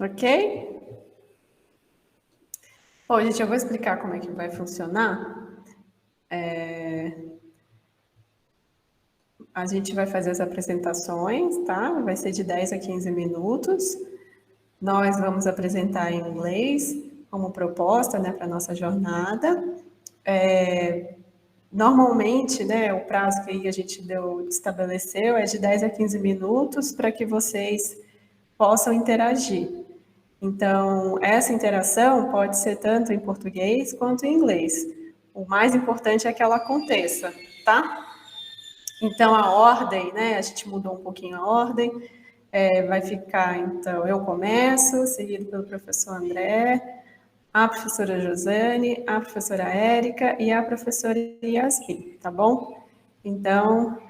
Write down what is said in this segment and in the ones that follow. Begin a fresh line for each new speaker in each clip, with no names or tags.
Ok? Bom, gente, eu vou explicar como é que vai funcionar. A gente vai fazer as apresentações, tá? Vai ser de 10 a 15 minutos. Nós vamos apresentar em inglês como proposta, né, para a nossa jornada. Normalmente, né, o prazo que a gente estabeleceu é de 10 a 15 minutos para que vocês possam interagir. Então, essa interação pode ser tanto em português quanto em inglês. O mais importante é que ela aconteça, tá? Então, a ordem, né, a gente mudou um pouquinho a ordem, vai ficar, então, eu começo, seguido pelo professor André, a professora Josane, a professora Erika e a professora Yasmim, tá bom? Então,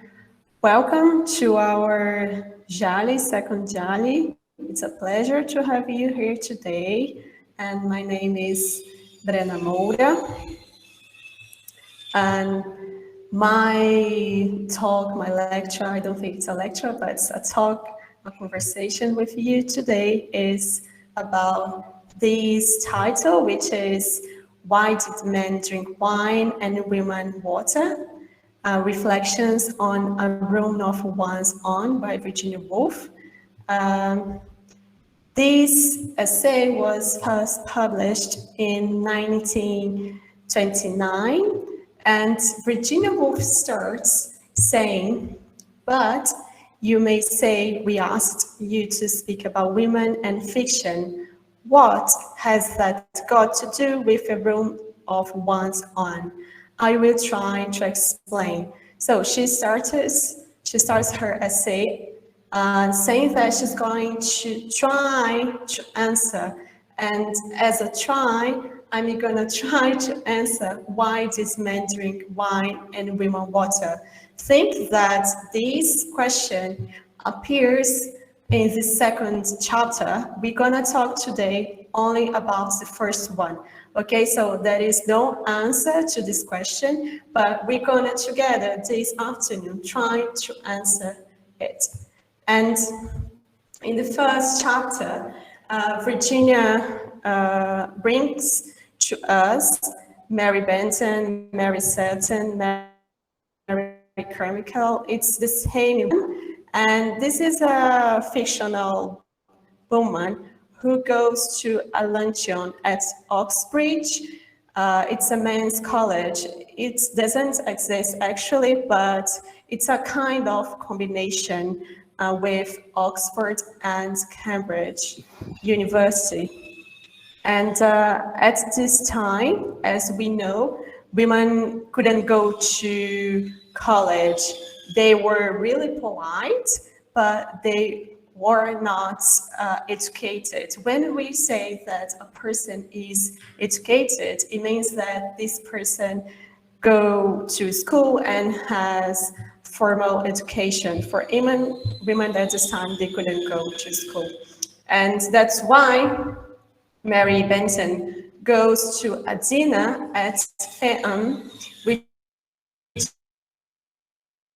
welcome to our JALI, second JALI. It's a pleasure to have you here today. And my name is Brena Moura. And my talk, my lecture, I don't think it's a lecture, but it's a talk, a conversation with you today is about this title, which is Why Did Men Drink Wine and Women Water? Reflections on A Room of One's Own by Virginia Woolf. This essay was first published in 1929, and Virginia Woolf starts saying, but you may say we asked you to speak about women and fiction. What has that got to do with a room of one's own? I will try to explain. So she starts her essay saying that she's going to try to answer. And as a try, I'm going to try to answer why these men drink wine and women water. Think that this question appears in the second chapter. We're going to talk today only about the first one. Okay, so there is no answer to this question, but we're going to together this afternoon try to answer it. And in the first chapter, Virginia brings to us Mary Benton, Mary Seton, Mary Carmichael. It's the same, and this is a fictional woman who goes to a luncheon at Oxbridge. It's a men's college. It doesn't exist actually, but it's a kind of combination with Oxford and Cambridge University. And at this time, as we know, women couldn't go to college. They were really polite, but they were not educated. When we say that a person is educated, it means that this person go to school and has formal education. For women at this time, they couldn't go to school. And that's why Mary Benton goes to a dinner at Fevereiro, which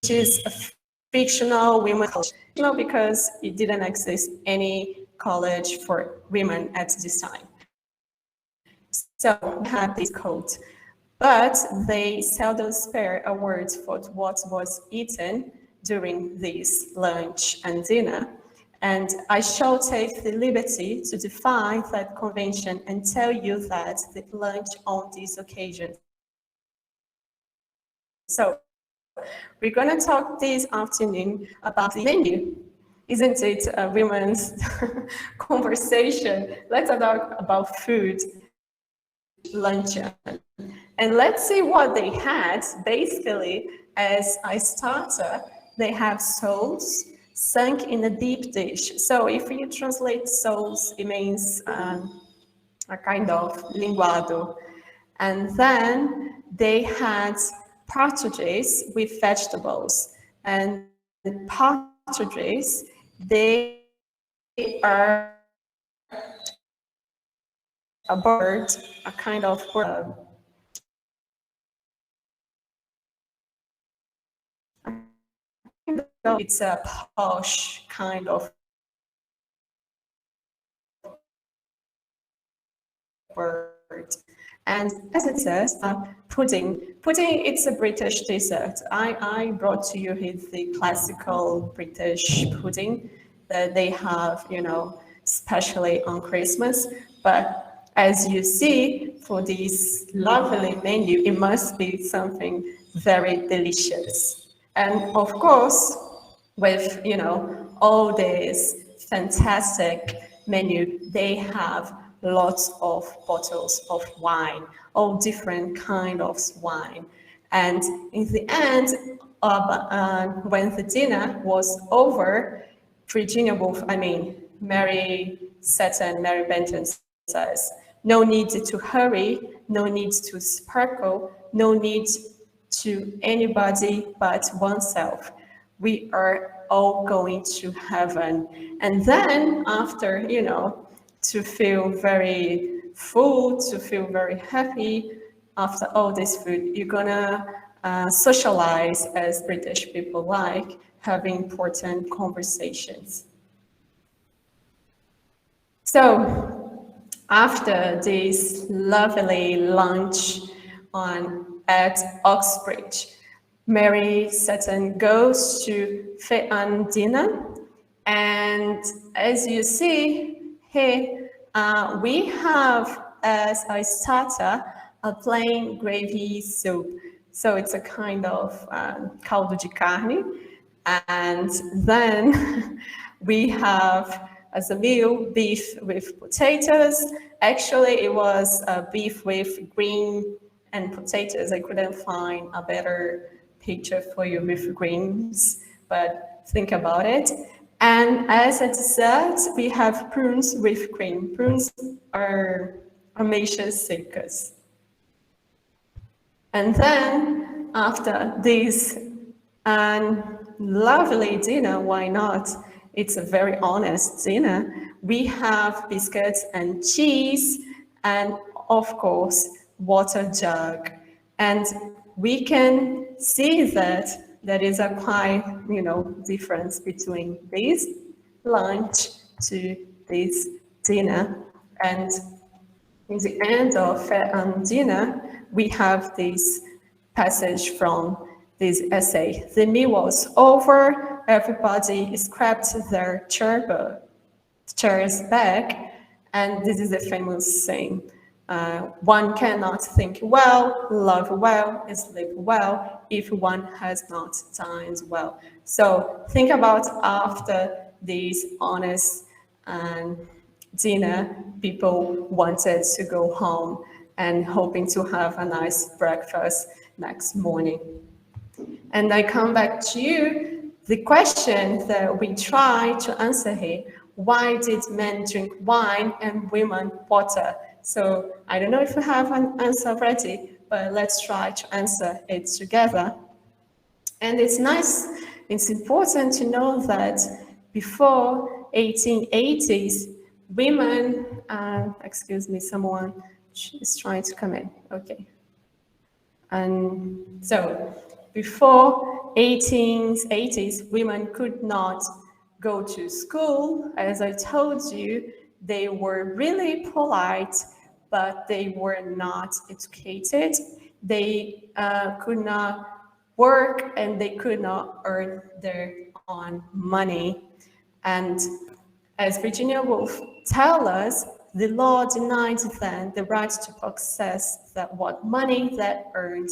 is a fictional women's college, because it didn't exist any college for women at this time. So we have this quote, but they seldom spare a word for what was eaten during this lunch and dinner. And I shall take the liberty to defy that convention and tell you that the lunch on this occasion. So we're going to talk this afternoon about the menu. Isn't it a women's conversation? Let's talk about food, luncheon. And let's see what they had. Basically, as a starter, they have soles sunk in a deep dish. So if you translate soles, it means a kind of linguado. And then they had partridges with vegetables. And the partridges, they are a bird, a kind of bird. It's a posh kind of word. And as it says, pudding. Pudding, it's a British dessert. I brought to you here the classical British pudding that they have, you know, especially on Christmas. But as you see, for this lovely menu, it must be something very delicious. And of course, with, you know, all this fantastic menu, they have lots of bottles of wine, all different kind of wine. And in the end, when the dinner was over, Virginia Woolf, Mary Benton says, no need to hurry, no need to sparkle, no need to anybody but oneself. We are all going to heaven. And then after, you know, to feel very full, to feel very happy, after all this food, you're gonna socialize as British people like, having important conversations. So after this lovely lunch at Oxbridge, Mary Sutton goes to Fevereiro dinner, and as you see here, we have as a starter a plain gravy soup. So it's a kind of caldo de carne, and then we have as a meal beef with potatoes. Actually, it was beef with green and potatoes. I couldn't find a better picture for you with greens, but think about it. And as a dessert, we have prunes with cream. Prunes are ameixas secas. And then after this lovely dinner, why not? It's a very honest dinner. We have biscuits and cheese, and of course, water jug. And we can see that there is a quite, you know, difference between this lunch to this dinner. And in the end of dinner, we have this passage from this essay. The meal was over, everybody scrapped their chairs back, and this is a famous saying. One cannot think well, love well, and sleep well if one has not dined well. So think about after this honest dinner, people wanted to go home and hoping to have a nice breakfast next morning. And I come back to you, the question that we try to answer here, why did men drink wine and women water? So I don't know if you have an answer ready, but let's try to answer it together. And it's nice, it's important to know that before 1880s, women, excuse me, someone is trying to come in, okay. And so before 1880s, women could not go to school. As I told you, they were really polite, but they were not educated. They could not work and they could not earn their own money. And as Virginia Woolf tells us, the law denied them the right to possess that what money that earned.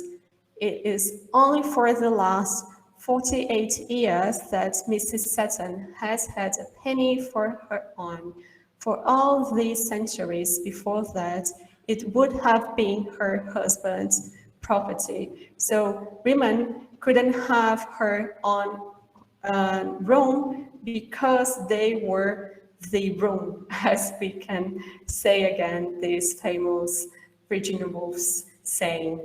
It is only for the last 48 years that Mrs. Sutton has had a penny for her own. For all these centuries before that, it would have been her husband's property. So women couldn't have her own room because they were the room, as we can say again, this famous Virginia Woolf's saying.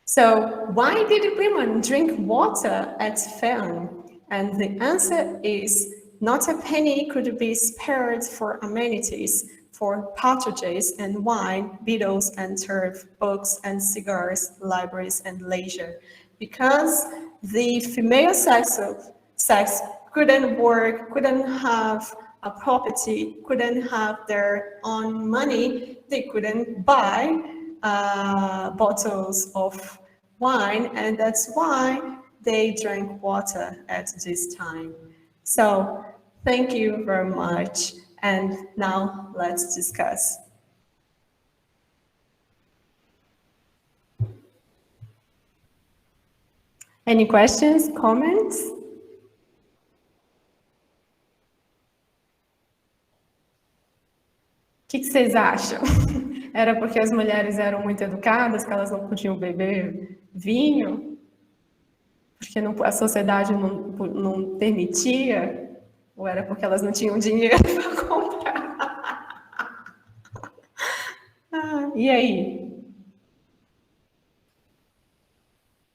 So why did women drink water at Fevereiro? And the answer is not a penny could be spared for amenities, for partridges and wine, beetles and turf, books and cigars, libraries and leisure, because the female sex couldn't work, couldn't have property couldn't have their own money, they couldn't buy bottles of wine, and that's why they drank water at this time. So thank you very much. And now let's discuss. Any questions, comments? O que vocês acham? Era porque as mulheres eram muito educadas, que elas não podiam beber vinho? Porque a sociedade não permitia? Ou era porque elas não tinham dinheiro para comprar? E aí?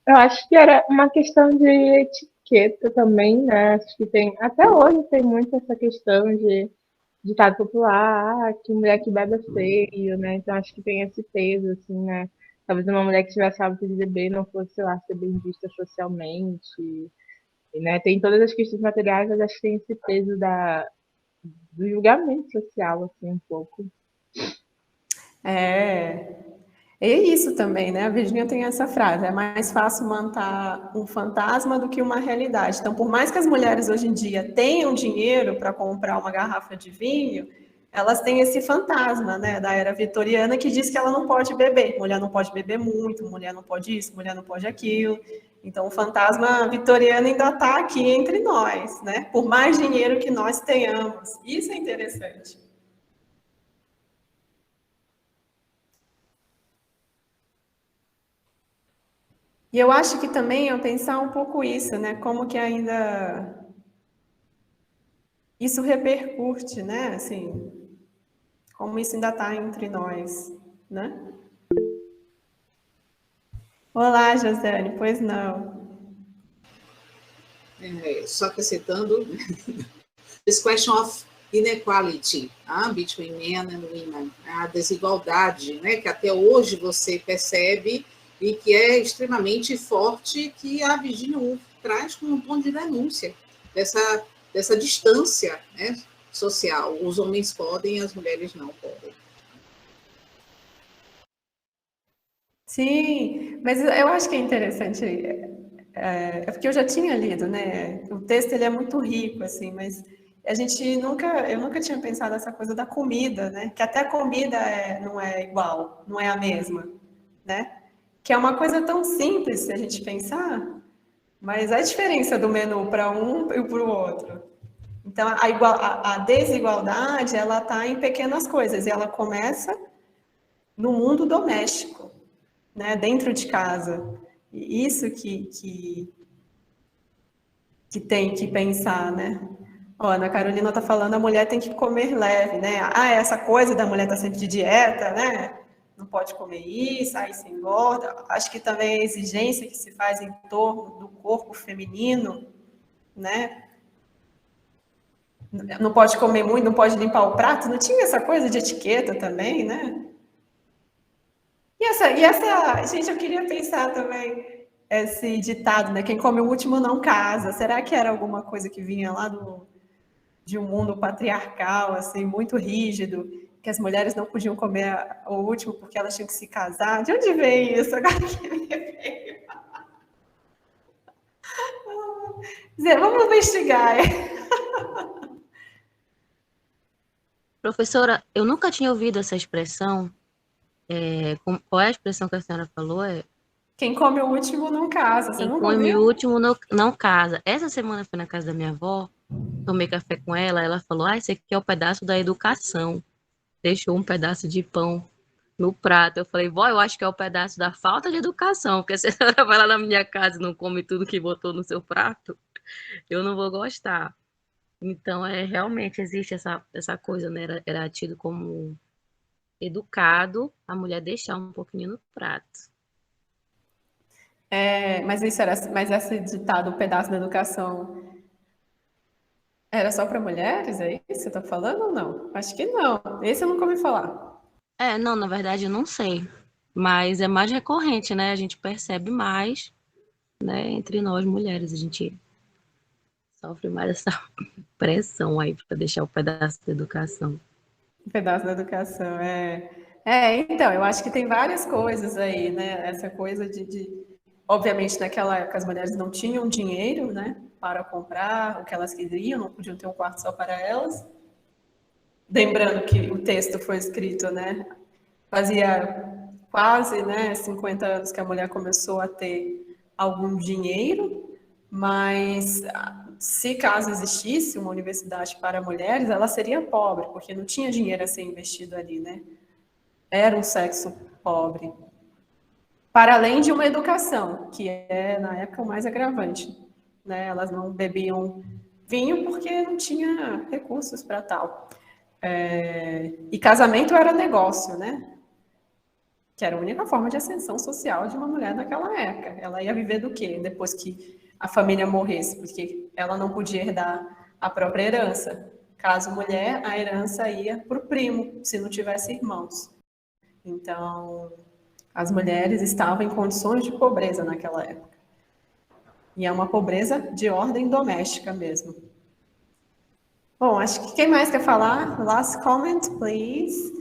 Eu acho que era uma questão de etiqueta também, né? Acho que até hoje tem muito essa questão de ditado popular, que mulher que bebe é feio, né? Então acho que tem esse peso, assim, né? Talvez uma mulher que tivesse hábito de beber não fosse, sei lá, ser bem vista socialmente, e, né? Tem todas as questões materiais, mas acho que tem esse peso do julgamento social, assim, um pouco.
É isso também, né? A Virginia tem essa frase, é mais fácil manter um fantasma do que uma realidade. Então, por mais que as mulheres hoje em dia tenham dinheiro para comprar uma garrafa de vinho, elas têm esse fantasma, né, da era vitoriana que diz que ela não pode beber. Mulher não pode beber muito, mulher não pode isso, mulher não pode aquilo. Então, o fantasma vitoriano ainda está aqui entre nós, né? Por mais dinheiro que nós tenhamos. Isso é interessante. E eu acho que também é pensar um pouco isso, né? Como que ainda isso repercute, né? Assim, como isso ainda está entre nós, né? Olá, Josane, pois não.
Só acrescentando, this question of inequality between men and women, a desigualdade, né, que até hoje você percebe e que é extremamente forte, que a Virginia Woolf traz como um ponto de denúncia dessa distância, né, social. Os homens podem, as mulheres não podem.
Sim, mas eu acho que é interessante, porque eu já tinha lido, né? O texto ele é muito rico, assim, mas eu nunca tinha pensado nessa coisa da comida, né? Que até a comida não é igual, não é a mesma, né? Que é uma coisa tão simples se a gente pensar, mas a diferença do menu para um e para o outro. Então, a desigualdade, ela está em pequenas coisas, e ela começa no mundo doméstico, né, dentro de casa. E isso que tem que pensar, né? Ó, a Ana Carolina está falando, a mulher tem que comer leve, né? Essa coisa da mulher estar sempre de dieta, né? Não pode comer isso, aí se engorda. Acho que também a exigência que se faz em torno do corpo feminino, né? Não pode comer muito, não pode limpar o prato. Não tinha essa coisa de etiqueta também, né? E essa, gente, eu queria pensar também esse ditado, né? Quem come o último não casa. Será que era alguma coisa que vinha lá de um mundo patriarcal, assim, muito rígido, que as mulheres não podiam comer o último porque elas tinham que se casar? De onde vem isso? Agora que me veio. Vamos investigar.
Professora, eu nunca tinha ouvido essa expressão. Qual é a expressão que a senhora falou?
Quem come o último não casa. Você nunca ouviu?
Quem come o último não casa. Essa semana eu fui na casa da minha avó, tomei café com ela falou, esse aqui é o pedaço da educação. Deixou um pedaço de pão no prato. Eu falei, vó, eu acho que é o pedaço da falta de educação, porque se a senhora vai lá na minha casa e não come tudo que botou no seu prato, eu não vou gostar. Então, realmente existe essa coisa, né? Era tido como educado a mulher deixar um pouquinho no prato.
Mas esse ditado, o pedaço da educação, era só para mulheres? É isso que você está falando ou não? Acho que não. Esse eu nunca ouvi falar.
Não, na verdade eu não sei. Mas é mais recorrente, né? A gente percebe mais, né? Entre nós mulheres, a gente sofre mais essa pressão aí para deixar o pedaço da educação.
Um pedaço da educação, então, eu acho que tem várias coisas aí, né? Essa coisa obviamente, naquela época as mulheres não tinham dinheiro, né, para comprar o que elas queriam, não podiam ter um quarto só para elas. Lembrando que o texto foi escrito, né, fazia quase, né, 50 anos que a mulher começou a ter algum dinheiro, mas se caso existisse uma universidade para mulheres, ela seria pobre, porque não tinha dinheiro a ser investido ali, né? Era um sexo pobre. Para além de uma educação, que é, na época, o mais agravante, né? Elas não bebiam vinho porque não tinha recursos para tal. E casamento era negócio, né? Que era a única forma de ascensão social de uma mulher naquela época. Ela ia viver do quê? Depois que a família morresse, porque ela não podia herdar a própria herança. Caso mulher, a herança ia para o primo, se não tivesse irmãos. Então, as mulheres estavam em condições de pobreza naquela época. E é uma pobreza de ordem doméstica mesmo. Bom, acho que quem mais quer falar? Last comment, please.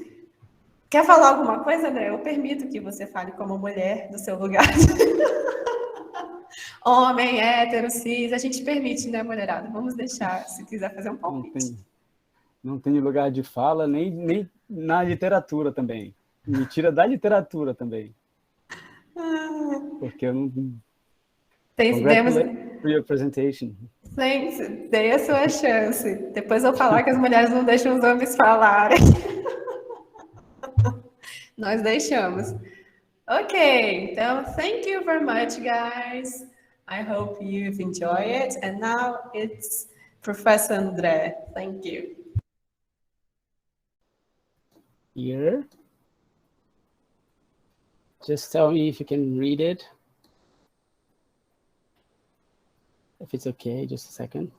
Quer falar alguma coisa, André? Eu permito que você fale como mulher do seu lugar. Homem, hétero, cis, a gente permite, né, mulherada? Vamos deixar, se quiser fazer um palpite.
Não tem lugar de fala, nem na literatura também. Me tira da literatura também. Porque eu não... Congratulations for your presentation.
Sim, dei a sua chance. Depois eu falar que as mulheres não deixam os homens falarem. Nós deixamos. Ok, então, thank you very much, guys. I hope you've enjoyed it. And now it's Professor André. Thank you.
Here. Just tell me if you can read it. If it's okay, just a second.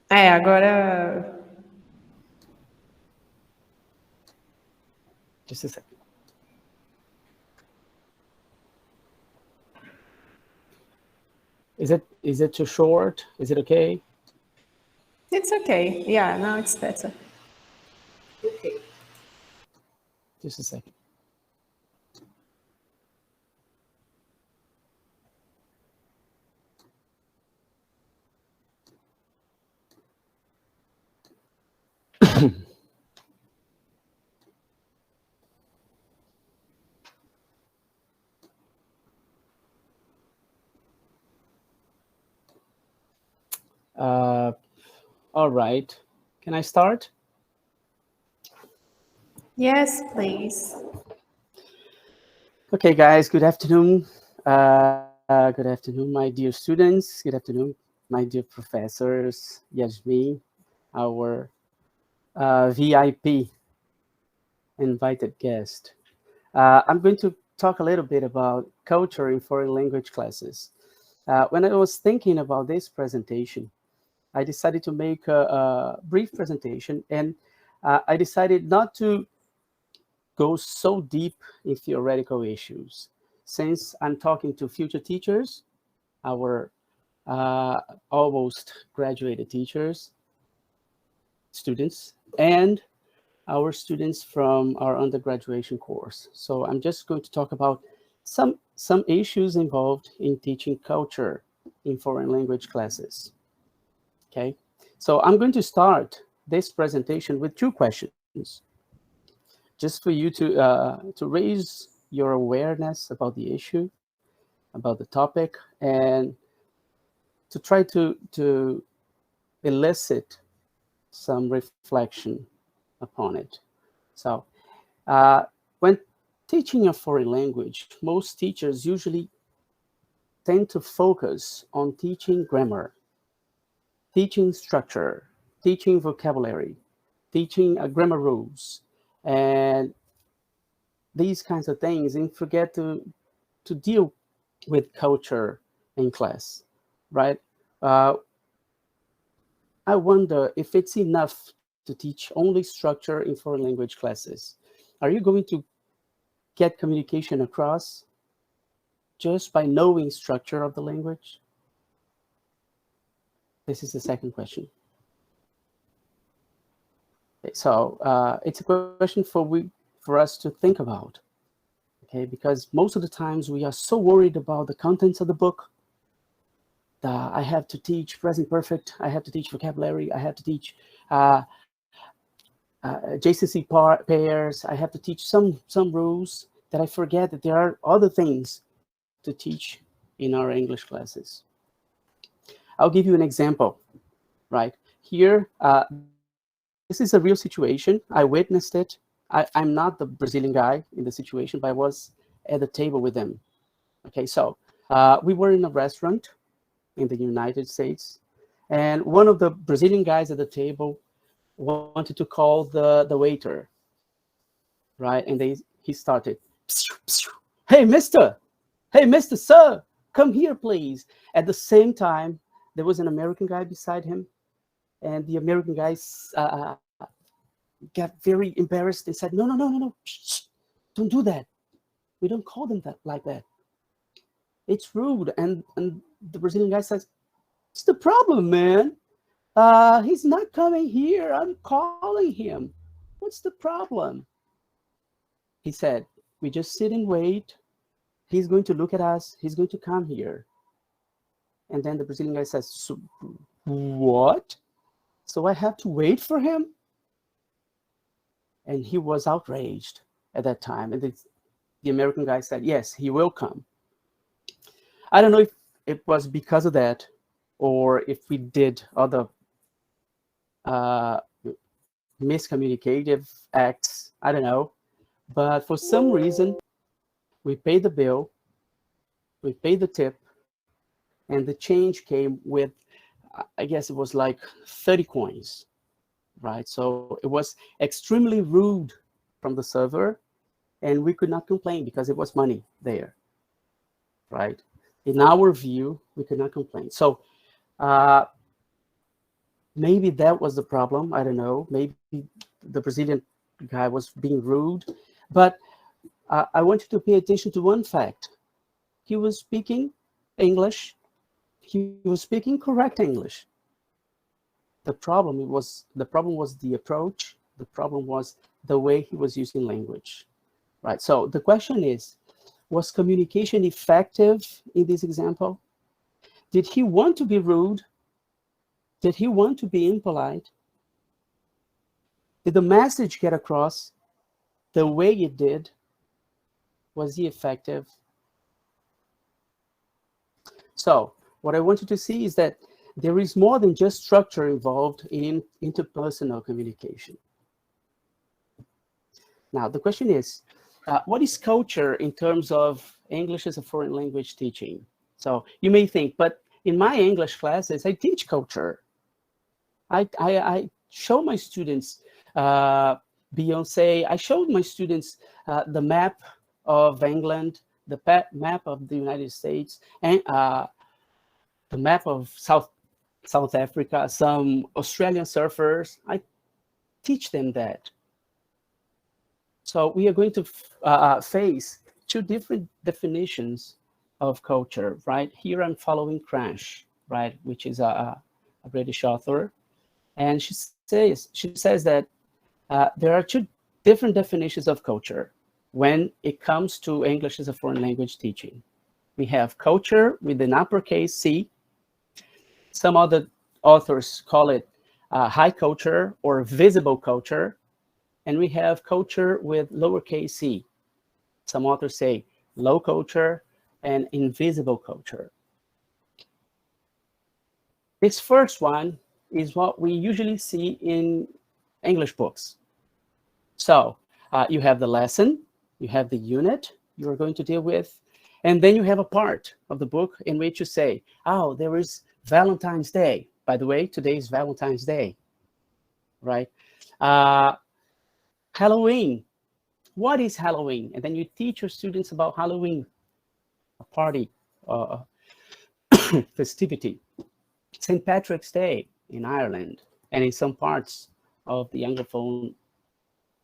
Agora...
Just a second. Is it too short? Is it okay?
It's okay. Yeah, now it's better.
Okay.
Just a second. All right. Can I start?
Yes, please.
Okay, guys, good afternoon. Good afternoon, my dear students. Good afternoon, my dear professors, Yasmim, our VIP invited guest. I'm going to talk a little bit about culture in foreign language classes. When I was thinking about this presentation, I decided to make a brief presentation, and I decided not to go so deep in theoretical issues. Since I'm talking to future teachers, our almost graduated teachers, students, and our students from our undergraduation course. So I'm just going to talk about some issues involved in teaching culture in foreign language classes. Okay, so I'm going to start this presentation with two questions, just for you to raise your awareness about the issue, about the topic, and to try to elicit some reflection upon it. So when teaching a foreign language, most teachers usually tend to focus on teaching grammar, teaching structure, teaching vocabulary, teaching grammar rules, and these kinds of things, and forget to deal with culture in class, right? I wonder if it's enough to teach only structure in foreign language classes. Are you going to get communication across just by knowing structure of the language? This is the second question. Okay, so it's a question for us to think about. Okay, because most of the times we are so worried about the contents of the book. I have to teach present perfect. I have to teach vocabulary. I have to teach adjacency pairs. I have to teach some rules, that I forget that there are other things to teach in our English classes. I'll give you an example, right? Here, this is a real situation. I witnessed it. I'm not the Brazilian guy in the situation, but I was at the table with them. Okay, so we were in a restaurant in the United States, and one of the Brazilian guys at the table wanted to call the waiter, right? And he started, hey, mister, sir, come here, please. At the same time, there was an American guy beside him, and the American guys got very embarrassed and said, no, shh, don't do that. We don't call them like that. It's rude. And the Brazilian guy says, what's the problem, man? He's not coming here. I'm calling him. What's the problem? He said, we just sit and wait. He's going to look at us. He's going to come here. And then the Brazilian guy says, so, what? So I have to wait for him? And he was outraged at that time. And the American guy said, yes, he will come. I don't know if it was because of that, or if we did other miscommunicative acts. I don't know. But for some reason, we paid the bill, we paid the tip, and the change came with, I guess it was like 30 coins, right? So it was extremely rude from the server, and we could not complain because it was money there, right? In our view, we could not complain. So maybe that was the problem. I don't know. Maybe the Brazilian guy was being rude, but I want you to pay attention to one fact. He was speaking English. He was speaking correct English. The problem was the approach. The problem was the way he was using language, right? So the question is, was communication effective in this example? Did he want to be rude? Did he want to be impolite? Did the message get across the way it did? Was he effective? So what I want you to see is that there is more than just structure involved in interpersonal communication. Now, the question is, what is culture in terms of English as a foreign language teaching? So you may think, but in my English classes, I teach culture. I show my students Beyonce. I showed my students the map of England, the map of the United States, and the map of South Africa, some Australian surfers. I teach them that. So we are going to face two different definitions of culture, right? Here I'm following Crash, right, which is a British author. And she says that there are two different definitions of culture when it comes to English as a foreign language teaching. We have culture with an uppercase C. Some other authors call it high culture or visible culture. And we have culture with lowercase c. Some authors say low culture and invisible culture. This first one is what we usually see in English books. So you have the lesson, you have the unit you are going to deal with, and then you have a part of the book in which you say, oh, there is Valentine's Day. By the way, today is Valentine's Day, right? Halloween. What is Halloween? And then you teach your students about Halloween, a party, festivity. St. Patrick's Day in Ireland and in some parts of the Anglophone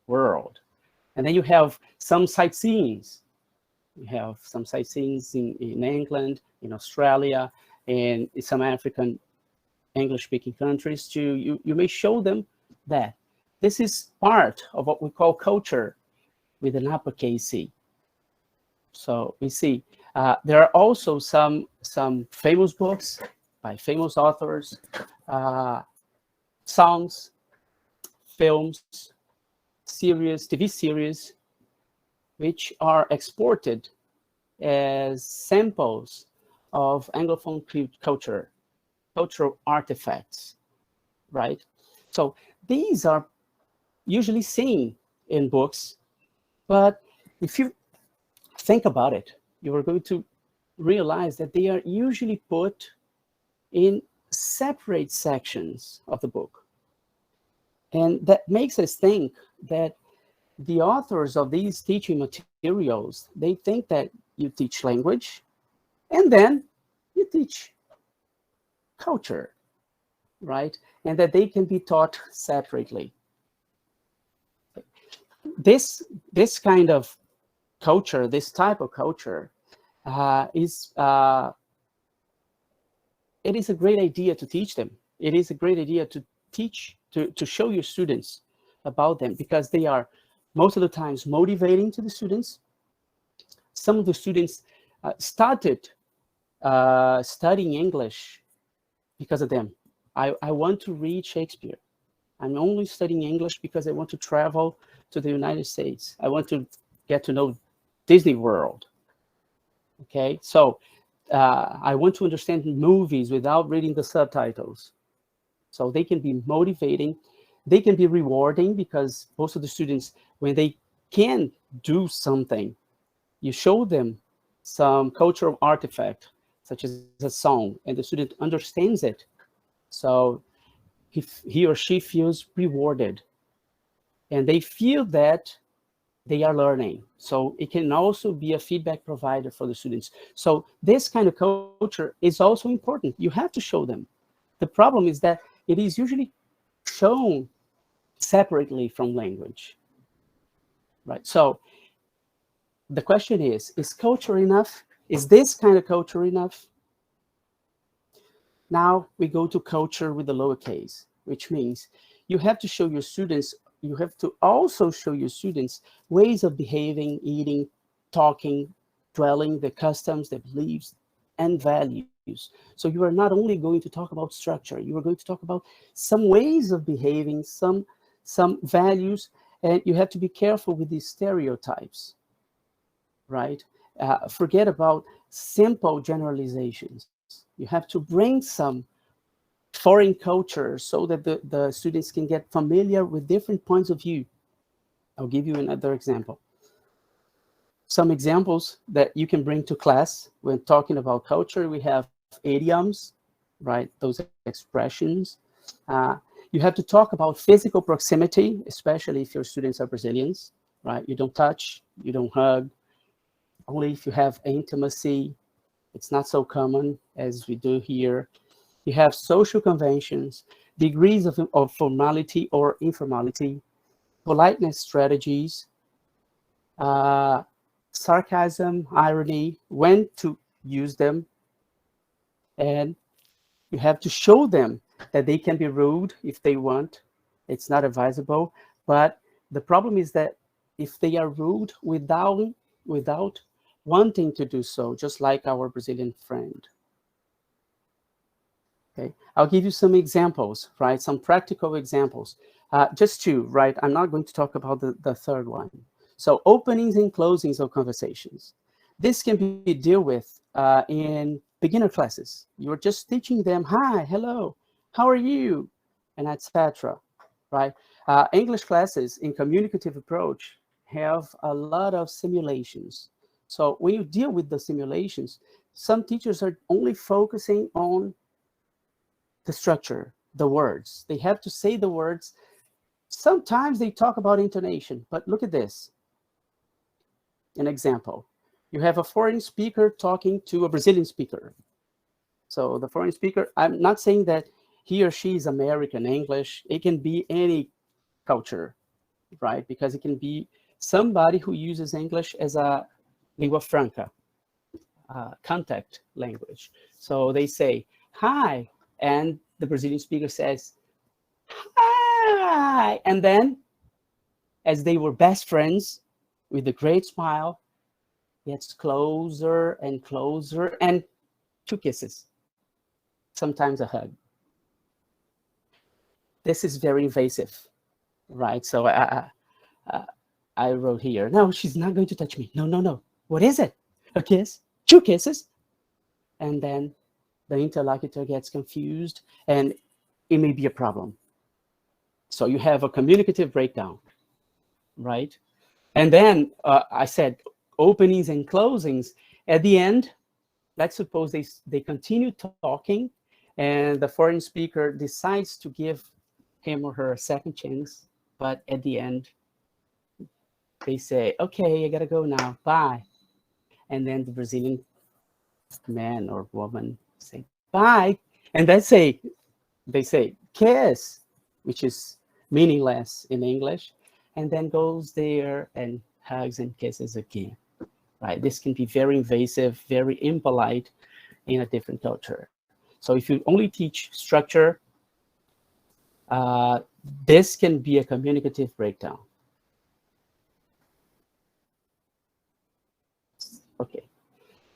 world. And then you have some sightseeing. You have some sightseeing in England, in Australia, and in some African English-speaking countries, you may show them that this is part of what we call culture with an uppercase C. So we see there are also some famous books by famous authors, songs, films, series, TV series, which are exported as samples of Anglophone cultural artifacts, right? So these are usually seen in books, but if you think about it, you are going to realize that they are usually put in separate sections of the book. And that makes us think that the authors of these teaching materials, they think that you teach language and then you teach culture, right? And that they can be taught separately. This kind of culture, this type of culture it is a great idea to teach them. It is a great idea to teach, to show your students about them, because they are most of the times motivating to the students. Some of the students started studying English because of them. I want to read Shakespeare. I'm only studying English because I want to travel to the United States. I want to get to know Disney World. Okay, so I want to understand movies without reading the subtitles. So they can be motivating, they can be rewarding, because most of the students, when they can do something, you show them some cultural artifact, such as a song, and the student understands it. So he or she feels rewarded, and they feel that they are learning. So it can also be a feedback provider for the students. So this kind of culture is also important. You have to show them. The problem is that it is usually shown separately from language, right? So the question is culture enough? Is this kind of culture enough? Now we go to culture with the lowercase, which means you have to show your students, you have to also show your students ways of behaving, eating, talking, dwelling, their customs, their beliefs, and values. So you are not only going to talk about structure, you are going to talk about some ways of behaving, some values, and you have to be careful with these stereotypes, right? Forget about simple generalizations. You have to bring some foreign culture so that the students can get familiar with different points of view. I'll give you another example. Some examples that you can bring to class when talking about culture, we have idioms, right? Those expressions. You have to talk about physical proximity, especially if your students are Brazilians, right? You don't touch, you don't hug. Only if you have intimacy. It's not so common as we do here. You have social conventions, degrees of formality or informality, politeness strategies, sarcasm, irony, when to use them. And you have to show them that they can be rude if they want. It's not advisable. But the problem is that if they are rude without wanting to do so, just like our Brazilian friend. Okay, I'll give you some examples, right? Some practical examples. Just two, right? I'm not going to talk about the third one. So openings and closings of conversations. This can be dealt with in beginner classes. You're just teaching them, hi, hello, how are you? And etc., right? English classes in communicative approach have a lot of simulations. So when you deal with the simulations, some teachers are only focusing on the structure, the words. They have to say the words. Sometimes they talk about intonation, but look at this. An example. You have a foreign speaker talking to a Brazilian speaker. So the foreign speaker, I'm not saying that he or she is American English. It can be any culture, right? Because it can be somebody who uses English as a lingua franca, contact language. So they say, hi, and the Brazilian speaker says, "Hi," and then, as they were best friends, with a great smile, gets closer and closer, and 2 kisses, sometimes a hug. This is very invasive, right? So I wrote here, no, she's not going to touch me. No, no, no. What is it? A kiss? 2 kisses? And then the interlocutor gets confused, and it may be a problem. So you have a communicative breakdown, right? And then I said openings and closings. At the end, let's suppose they continue talking, and the foreign speaker decides to give him or her a second chance, but at the end, they say, okay, I gotta go now, bye. And then the Brazilian man or woman say, bye. And then they say, kiss, which is meaningless in English, and then goes there and hugs and kisses again, right? This can be very invasive, very impolite in a different culture. So if you only teach structure, this can be a communicative breakdown. Okay,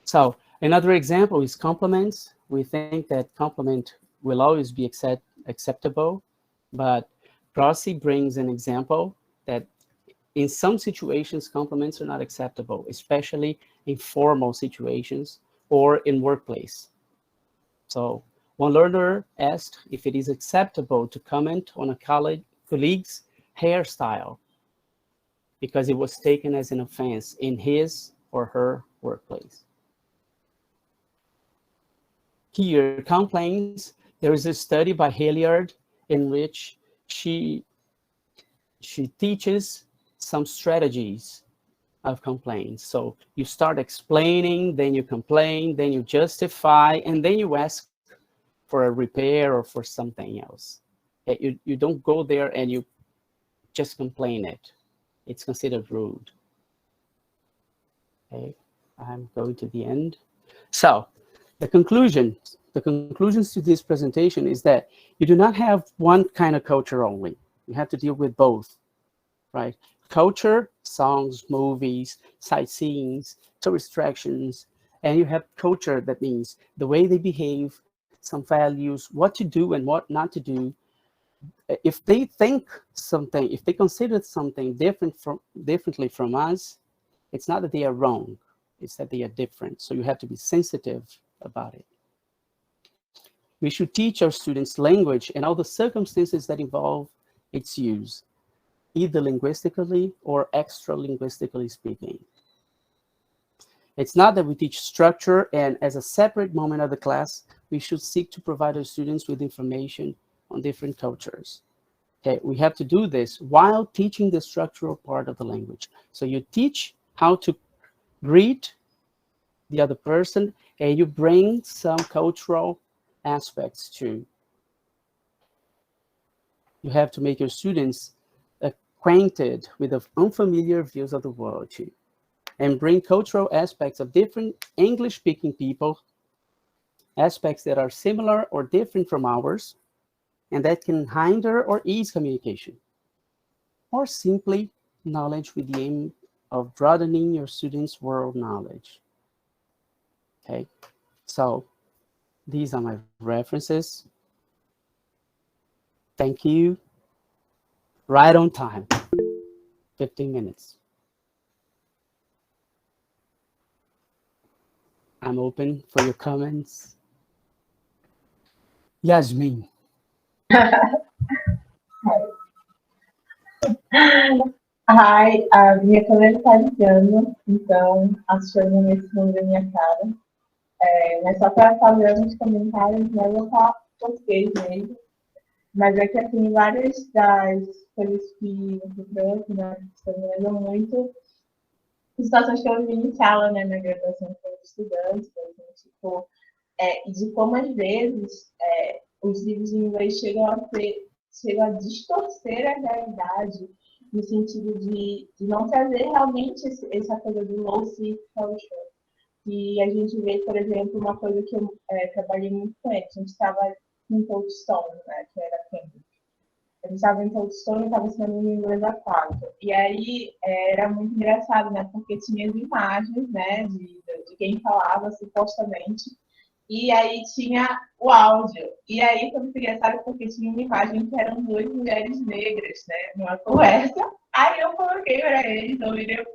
so another example is compliments. We think that compliment will always be acceptable, but Rossi brings an example that in some situations, compliments are not acceptable, especially in formal situations or in workplace. So one learner asked if it is acceptable to comment on a colleague's hairstyle because it was taken as an offense in his or her workplace. Here, complaints, there is a study by Hilliard in which she teaches some strategies of complaints. So you start explaining, then you complain, then you justify, and then you ask for a repair or for something else. You don't go there and you just complain it. It's considered rude. Okay, I'm going to the end. So the conclusions to this presentation is that you do not have one kind of culture only. You have to deal with both, right? Culture, songs, movies, sightseeing, tourist attractions, and you have culture, that means the way they behave, some values, what to do and what not to do. If they think something, if they consider something differently from us, it's not that they are wrong, it's that they are different. So you have to be sensitive about it. We should teach our students language and all the circumstances that involve its use, either linguistically or extra-linguistically speaking. It's not that we teach structure and as a separate moment of the class, we should seek to provide our students with information on different cultures. Okay, we have to do this while teaching the structural part of the language. So you teach how to greet the other person, and you bring some cultural aspects too. You have to make your students acquainted with the unfamiliar views of the world too, and bring cultural aspects of different English-speaking people, aspects that are similar or different from ours, and that can hinder or ease communication, or simply knowledge with the aim of broadening your students' world knowledge. Okay, so these are my references. Thank you. Right on time, 15 minutes. I'm open for your comments. Yasmim.
Hi, a minha câmera está ligando, então as coisas não estão na minha cara. Mas só para fazer alguns comentários, né, eu vou falar português mesmo. Mas é que, assim, várias das coisas que você trouxe, né, que me lembram muito situações que eu vi em sala, né, na graduação como estudante, assim, tipo, de como, às vezes, os livros em inglês chegam a distorcer a realidade, no sentido de não trazer realmente essa coisa do low-seek culture. E a gente vê, por exemplo, uma coisa que eu trabalhei muito com ele. A gente estava em Touchstone, né, que era Cambridge. A gente estava em Touchstone e estava ensinando Língua Inglesa 4. E aí era muito engraçado, né, porque tinha as imagens, né, de quem falava, supostamente, e aí tinha o áudio. E aí foi muito engraçado porque tinha uma imagem que eram 2 mulheres negras, né, numa conversa. Aí eu coloquei para eles ouvirem.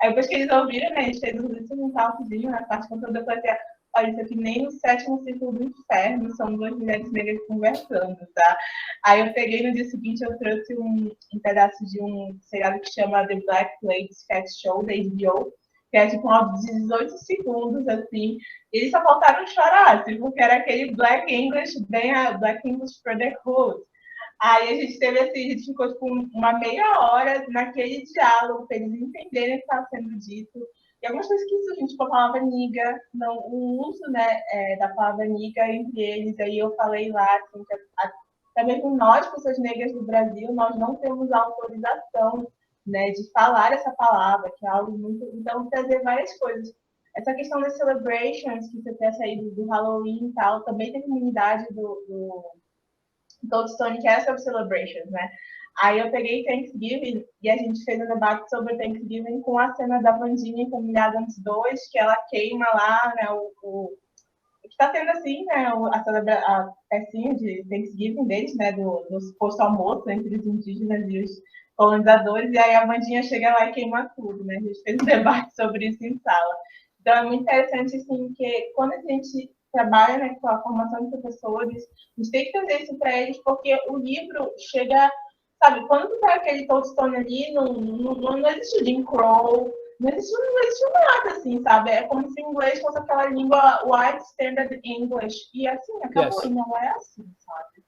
Aí depois que eles ouviram, né, a gente fez um saltozinho na parte conteúdo, eu falei assim, olha, isso aqui nem no 7º círculo do inferno, são 2 mulheres negras conversando, tá? Aí eu peguei no dia seguinte, eu trouxe um pedaço de um seriado que chama The Black Ladies Sketch Show, da HBO, que é tipo um áudio de 18 segundos, assim, e eles só faltaram chorar, assim, porque era aquele Black English, bem a Black English for the Hood. Aí a gente teve assim, a gente ficou tipo uma meia hora naquele diálogo, para eles entenderem o que estava sendo dito. E algumas coisas que surgiram, tipo a palavra niga, não, o uso, né, da palavra niga entre eles. Aí eu falei lá, assim, que até mesmo nós, pessoas negras do Brasil, nós não temos a autorização, né, de falar essa palavra, que é algo muito... Então, trazer várias coisas. Essa questão das celebrations, que você tem saído do Halloween e tal, também tem comunidade do Touchstone, que é sobre celebrations, né? Aí eu peguei Thanksgiving e a gente fez um debate sobre Thanksgiving com a cena da Vandinha em Família Adams 2, que ela queima lá, né, o que está tendo assim, né, a pecinha de Thanksgiving deles, né, do suposto almoço entre os indígenas e os colonizadores, e aí a Vandinha chega lá e queima tudo, né? A gente fez um debate sobre isso em sala. Então é muito interessante, assim, que quando a gente trabalha, né, com a formação de professores, a gente tem que fazer isso para eles, porque o livro chega, sabe, quando tu pega aquele Touchstone ali, não existe o Jim Crow, não existe nada, assim, sabe? É como se o inglês fosse aquela língua white standard English, e assim, acabou,
Yes.
e não é assim, sabe?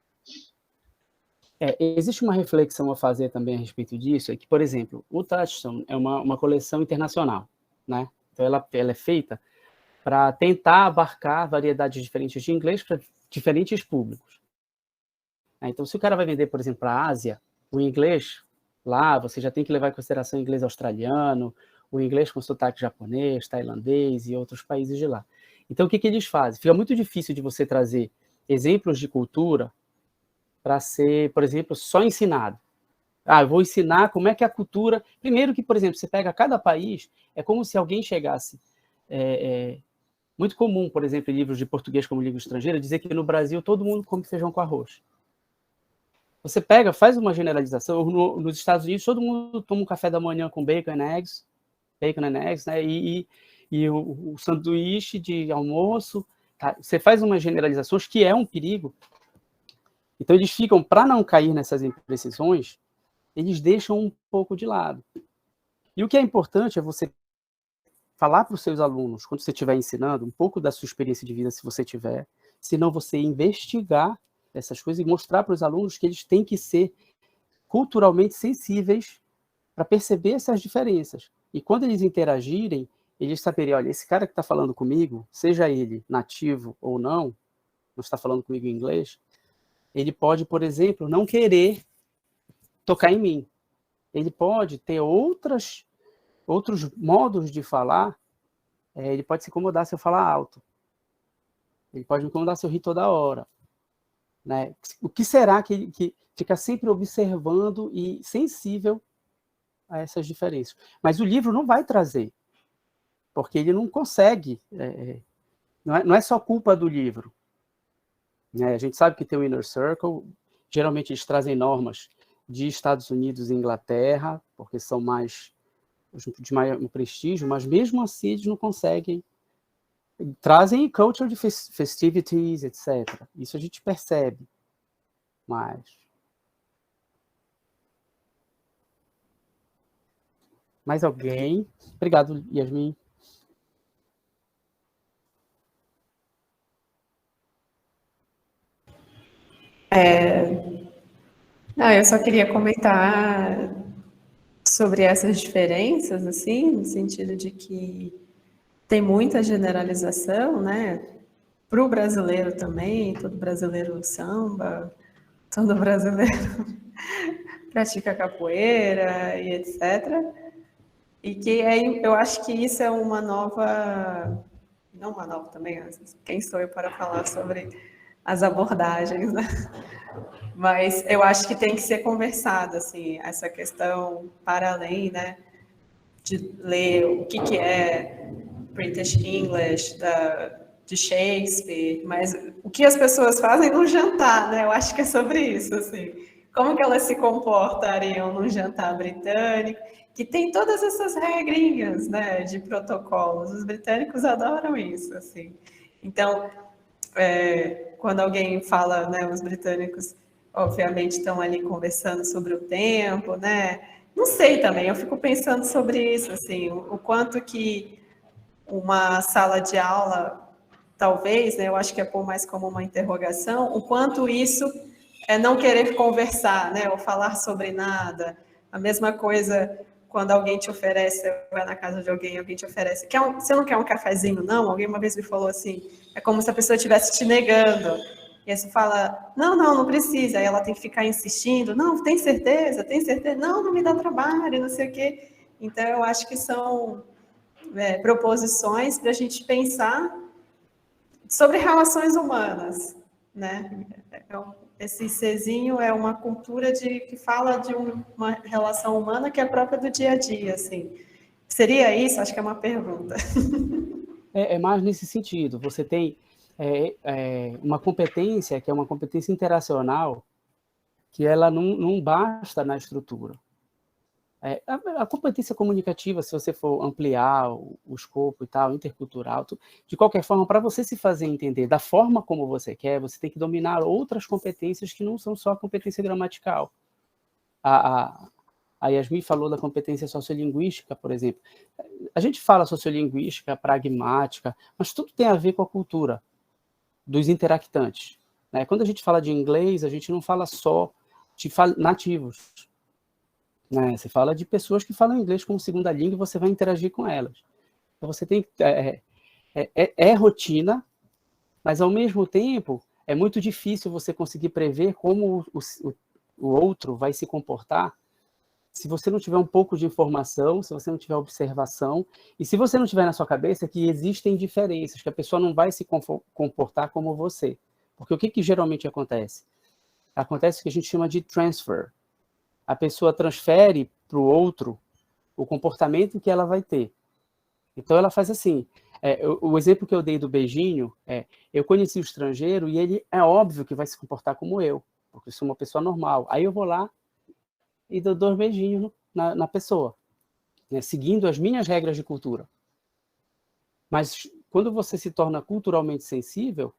Existe uma reflexão a fazer também a respeito disso, é que, por exemplo, o Touchstone é uma coleção internacional, né? Então ela é feita para tentar abarcar variedades diferentes de inglês para diferentes públicos. Então, se o cara vai vender, por exemplo, para a Ásia, o inglês, lá você já tem que levar em consideração o inglês australiano, o inglês com sotaque japonês, tailandês e outros países de lá. Então, o que eles fazem? Fica muito difícil de você trazer exemplos de cultura para ser, por exemplo, só ensinado. Eu vou ensinar como é que a cultura... Primeiro que, por exemplo, você pega cada país, é como se alguém chegasse... muito comum, por exemplo, em livros de português como língua estrangeira, dizer que no Brasil todo mundo come feijão com arroz. Você pega, faz uma generalização, nos Estados Unidos todo mundo toma um café da manhã com bacon and eggs, né? E o sanduíche de almoço, tá? Você faz umas generalizações que é um perigo. Então eles ficam, para não cair nessas imprecisões, eles deixam um pouco de lado. E o que é importante é você falar para os seus alunos, quando você estiver ensinando, um pouco da sua experiência de vida, se você tiver, se não você investigar essas coisas e mostrar para os alunos que eles têm que ser culturalmente sensíveis para perceber essas diferenças. E quando eles interagirem, eles saberem, olha, esse cara que está falando comigo, seja ele nativo ou não está falando comigo em inglês, ele pode, por exemplo, não querer tocar em mim. Ele pode ter outros modos de falar, ele pode se incomodar se eu falar alto. Ele pode me incomodar se eu rir toda hora. Né? O que será que fica sempre observando e sensível a essas diferenças? Mas o livro não vai trazer, porque ele não consegue, não é só culpa do livro. Né? A gente sabe que tem o Inner Circle, geralmente eles trazem normas de Estados Unidos e Inglaterra, porque são de maior prestígio, mas mesmo assim eles não conseguem. Trazem culture de festivities, etc. Isso a gente percebe. Mas... Mais alguém? Obrigado, Yasmim.
Não, eu só queria comentar sobre essas diferenças, assim, no sentido de que tem muita generalização, né? Para o brasileiro também, todo brasileiro samba, todo brasileiro pratica capoeira e etc. E que eu acho que isso é uma nova, não uma nova também, quem sou eu para falar sobre as abordagens, né? Mas eu acho que tem que ser conversado, assim, essa questão para além, né, de ler o que é British English, de Shakespeare, mas o que as pessoas fazem no jantar, né? Eu acho que é sobre isso, assim. Como que elas se comportariam num jantar britânico, que tem todas essas regrinhas, né, de protocolos. Os britânicos adoram isso, assim. Então, quando alguém fala, né, os britânicos, obviamente, estão ali conversando sobre o tempo, né? Não sei também, eu fico pensando sobre isso, assim, o quanto que uma sala de aula, talvez, né, eu acho que é pôr mais como uma interrogação, o quanto isso é não querer conversar, né, ou falar sobre nada. A mesma coisa quando alguém te oferece, você vai na casa de alguém, alguém te oferece, você não quer um cafezinho, não? Alguém uma vez me falou assim, é como se a pessoa estivesse te negando. E aí você fala, não precisa. Aí ela tem que ficar insistindo, não, tem certeza? Tem certeza? Não me dá trabalho, não sei o quê. Então, eu acho que são proposições para a gente pensar sobre relações humanas, né? Esse Czinho é uma cultura que fala de uma relação humana que é própria do dia a dia, assim. Seria isso? Acho que é uma pergunta.
É mais nesse sentido. Você tem uma competência, que é uma competência interacional, que ela não basta na estrutura. A competência comunicativa, se você for ampliar o escopo e tal, intercultural, de qualquer forma, para você se fazer entender da forma como você quer, você tem que dominar outras competências que não são só a competência gramatical. A Yasmim falou da competência sociolinguística, por exemplo. A gente fala sociolinguística, pragmática, mas tudo tem a ver com a cultura dos interactantes, né? Quando a gente fala de inglês, a gente não fala só de nativos, né? Você fala de pessoas que falam inglês como segunda língua e você vai interagir com elas. Então você tem rotina, mas ao mesmo tempo é muito difícil você conseguir prever como o outro vai se comportar se você não tiver um pouco de informação, se você não tiver observação, e se você não tiver na sua cabeça que existem diferenças, que a pessoa não vai se comportar como você. Porque o que geralmente acontece? Acontece o que a gente chama de transfer. A pessoa transfere para o outro o comportamento que ela vai ter. Então, ela faz assim. O exemplo que eu dei do beijinho eu conheci o estrangeiro e ele é óbvio que vai se comportar como eu, porque eu sou uma pessoa normal. Aí eu vou lá e dou 2 beijinhos na pessoa, né, seguindo as minhas regras de cultura. Mas quando você se torna culturalmente sensível,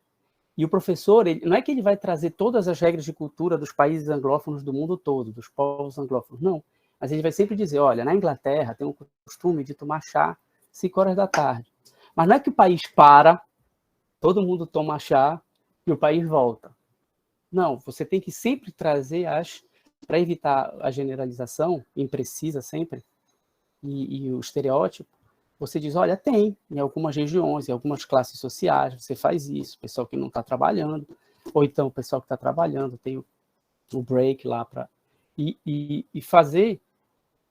e o professor, não é que ele vai trazer todas as regras de cultura dos países anglófonos do mundo todo, dos povos anglófonos, não. Mas ele vai sempre dizer, olha, na Inglaterra tem um costume de tomar chá 5 horas da tarde. Mas não é que o país para, todo mundo toma chá e o país volta. Não, você tem que sempre trazer para evitar a generalização, imprecisa sempre, e o estereótipo, você diz, olha, tem, em algumas regiões, em algumas classes sociais, você faz isso, pessoal que não está trabalhando, ou então o pessoal que está trabalhando tem o break lá para... E fazer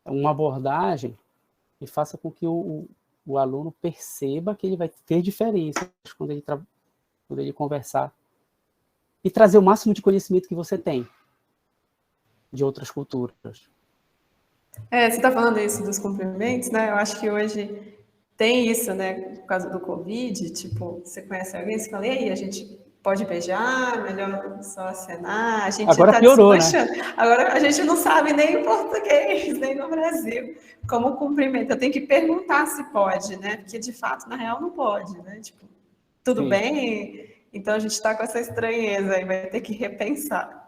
uma abordagem que faça com que o aluno perceba que ele vai ter diferenças quando ele conversar, e trazer o máximo de conhecimento que você tem de outras culturas.
Você está falando isso dos cumprimentos, né? Eu acho que hoje tem isso, né? Por causa do Covid, tipo, você conhece alguém, você fala, e aí, a gente pode beijar, melhor só acenar, a gente
Agora
está
piorou,
desmanchando. Né? Agora a gente não sabe nem em português, nem no Brasil, como cumprimento. Eu tenho que perguntar se pode, né? Porque, de fato, na real, não pode, né? Tipo, tudo
Sim.
bem? Então, a gente está com essa estranheza aí, vai ter que repensar.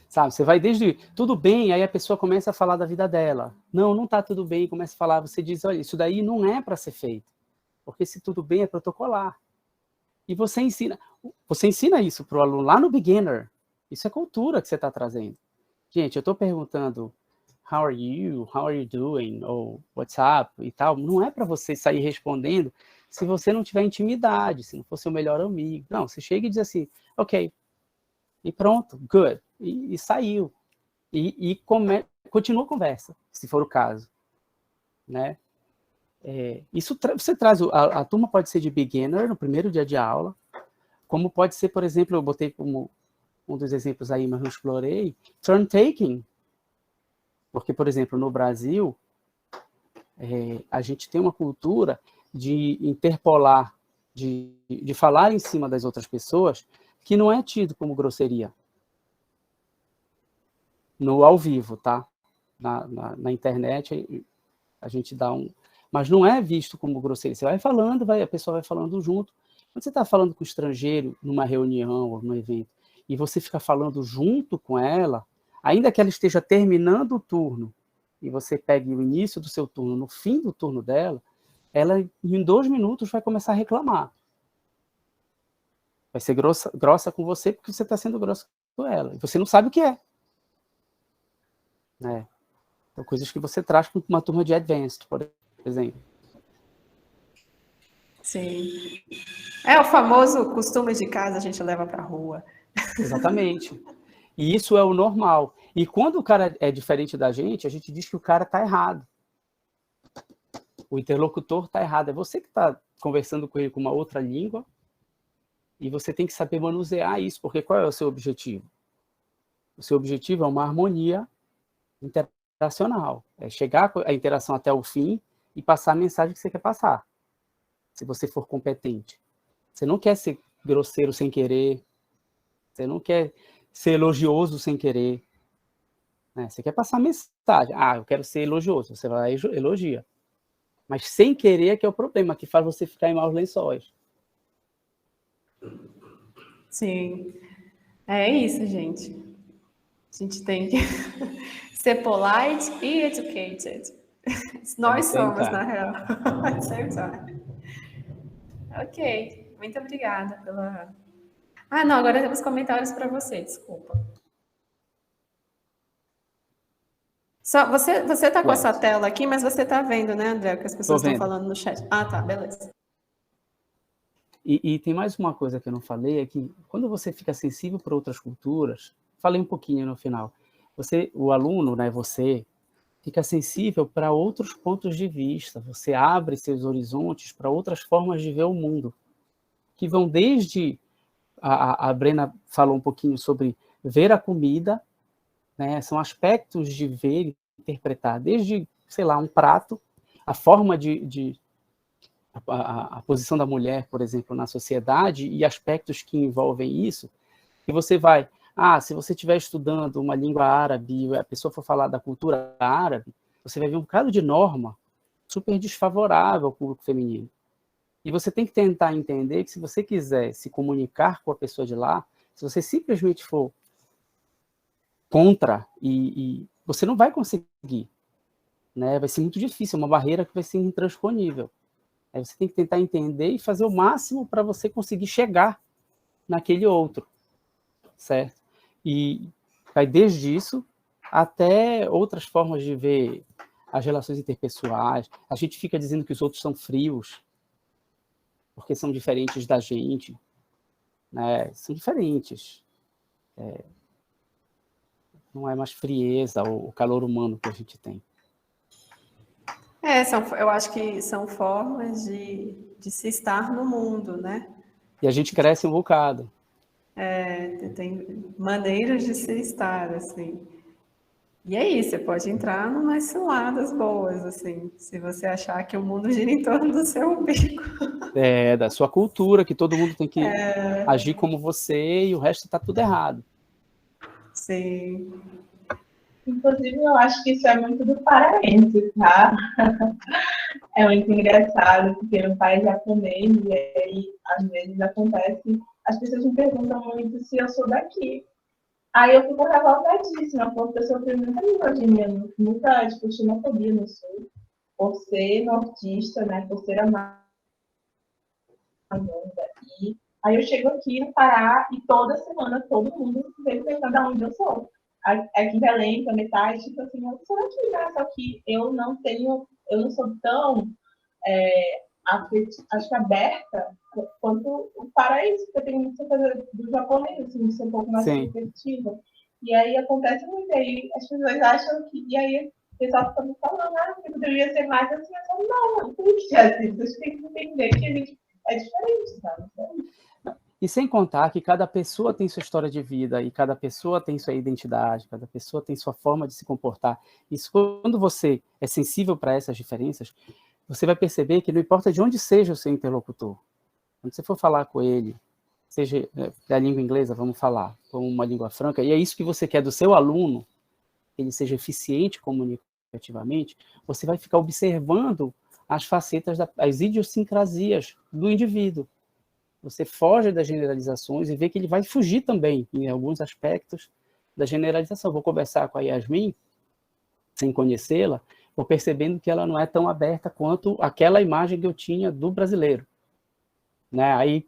Sabe, você vai desde tudo bem, aí a pessoa começa a falar da vida dela. Não tá tudo bem, começa a falar, você diz, olha, isso daí não é para ser feito, porque se tudo bem é protocolar. E você ensina isso para o aluno lá no beginner. Isso é cultura que você está trazendo. Gente, eu estou perguntando how are you doing, ou what's up e tal, não é para você sair respondendo se você não tiver intimidade, se não for seu melhor amigo. Não, você chega e diz assim, ok, e pronto, good. E saiu. E continua a conversa, se for o caso. Né? Isso você traz, a turma pode ser de beginner no primeiro dia de aula, como pode ser, por exemplo, eu botei como um dos exemplos aí, mas não explorei, turn taking. Porque, por exemplo, no Brasil, a gente tem uma cultura de interpolar, de falar em cima das outras pessoas, que não é tido como grosseria. No ao vivo, tá? Na internet, a gente dá um... Mas não é visto como grosseria. Você vai falando, a pessoa vai falando junto. Quando você está falando com um estrangeiro numa reunião ou num evento, e você fica falando junto com ela, ainda que ela esteja terminando o turno, e você pegue o início do seu turno no fim do turno dela, ela, em 2 minutos, vai começar a reclamar. Vai ser grossa com você porque você está sendo grossa com ela. E você não sabe o que é. Né? Então, coisas que você traz para uma turma de advanced, por exemplo.
Sim. É o famoso costume de casa, a gente leva para a rua.
Exatamente. E isso é o normal. E quando o cara é diferente da gente, a gente diz que o cara está errado. O interlocutor está errado. É você que está conversando com ele com uma outra língua e você tem que saber manusear isso, porque qual é o seu objetivo? O seu objetivo é uma harmonia interacional. É chegar a interação até o fim e passar a mensagem que você quer passar, se você for competente. Você não quer ser grosseiro sem querer, você não quer ser elogioso sem querer. Né? Você quer passar a mensagem. Ah, eu quero ser elogioso. Você vai elogia. Mas sem querer é que é o problema, que faz você ficar em maus lençóis.
Sim. É isso, gente. A gente tem que ser polite e educated. Nós somos, na real. At the same time. Ok. Muito obrigada pela... Ah, não, agora temos comentários para você, desculpa. Só, você está com a sua tela aqui, mas você está vendo, né, André, o que as pessoas estão falando no chat. Ah, tá, beleza.
E tem mais uma coisa que eu não falei, é que quando você fica sensível para outras culturas, falei um pouquinho no final, o aluno, né, você, fica sensível para outros pontos de vista, você abre seus horizontes para outras formas de ver o mundo, que vão desde, a Brena falou um pouquinho sobre ver a comida, né, são aspectos de ver e interpretar, desde, sei lá, um prato, a forma a posição da mulher, por exemplo, na sociedade e aspectos que envolvem isso, e você vai, se você estiver estudando uma língua árabe e a pessoa for falar da cultura árabe, você vai ver um bocado de norma super desfavorável ao público feminino. E você tem que tentar entender que se você quiser se comunicar com a pessoa de lá, se você simplesmente for contra, e você não vai conseguir. Né? Vai ser muito difícil, é uma barreira que vai ser intransponível. Aí você tem que tentar entender e fazer o máximo para você conseguir chegar naquele outro, certo? E vai desde isso até outras formas de ver as relações interpessoais. A gente fica dizendo que os outros são frios, porque são diferentes da gente, né? São diferentes. Não é mais frieza ou o calor humano que a gente tem.
Eu acho que são formas de se estar no mundo, né?
E a gente cresce um bocado.
Tem maneiras de se estar, assim. E é isso, você pode entrar numas ciladas boas, assim, se você achar que o mundo gira em torno do seu umbigo.
Da sua cultura, que todo mundo tem que agir como você e o resto está tudo errado.
Sim.
Inclusive, eu acho que isso é muito do paraense, tá? É muito engraçado, porque meu pai é japonês, e aí, às vezes, acontece, as pessoas me perguntam muito se eu sou daqui. Aí eu fico revoltadíssima, porque eu sofri muita misoginia, muita xenofobia no Sul, por ser nortista, né, por ser amazônica. E aí eu chego aqui no Pará e toda semana todo mundo vem perguntando de onde eu sou. Aqui em Belém, que é metade, tipo assim, eu sou daqui, né? Só que eu não sou tão, acho que aberta quanto o paraíso, porque tem muita coisa do japonês, assim, de ser um pouco mais competitiva. E aí acontece muito, aí as pessoas acham que, e aí o pessoal fica me falando, que poderia ser mais assim, eu falo, não tem que ser assim, vocês têm que entender que a gente é diferente, sabe?
E sem contar que cada pessoa tem sua história de vida, e cada pessoa tem sua identidade, cada pessoa tem sua forma de se comportar. Isso, quando você é sensível para essas diferenças, você vai perceber que não importa de onde seja o seu interlocutor, quando você for falar com ele, seja da língua inglesa, vamos falar, como uma língua franca, e é isso que você quer do seu aluno, que ele seja eficiente comunicativamente, você vai ficar observando as facetas, as idiosincrasias do indivíduo. Você foge das generalizações e vê que ele vai fugir também, em alguns aspectos, da generalização. Vou conversar com a Yasmim, sem conhecê-la, vou percebendo que ela não é tão aberta quanto aquela imagem que eu tinha do brasileiro. Né? Aí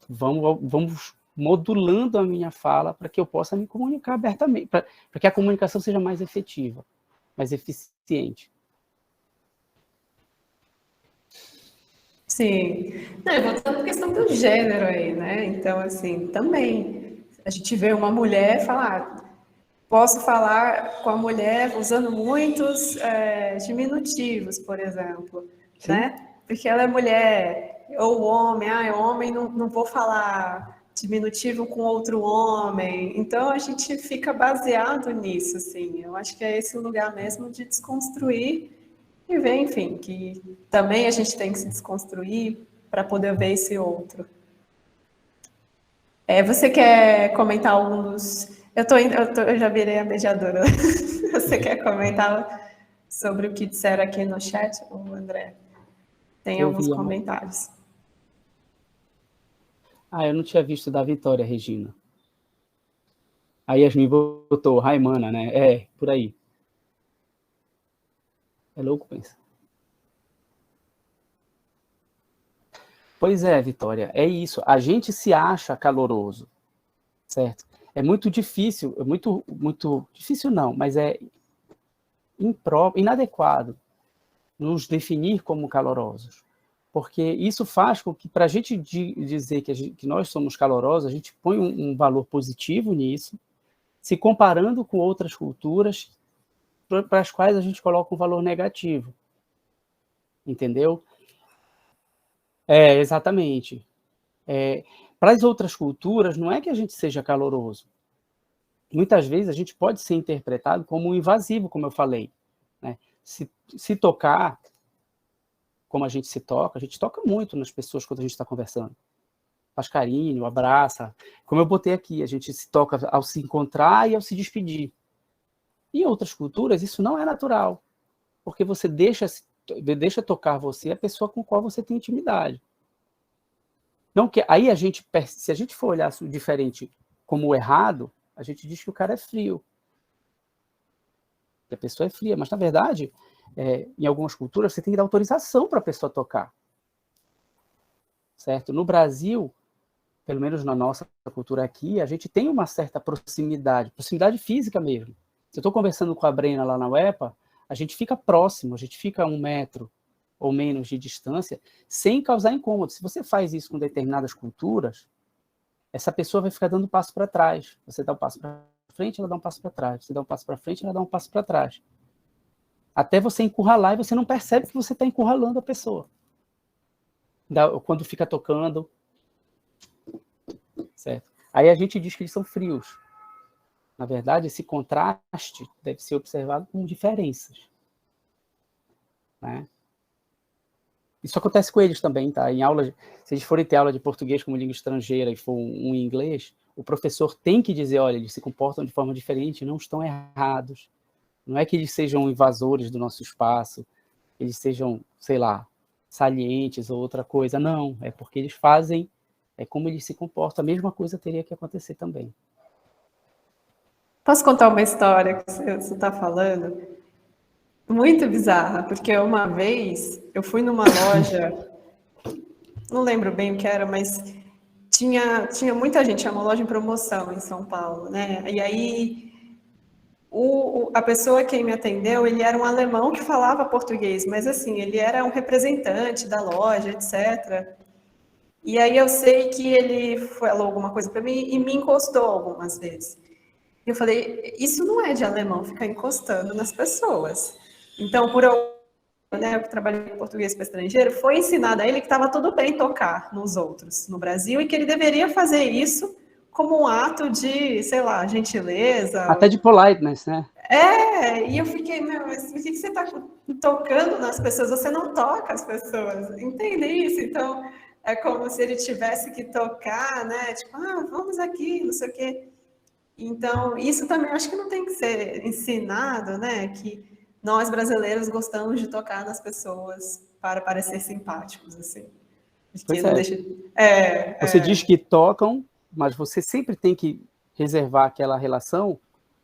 vamos modulando a minha fala para que eu possa me comunicar abertamente, para que a comunicação seja mais efetiva, mais eficiente.
Sim. Não, e voltando à questão do gênero aí, né? Então, assim, também, a gente vê uma mulher falar, posso falar com a mulher usando muitos diminutivos, por exemplo,
Sim.
né? Porque ela é mulher, ou homem, homem, não vou falar diminutivo com outro homem. Então, a gente fica baseado nisso, assim. Eu acho que é esse o lugar mesmo de desconstruir e ver, enfim, que também a gente tem que se desconstruir para poder ver esse outro. Você quer comentar algum dos... Eu já virei a mediadora. Você quer comentar sobre o que disseram aqui no chat, André? Tem alguns comentários.
Eu não tinha visto da Vitória, Regina. A Yasmim botou Raimana, né? Por aí. É louco, pensa. Pois é, Vitória, é isso. A gente se acha caloroso, certo? É muito difícil, muito difícil não, mas é inadequado nos definir como calorosos. Porque isso faz com que, para a gente dizer que nós somos calorosos, a gente põe um valor positivo nisso, se comparando com outras culturas para as quais a gente coloca um valor negativo. Entendeu? Exatamente. Para as outras culturas, não é que a gente seja caloroso. Muitas vezes a gente pode ser interpretado como invasivo, como eu falei. Né? Se tocar, como a gente toca muito nas pessoas quando a gente está conversando. Faz carinho, abraça. Como eu botei aqui, a gente se toca ao se encontrar e ao se despedir. Em outras culturas, isso não é natural, porque você deixa tocar você a pessoa com qual você tem intimidade. Não que, aí se a gente for olhar o diferente como errado, a gente diz que o cara é frio. Que a pessoa é fria, mas na verdade, em algumas culturas, você tem que dar autorização para a pessoa tocar. Certo? No Brasil, pelo menos na nossa cultura aqui, a gente tem uma certa proximidade física mesmo. Se eu estou conversando com a Brena lá na UEPA, a gente fica próximo, a gente fica a 1 metro ou menos de distância, sem causar incômodo. Se você faz isso com determinadas culturas, essa pessoa vai ficar dando passo para trás. Você dá um passo para frente, ela dá um passo para trás. Você dá um passo para frente, ela dá um passo para trás. Até você encurralar e você não percebe que você está encurralando a pessoa. Quando fica tocando. Certo? Aí a gente diz que eles são frios. Na verdade, esse contraste deve ser observado como diferenças. Né? Isso acontece com eles também, tá? Se eles forem ter aula de português como língua estrangeira e for um inglês, o professor tem que dizer, olha, eles se comportam de forma diferente, não estão errados. Não é que eles sejam invasores do nosso espaço, eles sejam, sei lá, salientes ou outra coisa. Não, é porque eles fazem, como eles se comportam. A mesma coisa teria que acontecer também.
Posso contar uma história que você está falando? Muito bizarra, porque uma vez eu fui numa loja, não lembro bem o que era, mas tinha muita gente, tinha uma loja em promoção em São Paulo, né? E aí a pessoa que me atendeu, ele era um alemão que falava português, mas assim, ele era um representante da loja, etc. E aí eu sei que ele falou alguma coisa para mim e me encostou algumas vezes. Eu falei, isso não é de alemão, ficar encostando nas pessoas. Então, por né, eu que trabalhei com português para estrangeiro, foi ensinado a ele que estava tudo bem tocar nos outros no Brasil e que ele deveria fazer isso como um ato de, sei lá, gentileza.
Até de politeness, né?
E eu fiquei, meu, mas por que você está tocando nas pessoas? Você não toca as pessoas, entende isso? Então, é como se ele tivesse que tocar, né? Tipo, vamos aqui, não sei o quê. Então, isso também acho que não tem que ser ensinado, né? Que nós brasileiros gostamos de tocar nas pessoas para parecer simpáticos, assim.
Pois
não
é.
deixa...
Você diz que tocam, mas você sempre tem que reservar aquela relação,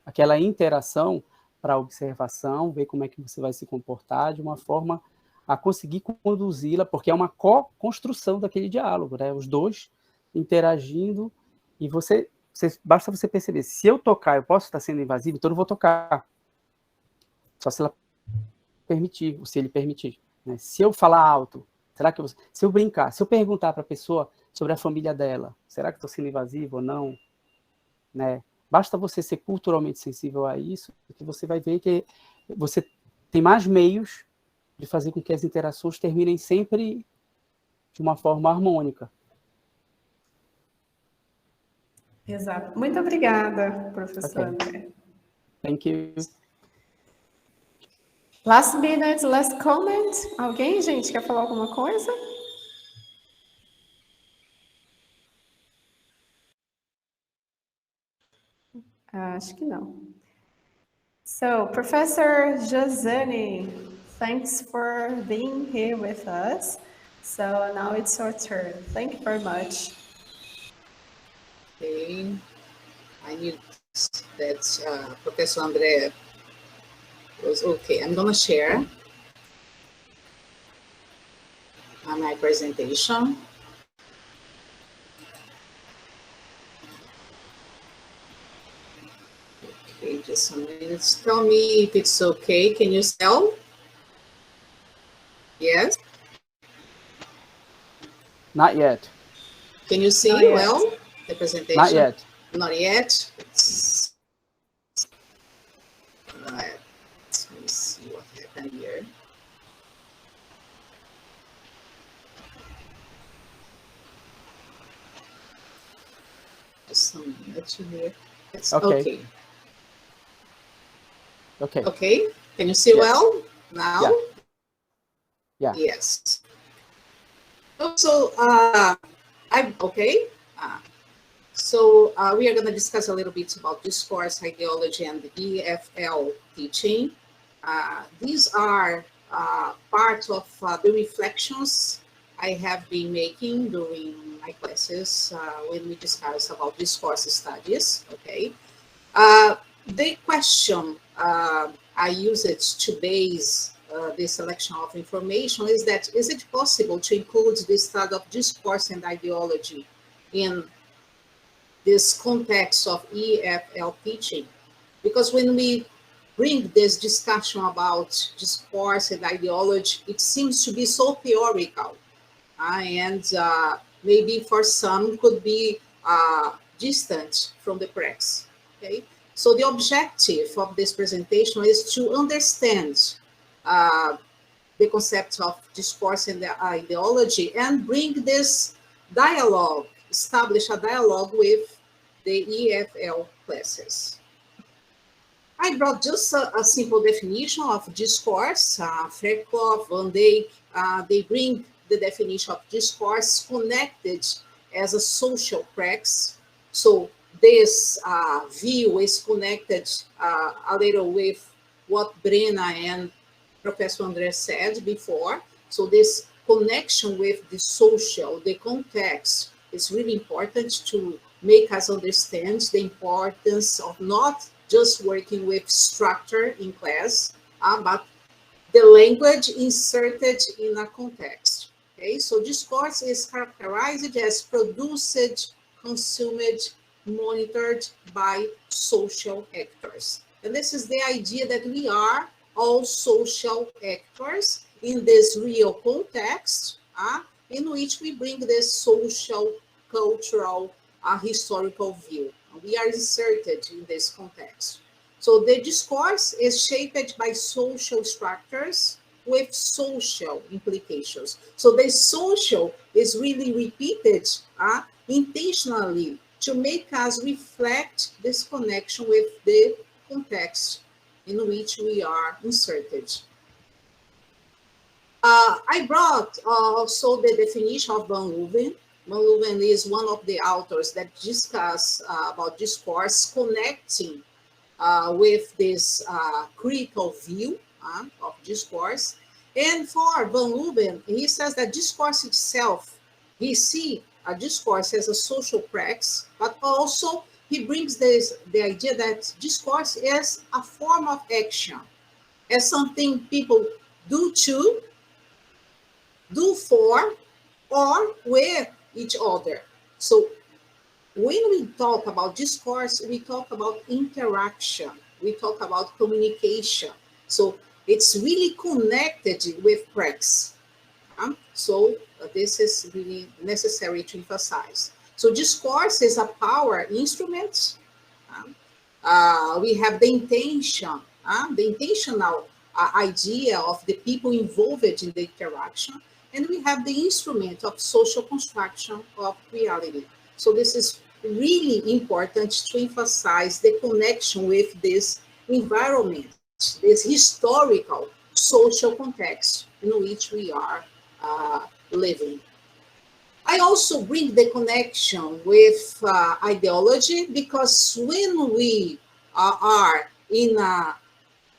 aquela interação para observação, ver como é que você vai se comportar de uma forma a conseguir conduzi-la, porque é uma co-construção daquele diálogo, né? Os dois interagindo, e basta você perceber, se eu tocar, eu posso estar sendo invasivo, então eu vou tocar. Só se ela permitir, ou se ele permitir. Né? Se eu falar alto, será que se eu brincar, se eu perguntar para a pessoa sobre a família dela, será que estou sendo invasivo ou não? Né? Basta você ser culturalmente sensível a isso, que você vai ver que você tem mais meios de fazer com que as interações terminem sempre de uma forma harmônica.
Exato. Muito obrigada, professor André.
Thank you.
Last minute, last comment. Alguém, gente, quer falar alguma coisa? Acho que não. So, Professor Josane, thanks for being here with us. So now it's your turn. Thank you very much.
Okay. I need that Professor André was okay. I'm going to share my presentation. Okay, just a minute. Tell me if it's okay. Can you tell? Yes?
Not yet.
Can you see well the presentation?
Not yet.
Not yet. Let me see what happened here. Just a minute here.
Okay.
Okay. Can you see well now?
Yeah.
Yes. So, I'm okay. So we are going to discuss a little bit about discourse, ideology, and the EFL teaching. These are part of the reflections I have been making during my classes when we discuss about discourse studies, okay? The question I use it to base the selection of information is that, is it possible to include the study of discourse and ideology in this context of EFL teaching? Because when we bring this discussion about discourse and ideology, it seems to be so theoretical, and maybe for some could be distant from the practice, okay? So the objective of this presentation is to understand the concept of discourse and the ideology and bring this dialogue, establish a dialogue with the EFL classes. I brought just a simple definition of discourse. Freckloff, Van Dijk, they bring the definition of discourse connected as a social practice. So this view is connected a little with what Brena and Professor André said before. So this connection with the social, the context, is really important to make us understand the importance of not just working with structure in class, but the language inserted in a context. Okay, so discourse is characterized as produced, consumed, monitored by social actors. And this is the idea that we are all social actors in this real context, in which we bring this social, cultural, historical view. We are inserted in this context. So the discourse is shaped by social structures with social implications. So the social is really repeated intentionally to make us reflect this connection with the context in which we are inserted. I brought also the definition of Van Leeuwen. Van Leeuwen is one of the authors that discuss about discourse, connecting with this critical view of discourse. And for Van Leeuwen, he says that discourse itself, he sees a discourse as a social practice, but also he brings the idea that discourse is a form of action, as something people do to, do for, or with each other. So when we talk about discourse, we talk about interaction, we talk about communication. So it's really connected with practice. So this is really necessary to emphasize. So discourse is a power instrument. We have the intention, the intentional idea of the people involved in the interaction, and we have the instrument of social construction of reality. So this is really important to emphasize the connection with this environment, this historical social context in which we are living. I also bring the connection with ideology, because when we are in an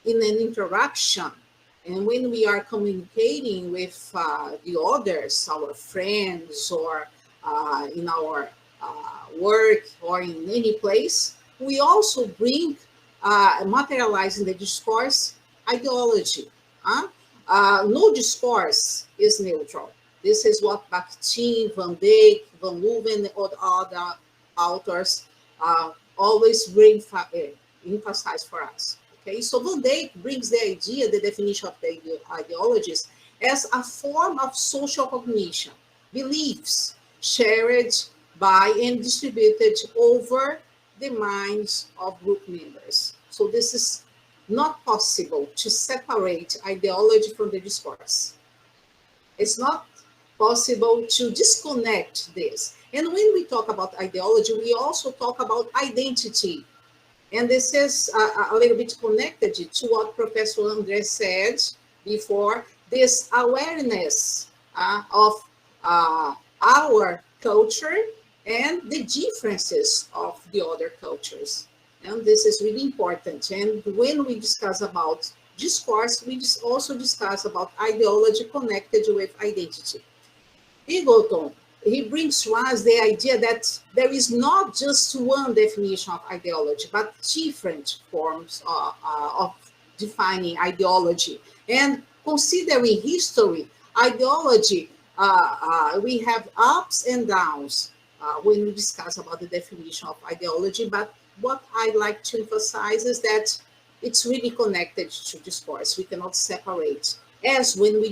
interaction, and when we are communicating with the others, our friends, or in our work, or in any place, we also bring, materializing the discourse, ideology. No discourse is neutral. This is what Bakhtin, Van Dijk, Van Leeuwen, and other authors always emphasize for us. Okay, so Van Dijk brings the idea, the definition of the ideologies, as a form of social cognition, beliefs shared by and distributed over the minds of group members. So this is not possible to separate ideology from the discourse. It's not possible to disconnect this. And when we talk about ideology, we also talk about identity. And this is a little bit connected to what Professor André said before, this awareness of our culture and the differences of the other cultures. And this is really important. And when we discuss about discourse, we also discuss about ideology connected with identity. Eagleton, he brings to us the idea that there is not just one definition of ideology, but different forms of defining ideology. And considering history, ideology, we have ups and downs when we discuss about the definition of ideology, but what I like to emphasize is that it's really connected to discourse. We cannot separate. As when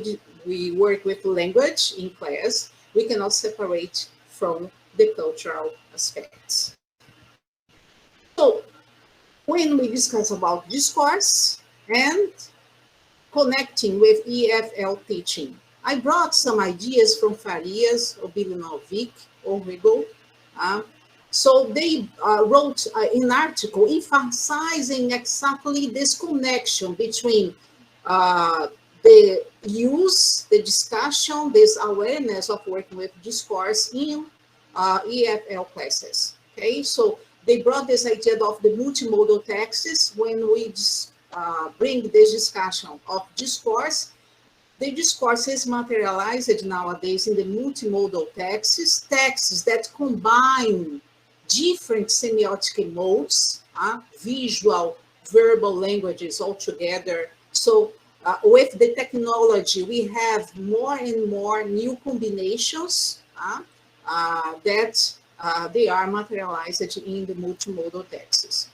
we work with language in class, we cannot separate from the cultural aspects. So when we discuss about discourse and connecting with EFL teaching, I brought some ideas from Farias, Obilinovic, Orrego. So they wrote an article emphasizing exactly this connection between the use, the discussion, this awareness of working with discourse in EFL classes. Okay, so they brought this idea of the multimodal texts. When we bring this discussion of discourse, the discourse is materialized nowadays in the multimodal texts that combine different semiotic modes, visual, verbal languages all together. So with the technology, we have more and more new combinations that they are materialized in the multimodal texts.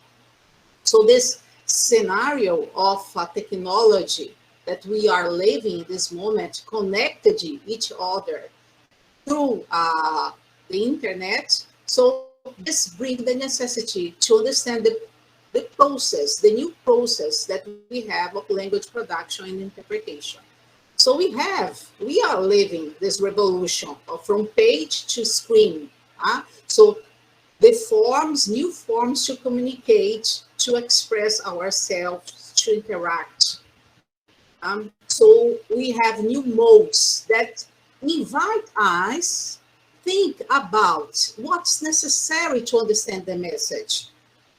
So this scenario of technology that we are living in this moment, connected each other through the internet. So this brings the necessity to understand the process, the new process that we have of language production and interpretation. So we are living this revolution from page to screen. So the forms, new forms to communicate, to express ourselves, to interact. So we have new modes that invite us think about what's necessary to understand the message.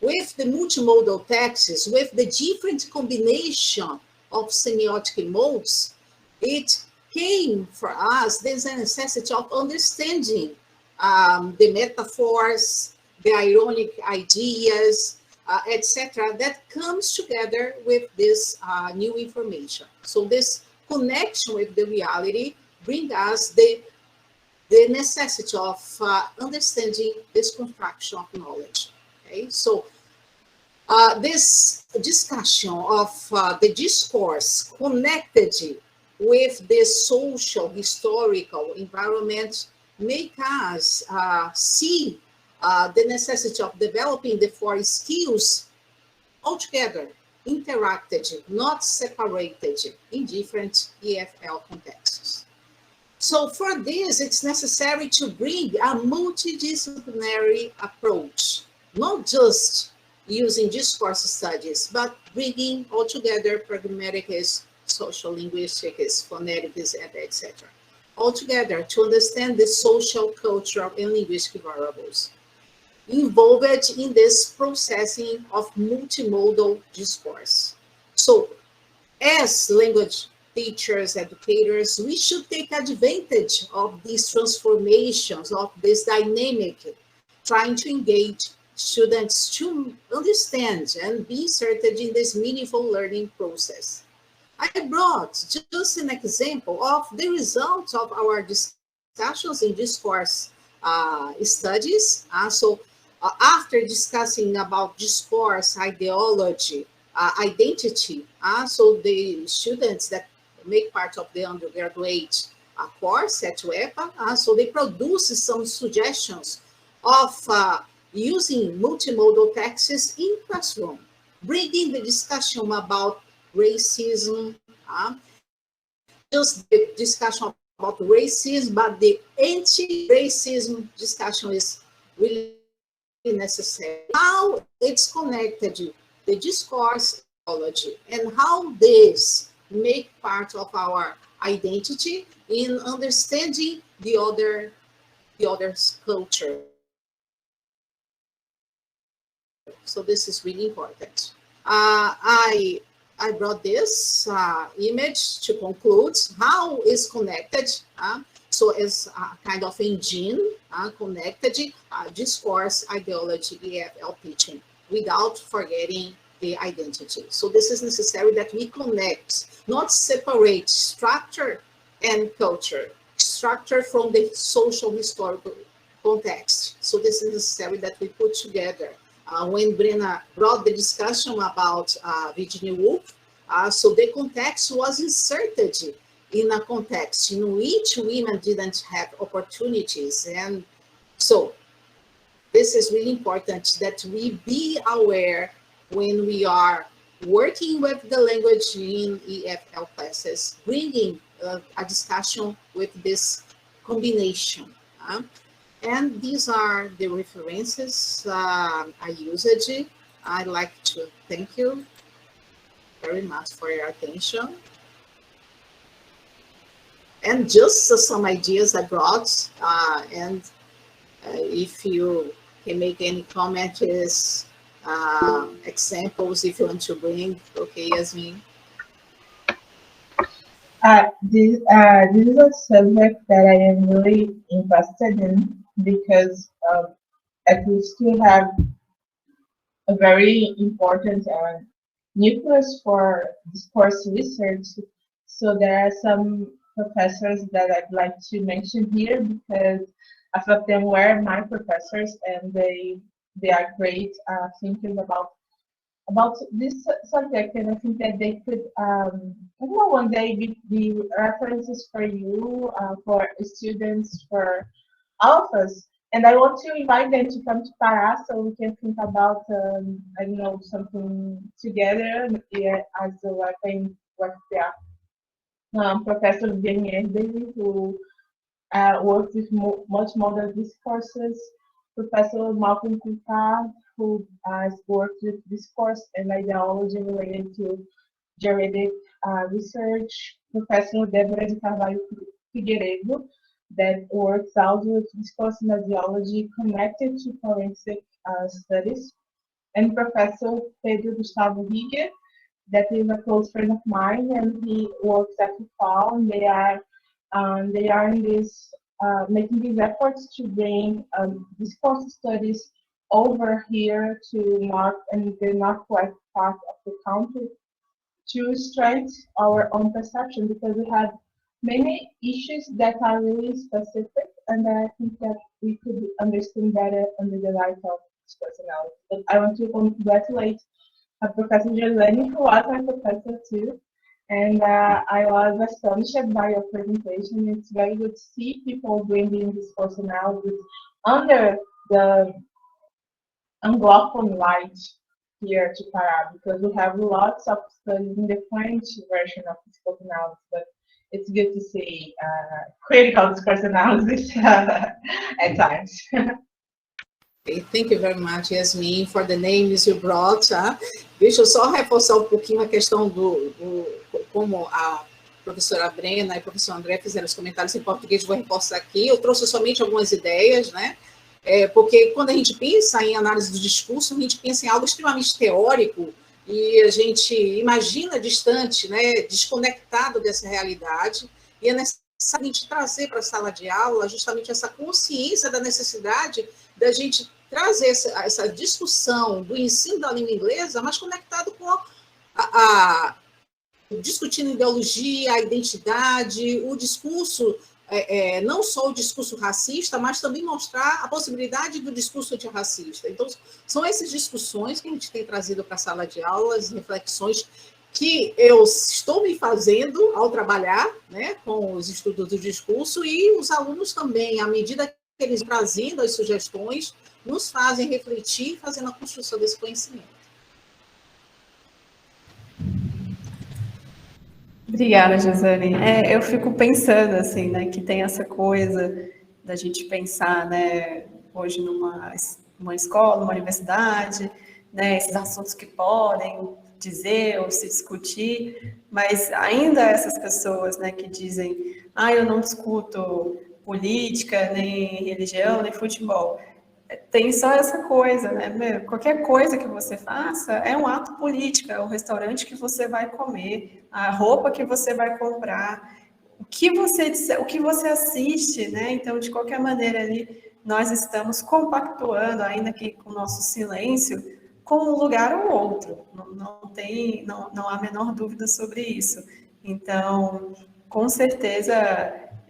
With the multimodal texts, with the different combination of semiotic modes, it came for us, there's a necessity of understanding the metaphors, the ironic ideas, etc., that comes together with this new information. So this connection with the reality brings us the necessity of understanding this construction of knowledge. Okay, so this discussion of the discourse connected with the social, historical environment make us see the necessity of developing the four skills altogether, interacted, not separated in different EFL contexts. So for this, it's necessary to bring a multidisciplinary approach, not just using discourse studies, but bringing all together pragmatics, social linguistics, phonetics, and etc. All together to understand the social, cultural, and linguistic variables involved in this processing of multimodal discourse. So as language teachers, educators, we should take advantage of these transformations, of this dynamic, trying to engage students to understand and be inserted in this meaningful learning process. I brought just an example of the results of our discussions in discourse studies. After discussing about discourse, ideology, identity, so the students that make part of the undergraduate course at UEPA, so they produce some suggestions of using multimodal texts in classroom, bringing the discussion about racism, just the discussion about racism, but the anti-racism discussion is really necessary. How it's connected to the discourse ideology and how this make part of our identity in understanding the other's culture. So this is really important. I brought this image to conclude how is connected. So as a kind of engine connected discourse, ideology, EFL teaching, without forgetting the identity. So this is necessary that we connect, not separate structure and culture, structure from the social historical context. So this is necessary that we put together. When Brena brought the discussion about Virginia Woolf, so the context was inserted in a context in which women didn't have opportunities. And so this is really important that we be aware when we are working with the language in EFL classes, bringing a discussion with this combination. And these are the references I used. I'd like to thank you very much for your attention. And just some ideas I brought, and if you can make any comments, examples, if you want to bring, okay, Yasmim.
This is a subject that I am really invested in because at least we have a very important nucleus for discourse research. So there are some professors that I'd like to mention here because some of them were my professors and they are great thinking about this subject, and I think that they could, I don't know, one day be references for you, for students, for all of us. And I want to invite them to come to Pará so we can think about, I don't know, something together as a UFPA. Professor Virginia Woolf, who works with much modern discourses, Professor Malcolm Coulthard, who has worked with discourse and ideology related to juridic research, Professor Dr.ª Brena, that works out with discourse and ideology connected to forensic studies, and Professor Pedro Gustavo Higa, that is a close friend of mine, and he works at UFPA, and they are in this making these efforts to bring discourse studies over here to the northwest part of the country to strengthen our own perception, because we have many issues that are really specific, and I think that we could understand better under the light of this personality. But I want to congratulate Professor Josane, who was my professor too, and I was astonished by your presentation. It's very good to see people bringing this personality under the Anglophone light here to Pará, because we have lots of studies in the French version of this personality, but it's good to see critical personalities at times.
Thank you very much, Yasmim, for the names you brought. Deixa eu só reforçar um pouquinho a questão como a professora Brena e o professor André fizeram os comentários em português, vou reforçar aqui. Eu trouxe somente algumas ideias, né? Porque quando a gente pensa em análise do discurso, a gente pensa em algo extremamente teórico e a gente imagina distante, né, desconectado dessa realidade, e é necessário a gente trazer para a sala de aula justamente essa consciência da necessidade da gente trazer essa discussão do ensino da língua inglesa, mas conectado com discutindo ideologia, a identidade, o discurso, não só o discurso racista, mas também mostrar a possibilidade do discurso antirracista. Então, são essas discussões que a gente tem trazido para a sala de aula, as reflexões que eu estou me fazendo ao trabalhar, né, com os estudos do discurso, e os alunos também, à medida que eles trazendo as sugestões, nos fazem refletir, fazendo a construção desse conhecimento.
Obrigada, Josane. Eu fico pensando, assim, né, que tem essa coisa da gente pensar, né, hoje numa escola, numa universidade, né, esses assuntos que podem dizer ou se discutir, mas ainda essas pessoas, né, que dizem, eu não discuto política, nem religião, nem futebol. Tem só essa coisa, né? Qualquer coisa que você faça é um ato político, é o restaurante que você vai comer, a roupa que você vai comprar, o que você assiste, né? Então, de qualquer maneira ali, nós estamos compactuando, ainda que com o nosso silêncio, com um lugar ou outro. Não há a menor dúvida sobre isso. Então, com certeza,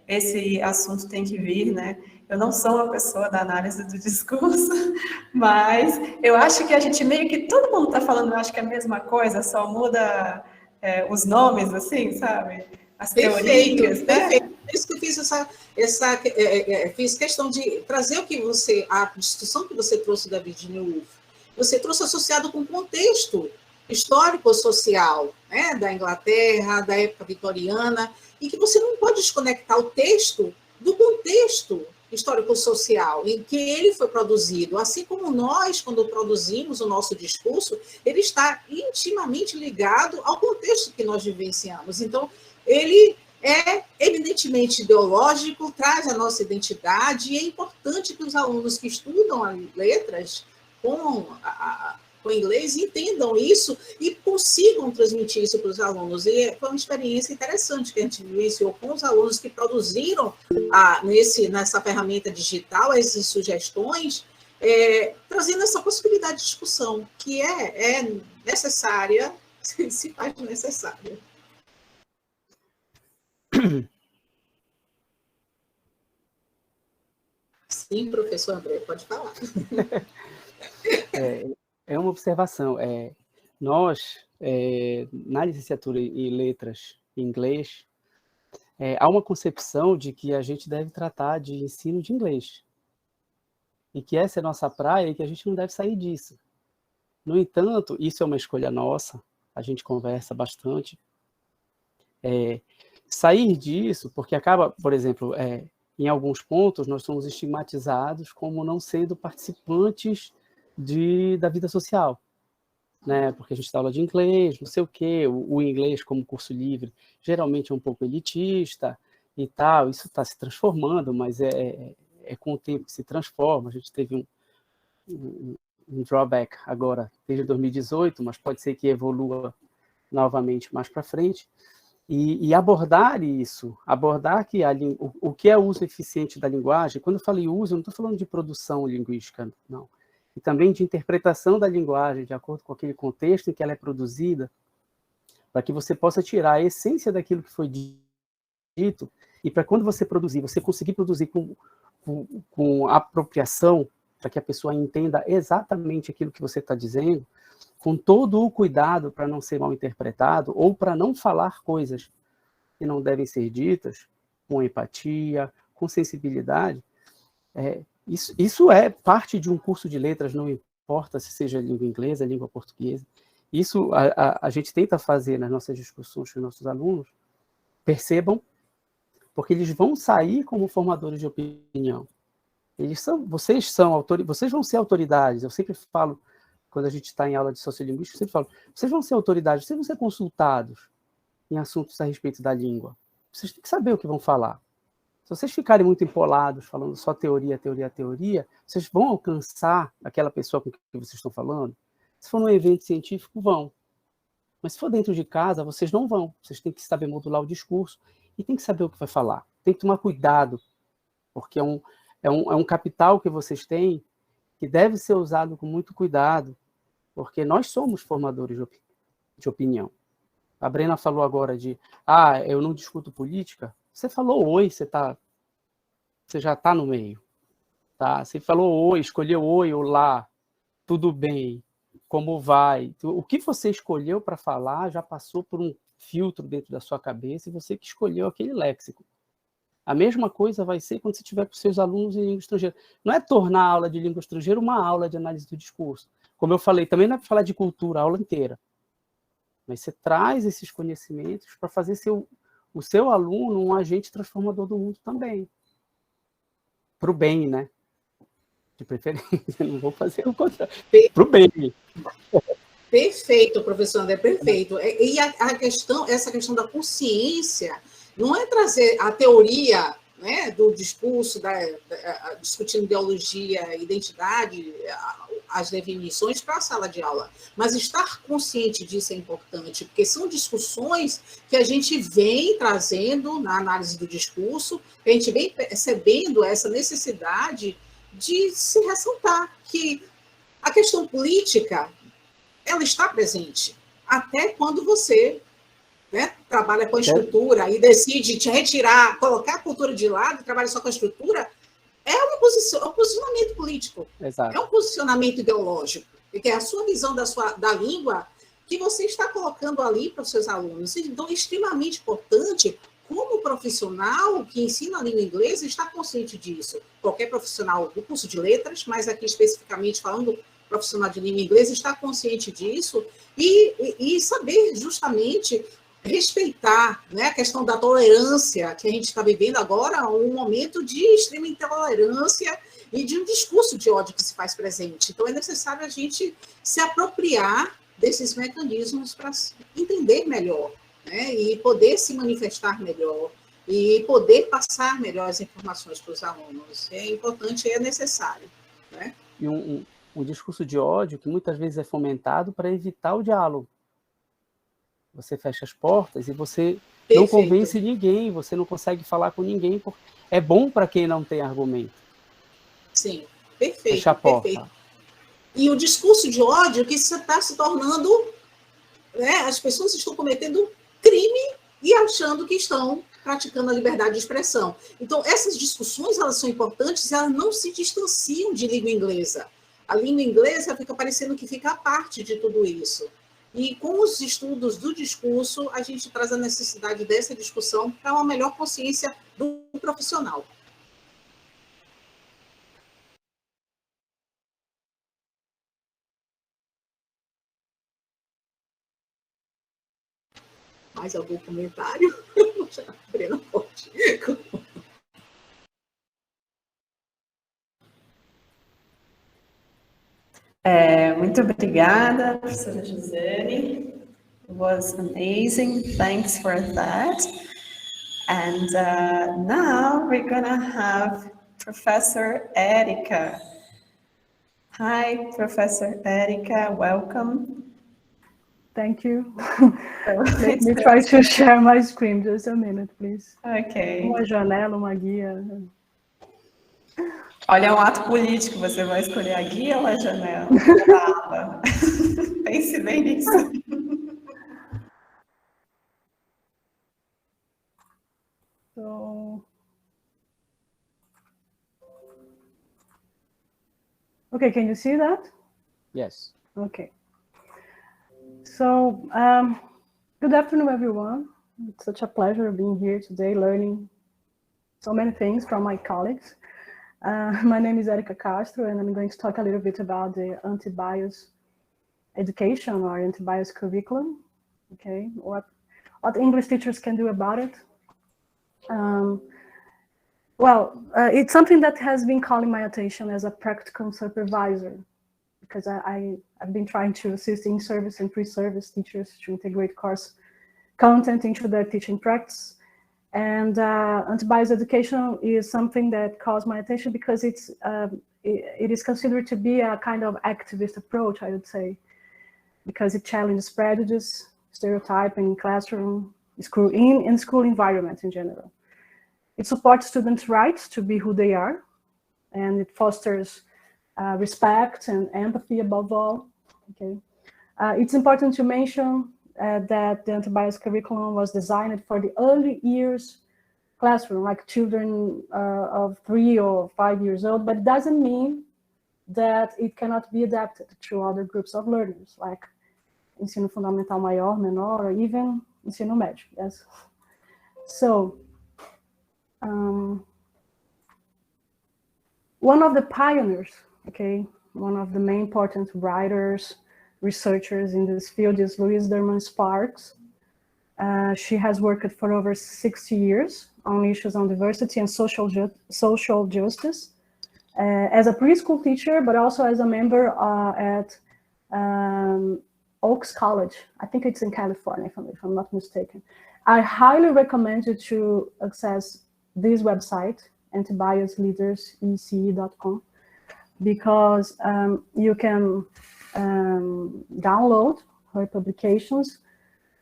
esse assunto tem que vir, né? Eu não sou uma pessoa da análise do discurso, mas eu acho que a gente meio que todo mundo está falando, eu acho que é a mesma coisa, só muda os nomes, assim, sabe? As teorias, né?
Perfeito. Por isso que eu fiz fiz questão de trazer a discussão que você trouxe da Virginia Woolf. Você trouxe associado com o contexto histórico-social, né, da Inglaterra, da época vitoriana, e que você não pode desconectar o texto do contexto histórico-social em que ele foi produzido. Assim como nós, quando produzimos o nosso discurso, ele está intimamente ligado ao contexto que nós vivenciamos. Então, ele é eminentemente ideológico, traz a nossa identidade, e é importante que os alunos que estudam as letras com inglês entendam isso e consigam transmitir isso para os alunos. E foi uma experiência interessante que a gente vivenciou com os alunos que produziram nessa ferramenta digital essas sugestões, trazendo essa possibilidade de discussão, que é necessária, se faz necessária. Sim, professor André, pode falar.
É uma observação. Nós, na licenciatura em letras em inglês, há uma concepção de que a gente deve tratar de ensino de inglês. E que essa é a nossa praia e que a gente não deve sair disso. No entanto, isso é uma escolha nossa, a gente conversa bastante. sair disso, porque acaba, por exemplo, em alguns pontos, nós somos estigmatizados como não sendo participantes da vida social, né? Porque a gente dá aula de inglês, não sei o quê, o inglês como curso livre geralmente é um pouco elitista e tal, isso está se transformando, mas é com o tempo que se transforma. A gente teve um drawback agora, desde 2018, mas pode ser que evolua novamente mais para frente. E abordar isso, abordar que o que é o uso eficiente da linguagem. Quando eu falei uso, eu não estou falando de produção linguística, não. E também de interpretação da linguagem, de acordo com aquele contexto em que ela é produzida, para que você possa tirar a essência daquilo que foi dito, e para quando você produzir, você conseguir produzir com apropriação, para que a pessoa entenda exatamente aquilo que você está dizendo, com todo o cuidado para não ser mal interpretado, ou para não falar coisas que não devem ser ditas, com empatia, com sensibilidade. Isso é parte de um curso de letras, não importa se seja língua inglesa, língua portuguesa. Isso a gente tenta fazer nas nossas discussões com os nossos alunos, percebam, porque eles vão sair como formadores de opinião. Vocês vão ser autoridades. Eu sempre falo, quando a gente está em aula de sociolinguística, eu sempre falo, vocês vão ser autoridades, vocês vão ser consultados em assuntos a respeito da língua. Vocês têm que saber o que vão falar. Se vocês ficarem muito empolados, falando só teoria, vocês vão alcançar aquela pessoa com que vocês estão falando? Se for num evento científico, vão. Mas se for dentro de casa, vocês não vão. Vocês têm que saber modular o discurso e tem que saber o que vai falar. Tem que tomar cuidado, porque é um capital que vocês têm que deve ser usado com muito cuidado, porque nós somos formadores de opinião. A Brena falou agora eu não discuto política. Você falou oi, você já está no meio. Tá? Você falou oi, escolheu oi, olá, tudo bem, como vai? O que você escolheu para falar já passou por um filtro dentro da sua cabeça e você que escolheu aquele léxico. A mesma coisa vai ser quando você estiver com seus alunos em língua estrangeira. Não é tornar a aula de língua estrangeira uma aula de análise do discurso. Como eu falei, também não é para falar de cultura a aula inteira. Mas você traz esses conhecimentos para fazer o seu aluno um agente transformador do mundo também. Para o bem, né? De preferência, não vou fazer o contrário. Para o bem.
Perfeito, professor André, perfeito. E essa questão da consciência não é trazer a teoria, né, do discurso, discutindo ideologia, identidade, as definições para a sala de aula, mas estar consciente disso é importante, porque são discussões que a gente vem trazendo na análise do discurso, que a gente vem percebendo essa necessidade de se ressaltar que a questão política ela está presente, até quando você, né, trabalha com a estrutura e decide te retirar, colocar a cultura de lado e trabalha só com a estrutura, é um posicionamento político.
Exato.
É um posicionamento ideológico, que é a sua visão da língua que você está colocando ali para os seus alunos. Então, é extremamente importante, como profissional que ensina a língua inglesa, estar consciente disso. Qualquer profissional do curso de letras, mas aqui especificamente falando profissional de língua inglesa, estar consciente disso e saber justamente respeitar, né, a questão da tolerância que a gente está vivendo agora, um momento de extrema intolerância e de um discurso de ódio que se faz presente. Então, é necessário a gente se apropriar desses mecanismos para entender melhor, né, e poder se manifestar melhor, e poder passar melhor as informações para os alunos. É importante e é necessário. Né?
E um discurso de ódio que muitas vezes é fomentado para evitar o diálogo. Você fecha as portas e você não convence ninguém, você não consegue falar com ninguém. É bom para quem não tem argumento.
Sim, perfeito.
Fecha a porta.
Perfeito. E o discurso de ódio que está se tornando, né, as pessoas estão cometendo crime e achando que estão praticando a liberdade de expressão. Então, essas discussões, elas são importantes, elas não se distanciam de língua inglesa. A língua inglesa fica parecendo que fica à parte de tudo isso. E com os estudos do discurso, a gente traz a necessidade dessa discussão para uma melhor consciência do profissional. Mais algum comentário? Brena, pode.
Muito obrigada, professora Josane. It was amazing. Thanks for that. And now we're gonna have Professor Erika. Hi, Professor Erika, welcome.
Thank you. Let me try to share my screen. Just a minute, please.
Ok.
Uma janela, uma guia.
Olha, é um ato político. Você vai escolher a guia ou a janela? Pense bem nisso.
So, okay, can you see that?
Yes.
Okay. So, good afternoon, everyone. It's such a pleasure being here today, learning so many things from my colleagues. My name is Erika Castro, and I'm going to talk a little bit about the anti-bias education or anti-bias curriculum. Okay, what English teachers can do about it. It's something that has been calling my attention as a practicum supervisor, because I've been trying to assist in-service and pre-service teachers to integrate course content into their teaching practice. And anti-bias education is something that calls my attention because it is considered to be a kind of activist approach, I would say, because it challenges prejudice, stereotyping in classroom, in school environment in general. It supports students' rights to be who they are, and it fosters respect and empathy above all. Okay, it's important to mention that the anti-bias curriculum was designed for the early years classroom, like children of 3 or 5 years old, but it doesn't mean that it cannot be adapted to other groups of learners, like ensino fundamental maior, menor, or even ensino médio. Yes. So, one of the pioneers, okay, one of the main important writers, researchers in this field is Louise Derman Sparks. She has worked for over 60 years on issues on diversity and social justice as a preschool teacher, but also as a member at Oaks College. I think it's in California, if I'm not mistaken. I highly recommend you to access this website, antibiasleadersec.com, because you can download her publications,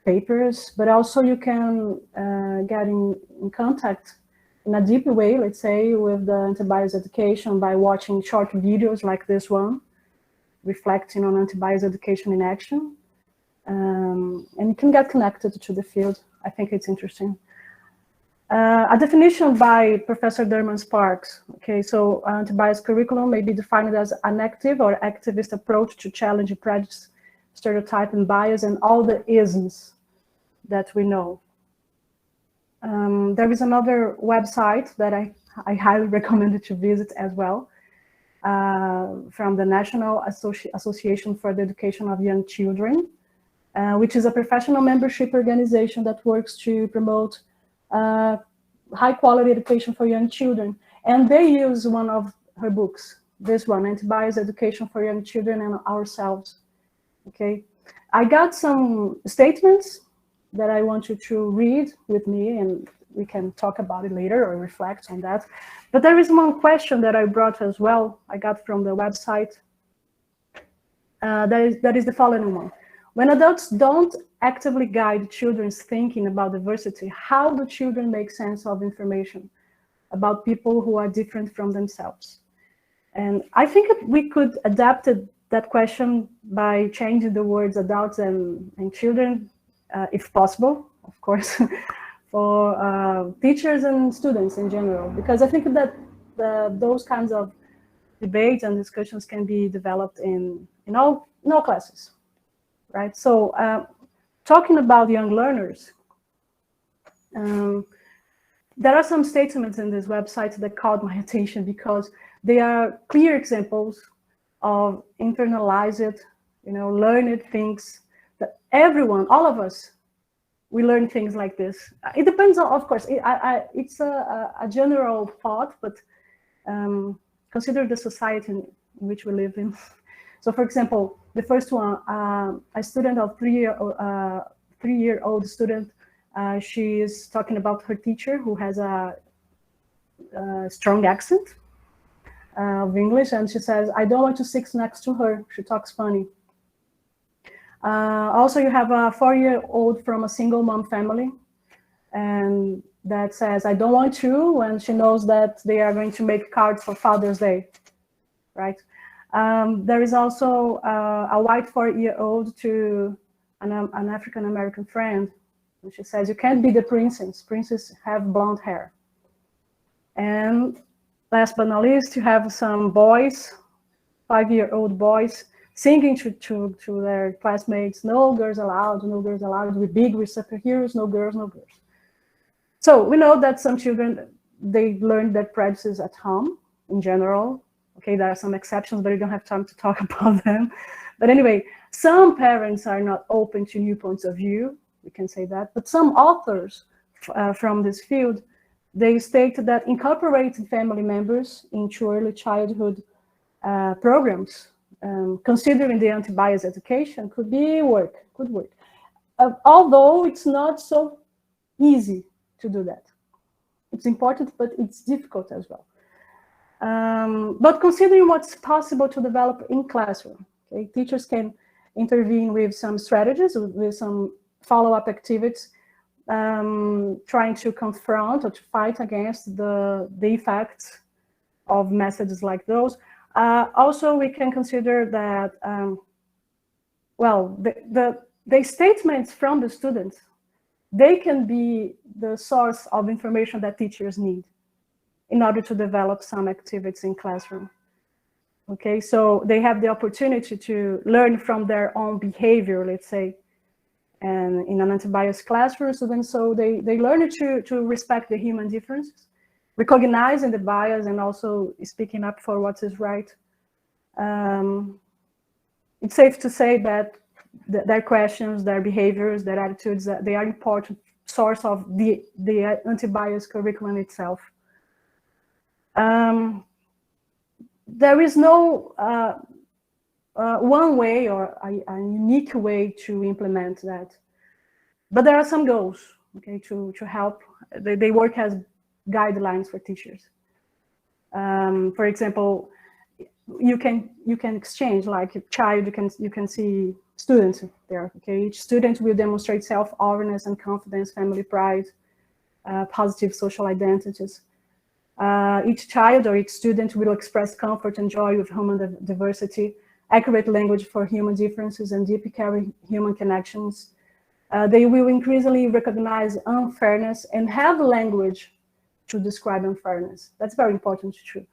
papers, but also you can get in contact in a deeper way, let's say, with the anti-bias education by watching short videos like this one, reflecting on anti-bias education in action. And you can get connected to the field. I think it's interesting. A definition by Professor Derman Sparks. Okay, so anti-bias curriculum may be defined as an active or activist approach to challenge prejudice, stereotype, and bias, and all the isms that we know. There is another website that I highly recommend you to visit as well, from the National Association for the Education of Young Children, which is a professional membership organization that works to promote high quality education for young children. And they use one of her books, this one, Anti-Bias Education for Young Children and Ourselves. Okay, I got some statements that I want you to read with me, and we can talk about it later or reflect on that. But there is one question that I brought as well, I got from the website. That is the following one. When adults don't actively guide children's thinking about diversity, how do children make sense of information about people who are different from themselves? And I think we could adapt that question by changing the words adults and children, if possible, of course, for teachers and students in general, because I think that those kinds of debates and discussions can be developed in all classes. Right, so talking about young learners, there are some statements in this website that caught my attention because they are clear examples of internalized, learned things that everyone, all of us, we learn things like this. It depends on, of course, it's a general thought, but consider the society in which we live in. So for example, the first one, a student of three-year-old student, she is talking about her teacher who has a strong accent of English, and she says, I don't want to sit next to her, she talks funny. Also, you have a 4-year-old from a single mom family, and that says, I don't want to, when she knows that they are going to make cards for Father's Day, right? There is also a white 4-year-old to an African-American friend, and she says, you can't be the princess. Princes have blonde hair. And last but not least, you have some boys, 5-year-old boys, singing to their classmates, no girls allowed, no girls allowed, we're big, we're superheroes, no girls, no girls. So we know that some children, they learn their prejudices at home in general. Okay, there are some exceptions, but we don't have time to talk about them. But anyway, some parents are not open to new points of view, we can say that, but some authors from this field, they state that incorporating family members into early childhood programs, considering the anti-bias education could work. Although it's not so easy to do that. It's important, but it's difficult as well. But considering what's possible to develop in classroom, okay, teachers can intervene with some strategies, with some follow-up activities, trying to confront or to fight against the effects of messages like those. Also, we can consider that, well, the statements from the students, they can be the source of information that teachers need in order to develop some activities in classroom. Okay, so they have the opportunity to learn from their own behavior, let's say, and in an anti-bias classroom, so they learn to respect the human differences, recognizing the bias and also speaking up for what is right. It's safe to say that their questions, their behaviors, their attitudes, they are important source of the anti-bias curriculum itself. There is no one way or a unique way to implement that, but there are some goals, okay, to help. They work as guidelines for teachers. For example, you can exchange, like a child, you can see students there. Okay, each student will demonstrate self-awareness and confidence, family pride, positive social identities. Each child or each student will express comfort and joy with human diversity, accurate language for human differences, and deep caring human connections. They will increasingly recognize unfairness and have language to describe unfairness. That's very important too.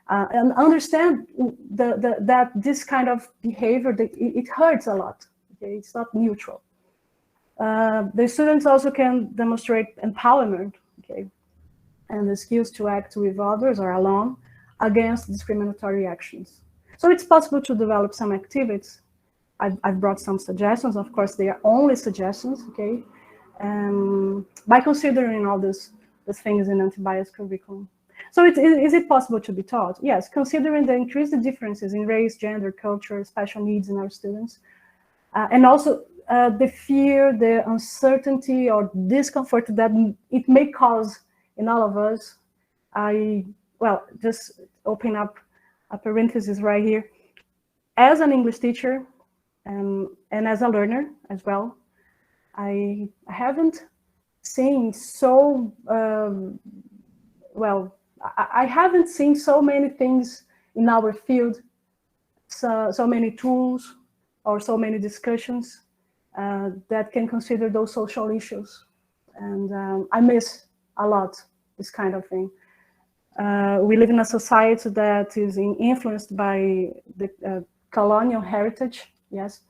And understand that this kind of behavior, it hurts a lot. Okay? It's not neutral. The students also can demonstrate empowerment, okay, and the skills to act with others or alone against discriminatory actions. So it's possible to develop some activities. I've brought some suggestions. Of course, they are only suggestions, okay? By considering all these things in anti-bias curriculum. So is it possible to be taught? Yes, considering the increased differences in race, gender, culture, special needs in our students, and also the fear, the uncertainty or discomfort that it may cause in all of us. Well, just open up a parenthesis right here. As an English teacher and as a learner as well, I haven't seen so, well, I haven't seen so many things in our field, so many tools or so many discussions that can consider those social issues. And I miss a lot this kind of thing. We live in a society that is influenced by the colonial heritage, yes,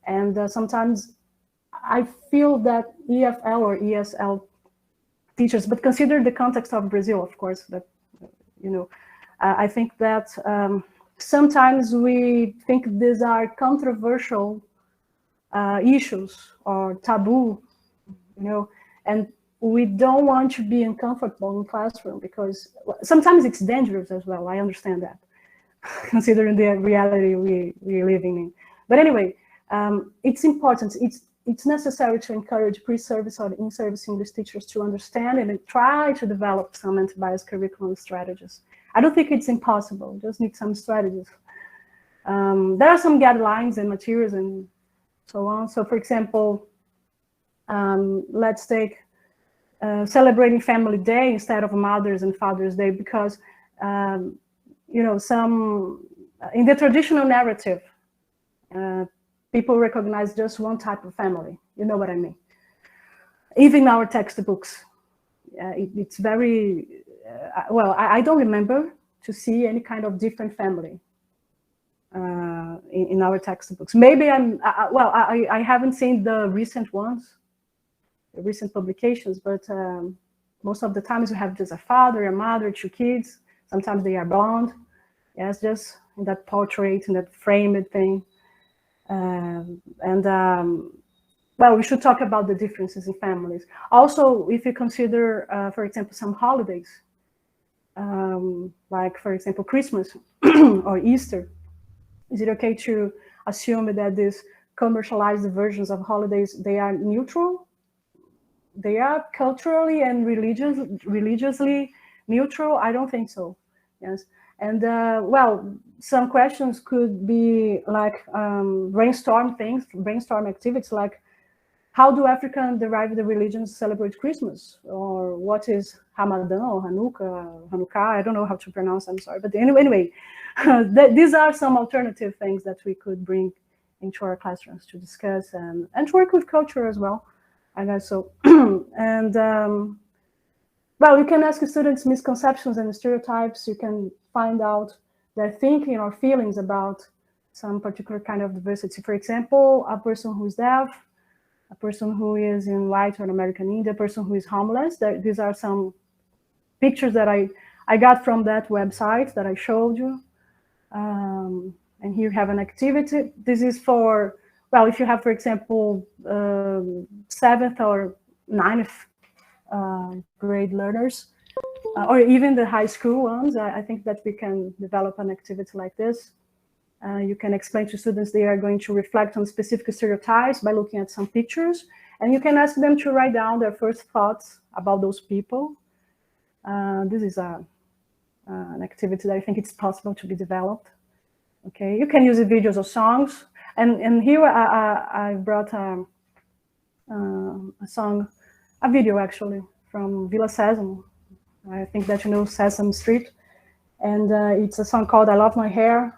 and sometimes I feel that EFL or ESL teachers, but consider the context of Brazil, of course, that, you know, I think that sometimes we think these are controversial issues or taboo you know, and we don't want to be uncomfortable in classroom because sometimes it's dangerous as well. I understand that, considering the reality we're living in. But anyway, it's important. It's necessary to encourage pre-service or in-service English teachers to understand and try to develop some anti-bias curriculum strategies. I don't think it's impossible. Just need some strategies. There are some guidelines and materials and so on. So, for example, let's take celebrating Family Day instead of Mother's and Father's Day, because you know, in the traditional narrative, people recognize just one type of family. You know what I mean? Even our textbooks, it's very well. I don't remember to see any kind of different family in our textbooks. Maybe I haven't seen the recent ones, the recent publications, but most of the times we have just a father, a mother, 2 kids. Sometimes they are blonde. Yes, just in that portrait, in that framed thing. Well, we should talk about the differences in families. Also, if you consider, for example, some holidays, like, for example, Christmas or Easter, is it okay to assume that these commercialized versions of holidays, they are neutral? They are culturally and religiously neutral? I don't think so. Yes. And well, some questions could be like brainstorm activities, like how do African derived religions celebrate Christmas? Or what is Ramadan or Hanukkah? I don't know how to pronounce, I'm sorry. But anyway, these are some alternative things that we could bring into our classrooms to discuss and to work with culture as well, I guess so. And well, you can ask students misconceptions and stereotypes. You can find out their thinking or feelings about some particular kind of diversity. For example, a person who is deaf, a person who is in white or American Indian, a person who is homeless. These are some pictures that I got from that website that I showed you. And here you have an activity. This is for, well, if you have, for example, 7th or 9th grade learners, or even the high school ones, I think that we can develop an activity like this. You can explain to students they are going to reflect on specific stereotypes by looking at some pictures, and you can ask them to write down their first thoughts about those people. This is an activity that I think it's possible to be developed. Okay, you can use the videos or songs, and here I brought a song, a video actually, from Villa Sésamo. I think that you know Sesame Street. And it's a song called I Love My Hair.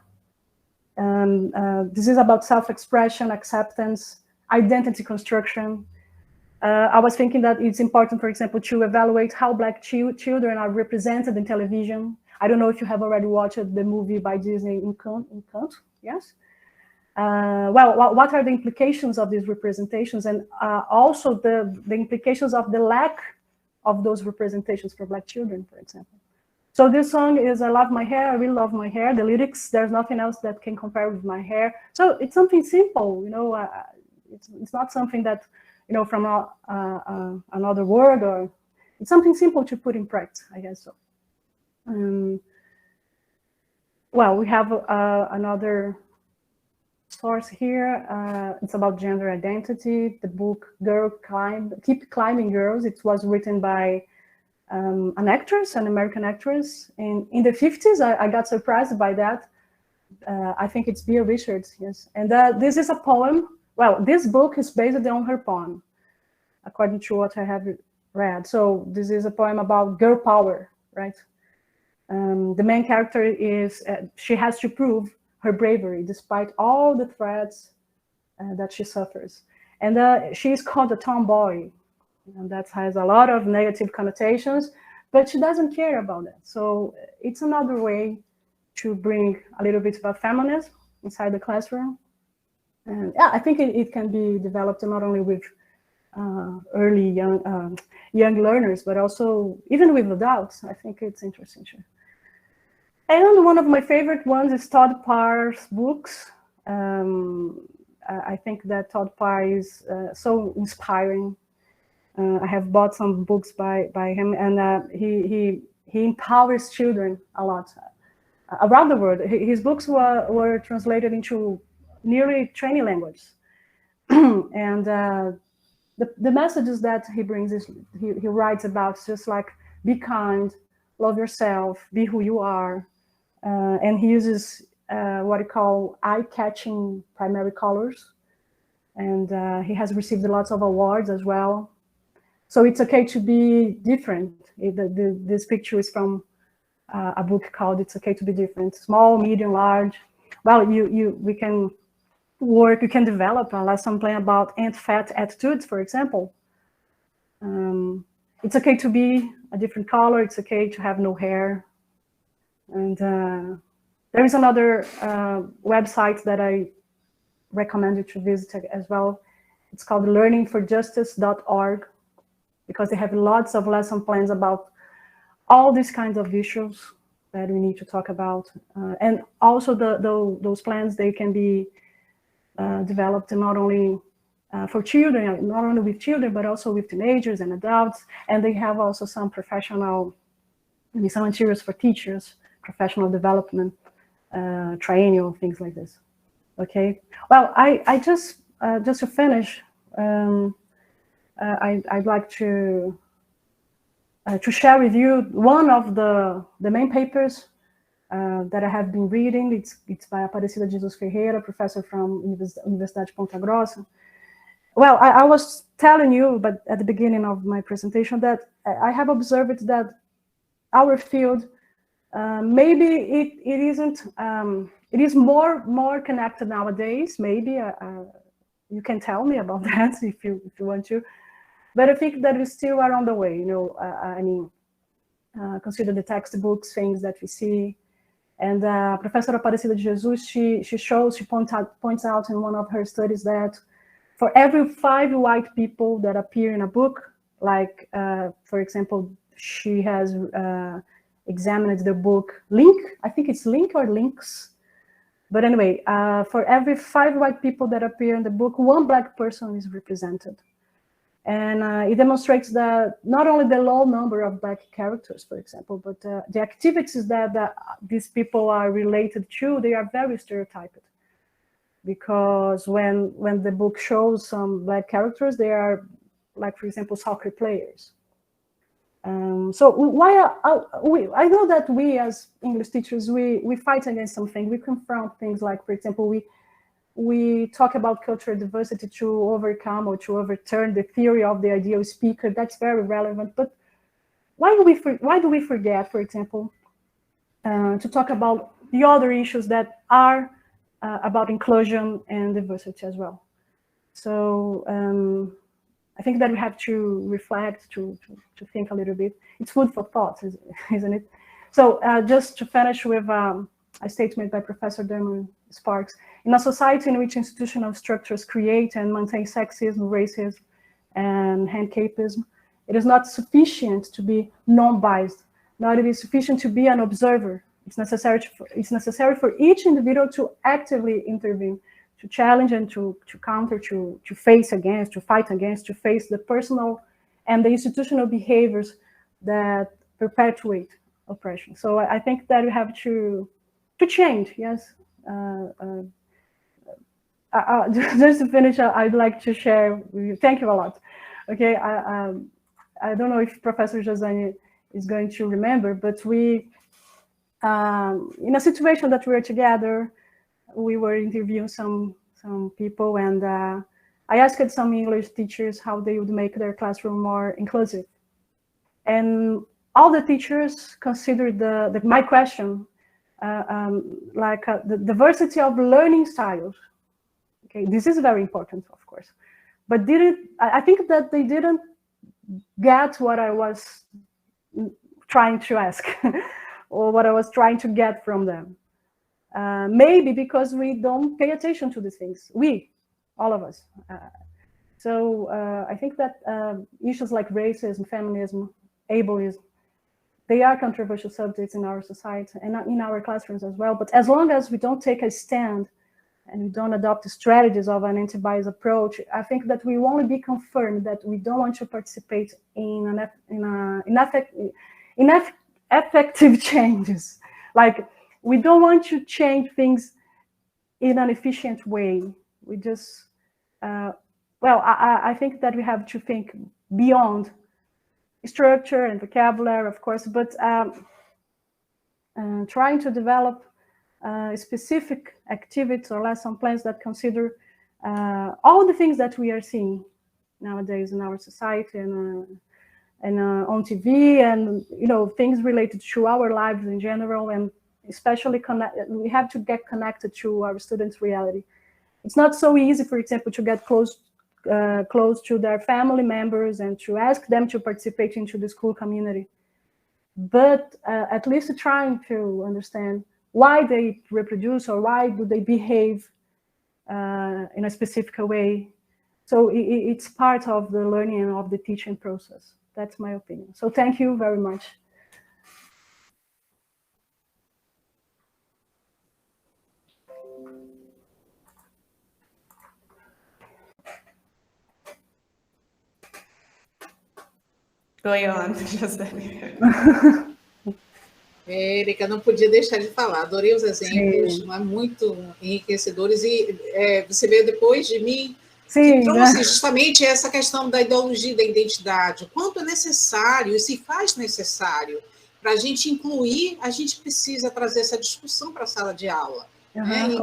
This is about self-expression, acceptance, identity construction. I was thinking that it's important, for example, to evaluate how Black children are represented in television. I don't know if you have already watched the movie by Disney, Encanto, yes? Well, what are the implications of these representations, and also the implications of the lack of those representations for Black children, for example. So this song is I love my hair, I really love my hair. The lyrics, there's nothing else that can compare with my hair. So it's something simple, you know, it's not something that, you know, from another word, or it's something simple to put in practice, I guess so. Well, we have another source here. It's about gender identity. The book Keep Climbing Girls. It was written by an actress, an American actress in the 50s. I got surprised by that. I think it's Bea Richards, yes. And this is a poem. Well, this book is based on her poem, according to what I have read. So this is a poem about girl power, right? The main character is, she has to prove her bravery despite all the threats that she suffers. And she is called a tomboy, and that has a lot of negative connotations, but she doesn't care about that. So it's another way to bring a little bit about feminism inside the classroom. And yeah, I think it can be developed not only with early young learners, but also even with adults. I think it's interesting too. And one of my favorite ones is Todd Parr's books. I think that Todd Parr is so inspiring. I have bought some books by him, and he empowers children a lot around the world. His books were translated into nearly 20 languages. And the messages that he brings is he writes about just like be kind, love yourself, be who you are, and he uses what he call eye-catching primary colors, and he has received lots of awards as well. So it's okay to be different. This picture is from a book called "It's Okay to Be Different." Small, medium, large. Well, we can work. You can develop a lesson plan about anti-fat attitudes, for example. It's okay to be a different color. It's okay to have no hair. And there is another website that I recommend you to visit as well. It's called learningforjustice.org, because they have lots of lesson plans about all these kinds of issues that we need to talk about. And also those plans, they can be developed not only for children, not only with children, but also with teenagers and adults. And they have also some professional, some materials for teachers, professional development, triennial, things like this. Okay. Well, I just to finish, I'd like to share with you one of the main papers that I have been reading. It's by Aparecida Jesus Ferreira, professor from Universidade de Ponta Grossa. Well, I was telling you, but at the beginning of my presentation, that I have observed that our field, maybe it isn't. It is more connected nowadays. Maybe you can tell me about that if you want to. But I think that we still are on the way. You know, I mean, consider the textbooks, things that we see. And Professor Aparecida de Jesus, she points out in one of her studies that for every 5 white people that appear in a book, like for example, she has examined the book Link. I think it's Link or Links. But anyway, for every 5 white people that appear in the book, 1 black person is represented. And it demonstrates that not only the low number of black characters, for example, but the activities that these people are related to, they are very stereotyped. Because when the book shows some black characters, they are, like, for example, soccer players. So I know that we as English teachers, we fight against something. We confront things like, for example, we talk about cultural diversity to overcome or to overturn the theory of the ideal speaker. That's very relevant. But why do we forget, for example, to talk about the other issues that are about inclusion and diversity as well? So I think that we have to reflect, to think a little bit. It's food for thought, isn't it? So just to finish with a statement by Professor Derman Sparks. In a society in which institutional structures create and maintain sexism, racism, and handcapism, it is not sufficient to be non-biased, nor it is sufficient to be an observer. It's necessary for each individual to actively intervene, to challenge and to counter, to face against, to fight against, to face the personal and the institutional behaviors that perpetuate oppression. So I think that we have to change, yes. Just to finish, I'd like to share with you. Thank you a lot. Okay, I don't know if Professor Josane is going to remember, but we, in a situation that we were together, we were interviewing some people, and I asked some English teachers how they would make their classroom more inclusive, and all the teachers considered my question like the diversity of learning styles. Okay, this is very important, of course, but I think that they didn't get what I was trying to ask or what I was trying to get from them. Maybe because we don't pay attention to these things, all of us. So I think that issues like racism, feminism, ableism, they are controversial subjects in our society and in our classrooms as well. But as long as we don't take a stand and we don't adopt the strategies of an anti-bias approach, I think that we will only be confirmed that we don't want to participate in ineffective changes. Like, we don't want to change things in an efficient way. We just, well, I think that we have to think beyond structure and vocabulary, of course, but trying to develop specific activities or lesson plans that consider all the things that we are seeing nowadays in our society and on TV, and things related to our lives in general, and especially we have to get connected to our students' reality. It's not so easy, for example, to get close to their family members and to ask them to participate into the school community, but at least trying to understand why they reproduce or why do they behave in a specific way. So it's part of the learning and of the teaching process. That's my opinion. So thank you very much.
Going on, Josane.
Erika, não podia deixar de falar. Adorei os exemplos, muito enriquecedores. E você veio depois de mim, que trouxe justamente essa questão da ideologia da identidade. O quanto é necessário, e se faz necessário, para a gente incluir, a gente precisa trazer essa discussão para a sala de aula. E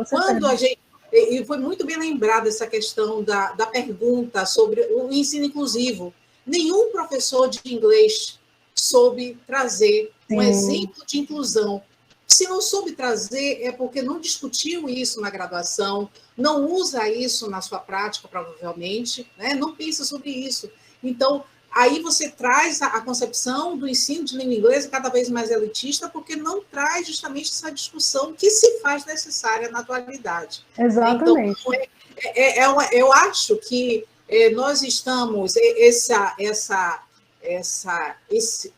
quando a gente... E foi muito bem lembrada essa questão da pergunta sobre o ensino inclusivo. Nenhum professor de inglês soube trazer um exemplo de inclusão. Se não soube trazer, é porque não discutiu isso na graduação, não usa isso na sua prática, provavelmente, né? Não pensa sobre isso. Então, aí você traz a concepção do ensino de língua inglesa cada vez mais elitista, porque não traz justamente essa discussão que se faz necessária na atualidade.
Exatamente.
Então, eu acho que nós estamos...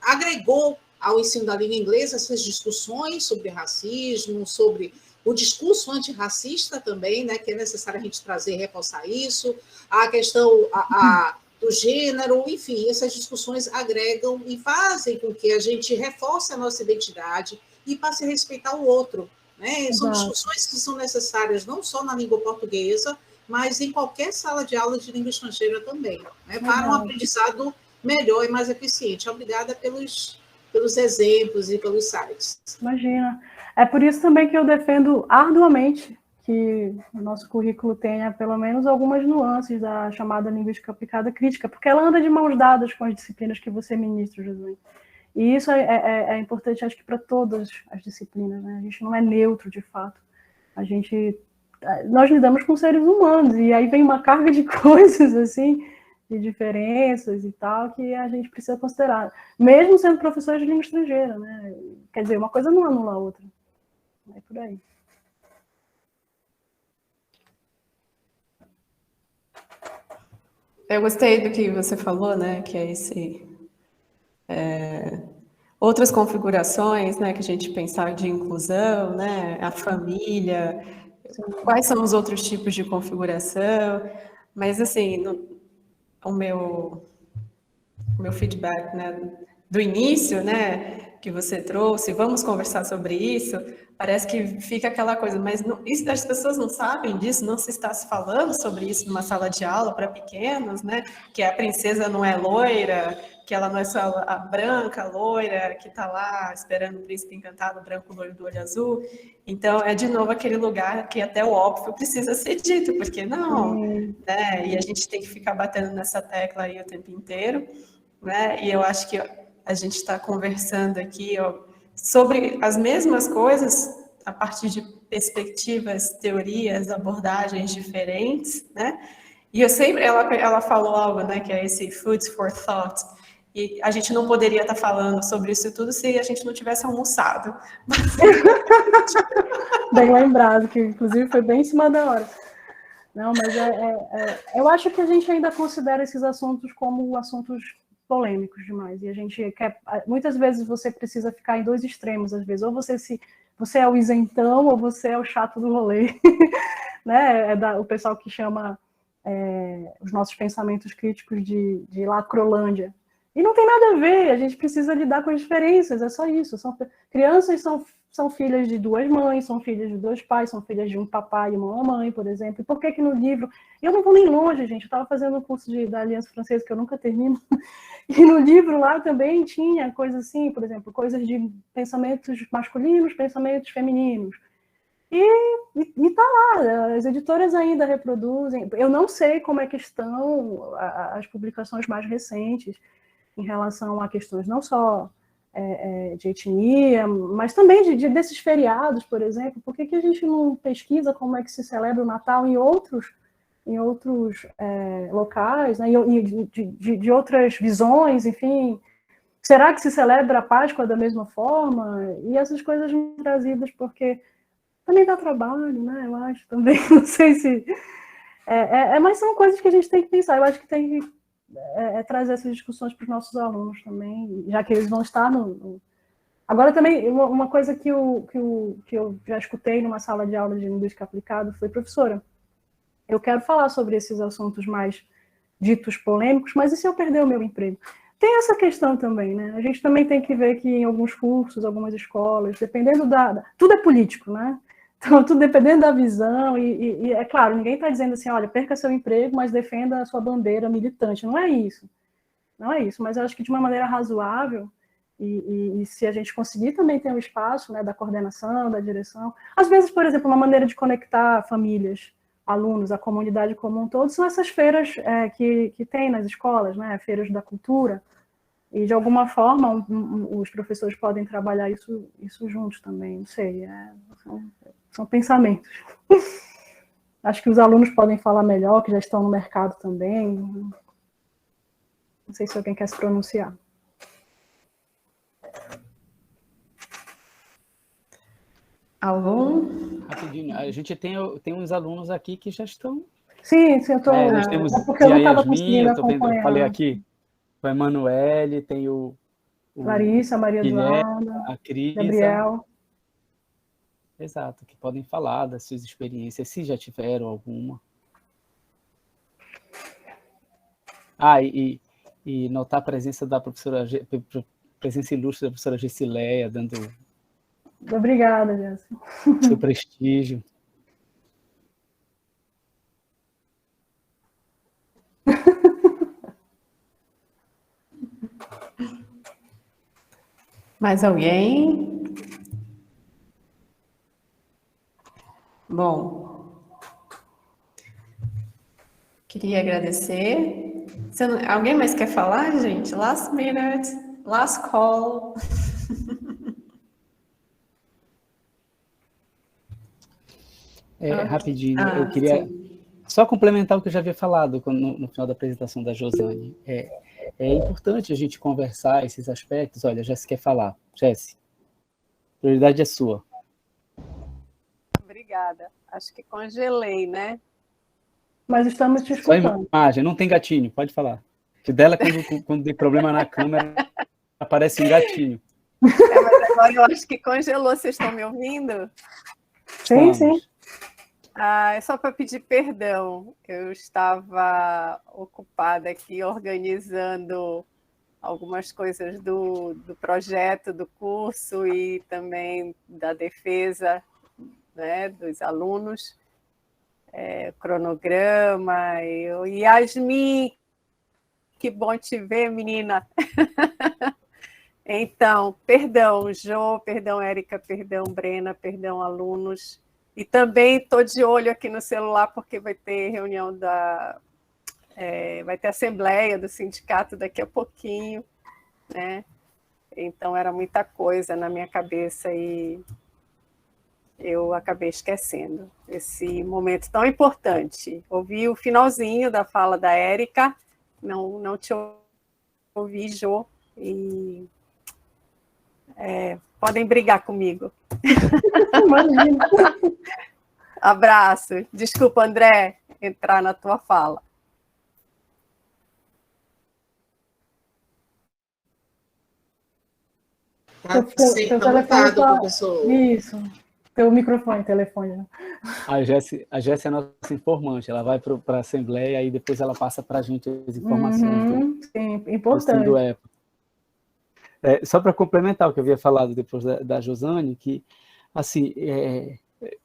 agregou ao ensino da língua inglesa essas discussões sobre racismo, sobre o discurso antirracista também, né, que é necessário a gente trazer e reforçar isso, a questão do gênero, enfim, essas discussões agregam e fazem com que a gente reforce a nossa identidade e passe a respeitar o outro, né? São discussões que são necessárias não só na língua portuguesa, mas em qualquer sala de aula de língua estrangeira também, né, para um aprendizado melhor e mais eficiente. Obrigada pelos exemplos e pelos sites.
Imagina. É por isso também que eu defendo arduamente que o nosso currículo tenha pelo menos algumas nuances da chamada linguística aplicada crítica, porque ela anda de mãos dadas com as disciplinas que você ministra, Josane. E isso é importante, acho que para todas as disciplinas, né? A gente não é neutro, de fato. Nós lidamos com seres humanos, e aí vem uma carga de coisas, assim, de diferenças e tal, que a gente precisa considerar, mesmo sendo professores de língua estrangeira, né? Quer dizer, uma coisa não anula a outra. É por aí.
Eu gostei do que você falou, né? Que é outras configurações, né? Que a gente pensar de inclusão, né? A família, quais são os outros tipos de configuração, mas assim, o meu feedback, né, do início, né, que você trouxe, vamos conversar sobre isso, parece que fica aquela coisa, mas isso as pessoas não sabem disso, não se está se falando sobre isso numa sala de aula para pequenos, né, que a princesa não é loira, que ela não é só a branca, loira, que está lá esperando o príncipe encantado, branco, loiro do olho azul. Então, é de novo aquele lugar que até o óbvio precisa ser dito, porque não, né? E a gente tem que ficar batendo nessa tecla aí o tempo inteiro, né? E eu acho que a gente está conversando aqui sobre as mesmas coisas a partir de perspectivas, teorias, abordagens diferentes, né? E eu sempre, ela falou algo, né, que é esse food for thought. E a gente não poderia estar falando sobre isso tudo se a gente não tivesse almoçado.
Bem lembrado, que inclusive foi bem em cima da hora. Não, mas eu acho que a gente ainda considera esses assuntos como assuntos polêmicos demais. E a gente quer... Muitas vezes você precisa ficar em dois extremos, às vezes. Ou você é o isentão, ou você é o chato do rolê. né? O pessoal que chama os nossos pensamentos críticos de Lacrolândia. E não tem nada a ver, a gente precisa lidar com as diferenças, é só isso. Crianças são filhas de duas mães, são filhas de dois pais, são filhas de um papai e uma mamãe, por exemplo. E por que no livro... Eu não vou nem longe, gente, eu estava fazendo um curso da Aliança Francesa, que eu nunca termino, e no livro lá também tinha coisas assim, por exemplo, coisas de pensamentos masculinos, pensamentos femininos. E tá lá, as editoras ainda reproduzem. Eu não sei como é que estão as publicações mais recentes em relação a questões não só de etnia, mas também desses feriados, por exemplo. Por que a gente não pesquisa como é que se celebra o Natal em outros locais, né? de outras visões, enfim? Será que se celebra a Páscoa da mesma forma? E essas coisas trazidas, porque também dá trabalho, né? Eu acho também, não sei se... mas são coisas que a gente tem que pensar. Eu acho que tem que trazer essas discussões para os nossos alunos também, já que eles vão estar no... Agora também, uma coisa que eu já escutei numa sala de aula de linguística aplicada foi: professora, eu quero falar sobre esses assuntos mais ditos polêmicos, mas e se eu perder o meu emprego? Tem essa questão também, né? A gente também tem que ver que em alguns cursos, algumas escolas, dependendo tudo é político, né? Então, tudo dependendo da visão, e é claro, ninguém está dizendo assim, olha, perca seu emprego, mas defenda a sua bandeira militante. Não é isso. Não é isso, mas eu acho que de uma maneira razoável, e se a gente conseguir também ter um espaço, né, da coordenação, da direção. Às vezes, por exemplo, uma maneira de conectar famílias, alunos, a comunidade como um todo, são essas feiras que tem nas escolas, né, feiras da cultura, e de alguma forma os professores podem trabalhar isso juntos também, não sei, são pensamentos. Acho que os alunos podem falar melhor, que já estão no mercado também. Não sei se alguém quer se pronunciar.
Algum?
Rapidinho, a gente tem uns alunos aqui que já estão...
Sim, eu estou...
nós temos
porque eu não
a
estava
Yasmim,
conseguindo
eu tô vendo, eu
acompanhar.
falei aqui, o Emanuele, tem o
Larissa, Maria
Guilherme,
Eduarda,
a Cris,
Gabriel.
Exato, que podem falar das suas experiências, se já tiveram alguma. E notar a presença da presença ilustre da professora Gessileia, dando
Obrigada, Jéssica.
seu prestígio.
Mais alguém? Bom, queria agradecer. Alguém mais quer falar, gente? Last minute, last call.
Rapidinho, eu queria só complementar o que eu já havia falado no final da apresentação da Josane. É importante a gente conversar esses aspectos. Olha, a Jéssica quer falar. Jéssica, a prioridade é sua.
Obrigada. Acho que congelei, né?
Mas estamos te
Só
escutando.
imagem, não tem gatinho, pode falar. Que dela, quando tem problema na câmera, aparece um gatinho.
Mas agora eu acho que congelou. Vocês estão me ouvindo?
Sim, sim.
É só para pedir perdão. Eu estava ocupada aqui organizando algumas coisas do projeto, do curso e também da defesa, né, dos alunos. Cronograma. E Yasmim, que bom te ver, menina. Então, perdão, Jô, perdão, Erika, perdão, Brena, perdão, alunos. E também estou de olho aqui no celular, porque vai ter reunião vai ter assembleia do sindicato daqui a pouquinho, né? Então, era muita coisa na minha cabeça e eu acabei esquecendo esse momento tão importante. Ouvi o finalzinho da fala da Erika, não te ouvi, Jô, e podem brigar comigo.
Imagina.
Abraço. Desculpa, André, entrar na tua fala.
Está sempre anotado, professor.
Isso. Teu microfone, telefone.
A Jéssica é a nossa informante, ela vai para a Assembleia e depois ela passa para a gente as informações
sim,
do
importante.
UEPA. Só para complementar o que eu havia falado depois da Josane, que, assim,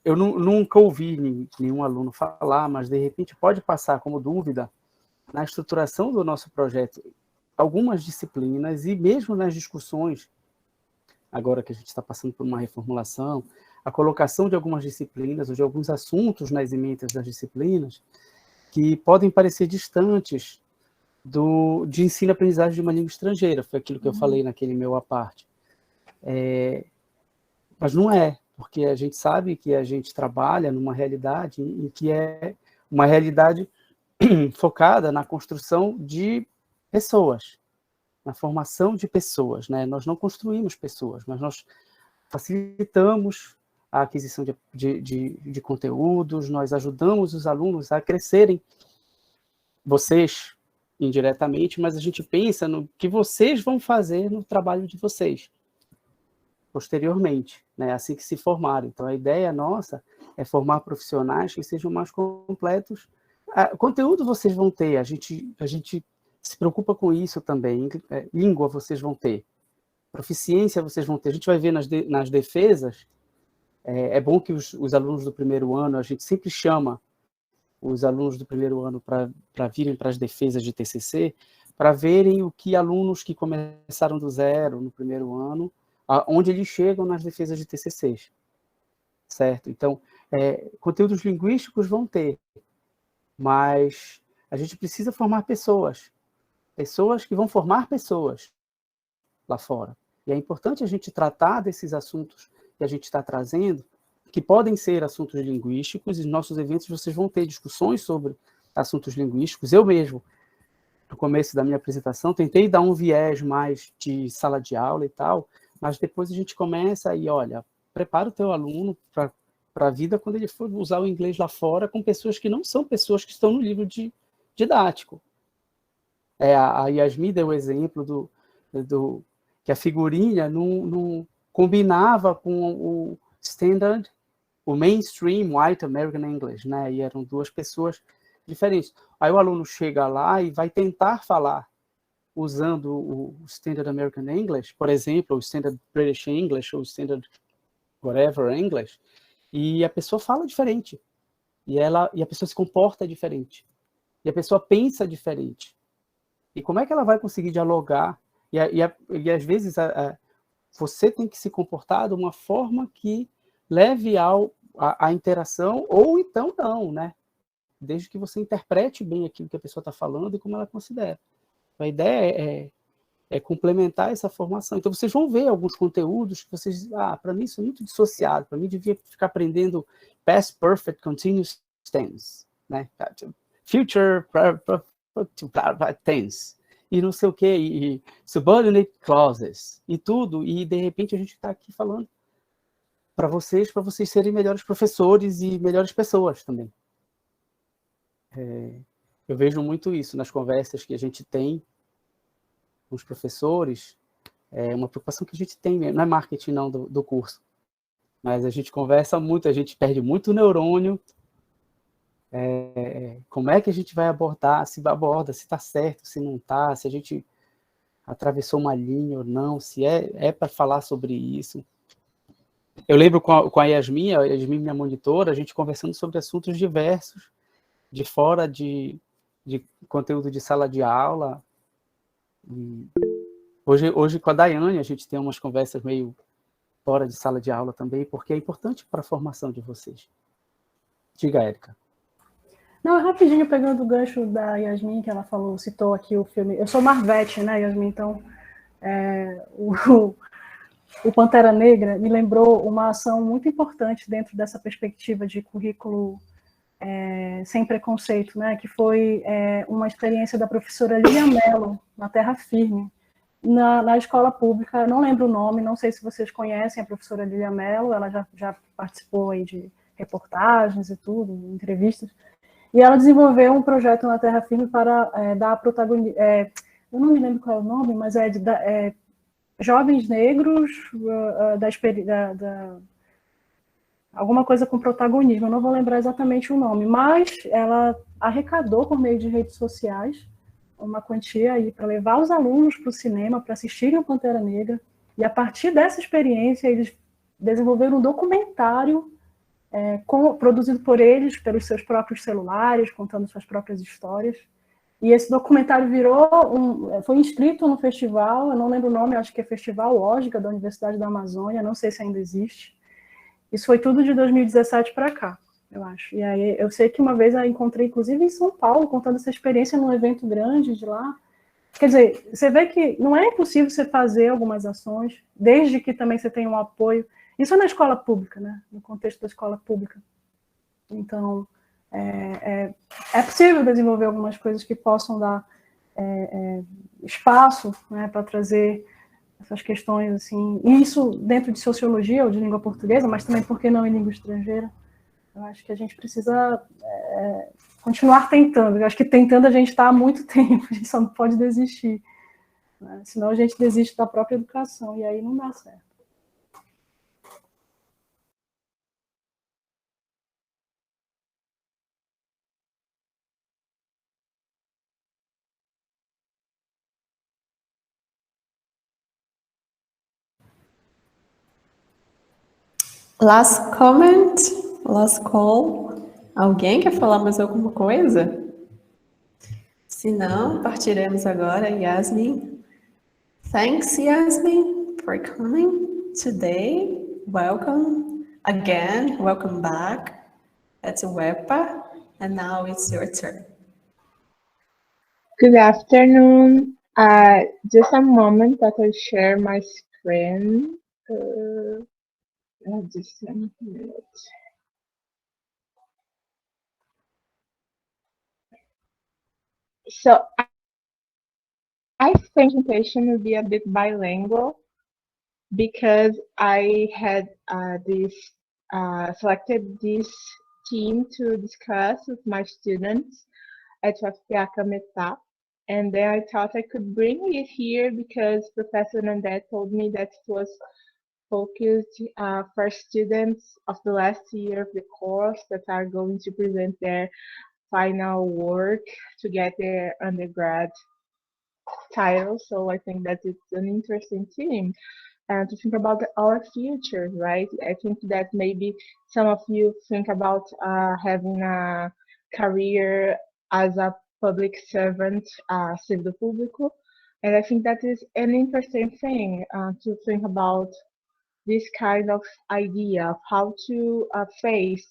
eu nunca ouvi nenhum aluno falar, mas, de repente, pode passar como dúvida na estruturação do nosso projeto algumas disciplinas e mesmo nas discussões, agora que a gente está passando por uma reformulação, a colocação de algumas disciplinas ou de alguns assuntos nas emendas das disciplinas que podem parecer distantes de ensino-aprendizagem de uma língua estrangeira. Foi aquilo que eu falei naquele meu à parte. Mas não é, porque a gente sabe que a gente trabalha numa realidade em que é uma realidade focada na construção de pessoas, na formação de pessoas, né? Nós não construímos pessoas, mas nós facilitamos a aquisição de conteúdos, nós ajudamos os alunos a crescerem, vocês indiretamente, mas a gente pensa no que vocês vão fazer no trabalho de vocês, posteriormente, né? Assim que se formarem. Então, a ideia nossa é formar profissionais que sejam mais completos. Conteúdo vocês vão ter, a gente se preocupa com isso também. Língua vocês vão ter, proficiência vocês vão ter. A gente vai ver nas defesas, é bom que os alunos do primeiro ano, a gente sempre chama os alunos do primeiro ano para virem para as defesas de TCC, para verem o que alunos que começaram do zero no primeiro ano, onde eles chegam nas defesas de TCCs, certo? Então, conteúdos linguísticos vão ter, mas a gente precisa formar pessoas que vão formar pessoas lá fora. E é importante a gente tratar desses assuntos que a gente está trazendo, que podem ser assuntos linguísticos, e nos nossos eventos vocês vão ter discussões sobre assuntos linguísticos. Eu mesmo, no começo da minha apresentação, tentei dar um viés mais de sala de aula e tal, mas depois a gente começa e, olha, prepara o teu aluno para a vida quando ele for usar o inglês lá fora com pessoas que não são pessoas que estão no livro didático. A Yasmim deu o exemplo que a figurinha não combinava com o standard, o mainstream white American English, né? E eram duas pessoas diferentes. Aí o aluno chega lá e vai tentar falar usando o standard American English, por exemplo, o standard British English, ou o standard whatever English, e a pessoa fala diferente. E a pessoa se comporta diferente. E a pessoa pensa diferente. E como é que ela vai conseguir dialogar? E às vezes você tem que se comportar de uma forma que leve à interação, ou então não, né? Desde que você interprete bem aquilo que a pessoa está falando e como ela considera. A ideia é complementar essa formação. Então, vocês vão ver alguns conteúdos que vocês... para mim isso é muito dissociado, para mim devia ficar aprendendo past perfect continuous tense, né? Future tense, e não sei o quê, e subordinate clauses, e tudo, e de repente a gente está aqui falando para vocês serem melhores professores e melhores pessoas também. Eu vejo muito isso nas conversas que a gente tem com os professores, uma preocupação que a gente tem, não é marketing não do curso, mas a gente conversa muito, a gente perde muito neurônio, como é que a gente vai abordar, se aborda, se está certo, se não está, se a gente atravessou uma linha ou não, se é para falar sobre isso. Eu lembro com a Yasmim minha monitora, a gente conversando sobre assuntos diversos, de fora de conteúdo de sala de aula. E hoje com a Daiane a gente tem umas conversas meio fora de sala de aula também, porque é importante para a formação de vocês. Diga, Erika.
Não, rapidinho, pegando o gancho da Yasmim, que ela citou aqui o filme. Eu sou Marvete, né, Yasmim? Então, o Pantera Negra me lembrou uma ação muito importante dentro dessa perspectiva de currículo sem preconceito, né? Que foi uma experiência da professora Lilian Mello, na Terra Firme, na escola pública. Não lembro o nome, não sei se vocês conhecem a professora Lilian Mello, ela já participou aí de reportagens e tudo, entrevistas. E ela desenvolveu um projeto na Terra Firme para dar protagonismo. Eu não me lembro qual é o nome, mas jovens negros alguma coisa com protagonismo, eu não vou lembrar exatamente o nome, mas ela arrecadou por meio de redes sociais uma quantia aí para levar os alunos para o cinema, para assistirem o Pantera Negra, e a partir dessa experiência eles desenvolveram um documentário produzido por eles, pelos seus próprios celulares, contando suas próprias histórias. E esse documentário foi inscrito no festival, eu não lembro o nome, acho que é Festival OSGA, da Universidade da Amazônia, não sei se ainda existe. Isso foi tudo de 2017 para cá, eu acho. E aí eu sei que uma vez eu encontrei, inclusive em São Paulo, contando essa experiência num evento grande de lá. Quer dizer, você vê que não é impossível você fazer algumas ações, desde que também você tenha um apoio. Isso é na escola pública, né? No contexto da escola pública. Então, é possível desenvolver algumas coisas que possam dar espaço, né, para trazer essas questões, assim, e isso dentro de sociologia ou de língua portuguesa, mas também, por que não, em língua estrangeira? Eu acho que a gente precisa continuar tentando. Eu acho que tentando a gente está há muito tempo, a gente só não pode desistir, né? Senão a gente desiste da própria educação, e aí não dá certo.
Last comment, last call. Alguém quer falar mais alguma coisa? Se não, partiremos agora, Yasmim. Thanks, Yasmim, for coming today. Welcome again, welcome back at UEPA, and now it's your turn.
Good afternoon. Just a moment that I share my screen. Just a minute. So I think presentation will be a bit bilingual because I had selected this team to discuss with my students at UFPA, and then I thought I could bring it here because Professor André told me that it was focused for students of the last year of the course that are going to present their final work to get their undergrad title. So I think that it's an interesting theme to think about our future, right? I think that maybe some of you think about having a career as a public servant, servidor público, and I think that is an interesting thing to think about this kind of idea of how to face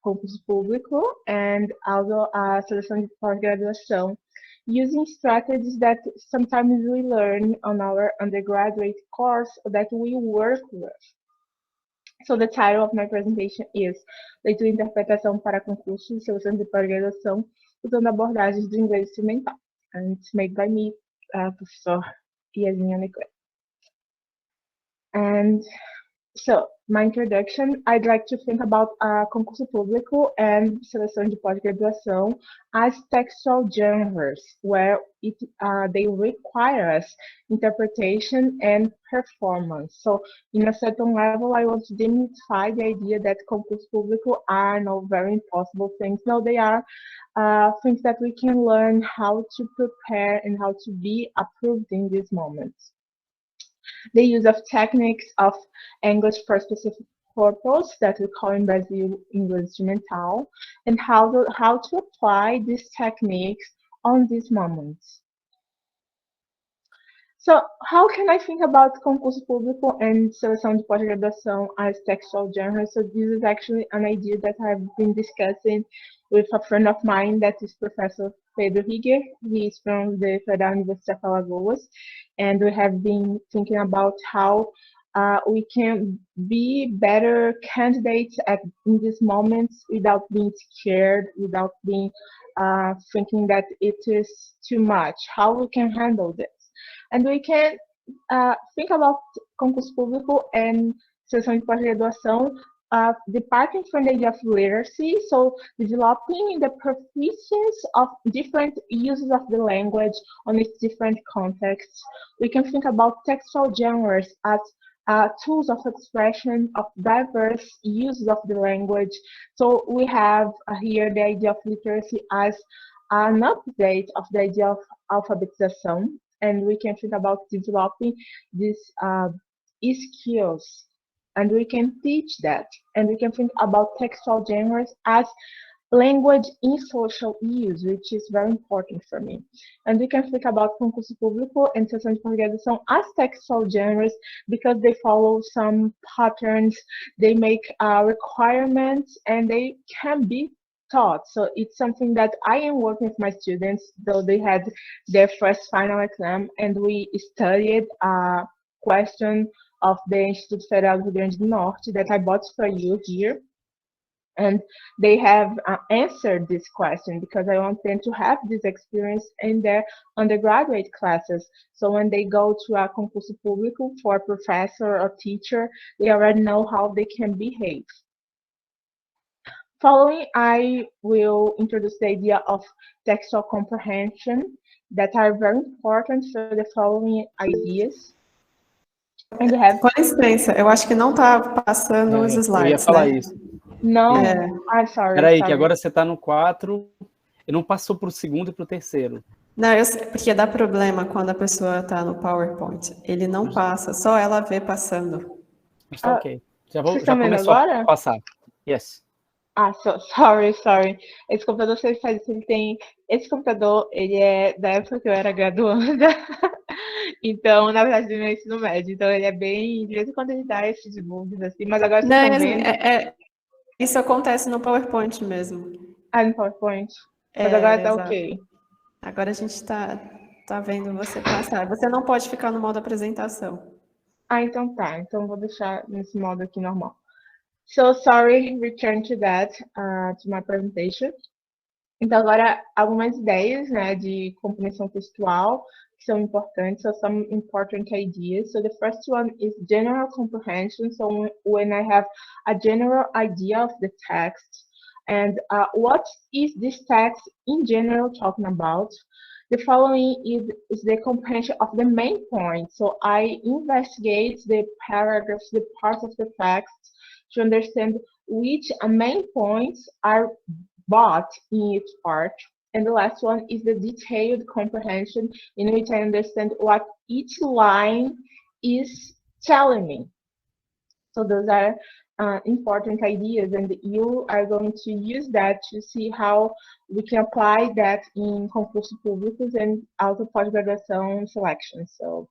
concurso público and also a seleção de pós-graduação, using strategies that sometimes we learn on our undergraduate course that we work with. So the title of my presentation is Leitura e Interpretação para Concursos e Seleção de Pós-Graduação usando abordagens do inglês instrumental. And it's made by me, Prof. Yonekura. And so, my introduction, I'd like to think about concurso público and seleção de pós-graduação as textual genres, where they require us interpretation and performance. So, in a certain level, I want to demystify the idea that concurso público are no very impossible things. No, they are things that we can learn how to prepare and how to be approved in these moments. The use of techniques of English for specific purpose that we call in Brazil English instrumental, and how to apply these techniques on these moments. So how can I think about concurso público and seleção de pós-graduação as textual genres? So this is actually an idea that I've been discussing with a friend of mine that is Professor Pedro Riguer. He is from the Federal University of Alagoas, and we have been thinking about how we can be better candidates in these moments without being scared, without being thinking that it is too much, how we can handle this. And we can think about concurso público and seleção de pós-graduação departing from the idea of literacy, so developing the proficiency of different uses of the language on its different contexts. We can think about textual genres as tools of expression, of diverse uses of the language. So we have here the idea of literacy as an update of the idea of alphabetization, and we can think about developing these skills, and we can teach that, and we can think about textual genres as language in social use, which is very important for me. And we can think about concurso público and sessão de organização as textual genres because they follow some patterns, they make requirements, and they can be taught. So it's something that I am working with my students, though they had their first final exam, and we studied a question of the Instituto Federal do Rio Grande do Norte that I bought for you here. And they have answered this question because I want them to have this experience in their undergraduate classes. So when they go to a concurso público for a professor or teacher, they already know how they can behave. Following, I will introduce the idea of textual comprehension that are very important for the following ideas. And we have...
Com licença, eu acho que não está passando os slides,
eu ia falar
né?
isso.
Não, I'm sorry.
Peraí, que agora você está no 4 e não passou para o segundo e para o terceiro.
Não, eu sei, porque dá problema quando a pessoa está no PowerPoint. Ele não passa, só ela vê passando.
Mas tá ok. Já
começou
agora? A passar. Yes.
Sorry. Esse computador, vocês sabem, ele tem... Esse computador, ele é da época que eu era graduanda. Então, na verdade, do meu ensino médio. Então, ele é bem... De vez em quando ele dá esses bugs, assim. Mas agora vocês estão vendo...
Isso acontece no PowerPoint mesmo.
No PowerPoint. Mas agora tá
exato.
ok.
Agora a gente tá vendo você passar. Você não pode ficar no modo apresentação.
Então tá. Então, vou deixar nesse modo aqui normal. So, sorry, return to that, to my presentation. Então, agora, algumas ideias, né, de compreensão textual que são importantes. So, some important ideas. So, the first one is general comprehension. So, when I have a general idea of the text, and what is this text in general talking about? The following is the comprehension of the main point. So, I investigate the paragraphs, the parts of the text, to understand which main points are bought in each part. And the last one is the detailed comprehension, in which I understand what each line is telling me. So those are important ideas, and you are going to use that to see how we can apply that in concursos públicos and also pós-graduation selection. So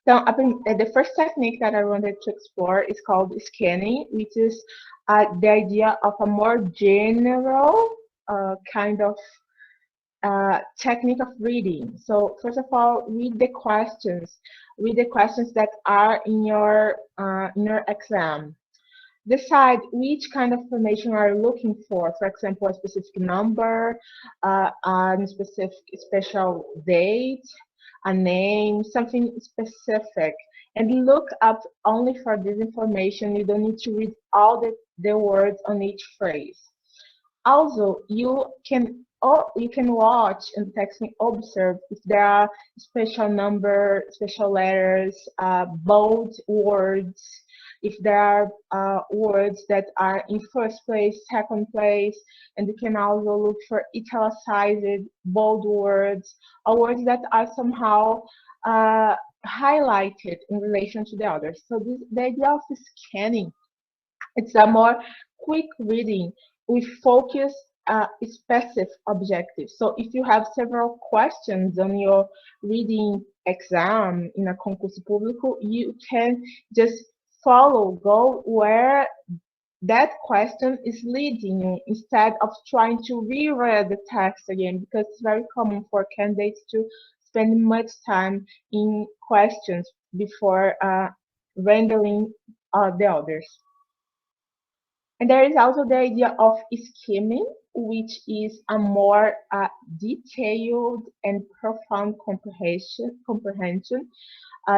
the first technique that I wanted to explore is called scanning, which is the idea of a more general kind of technique of reading. So first of all, read the questions that are in your exam. Decide which kind of information are you looking for. For example, a specific number, a specific special date, a name, something specific, and look up only for this information. You don't need to read all the words on each phrase. Also, you can watch and text and observe if there are special number, special letters, bold words, if there are words that are in first place, second place, and you can also look for italicized, bold words, or words that are somehow highlighted in relation to the others. So the idea of scanning, it's a more quick reading with focus specific objectives. So if you have several questions on your reading exam in a concurso público, you can just go where that question is leading you instead of trying to reread the text again, because it's very common for candidates to spend much time in questions before rendering the others. And there is also the idea of skimming, which is a more detailed and profound comprehension.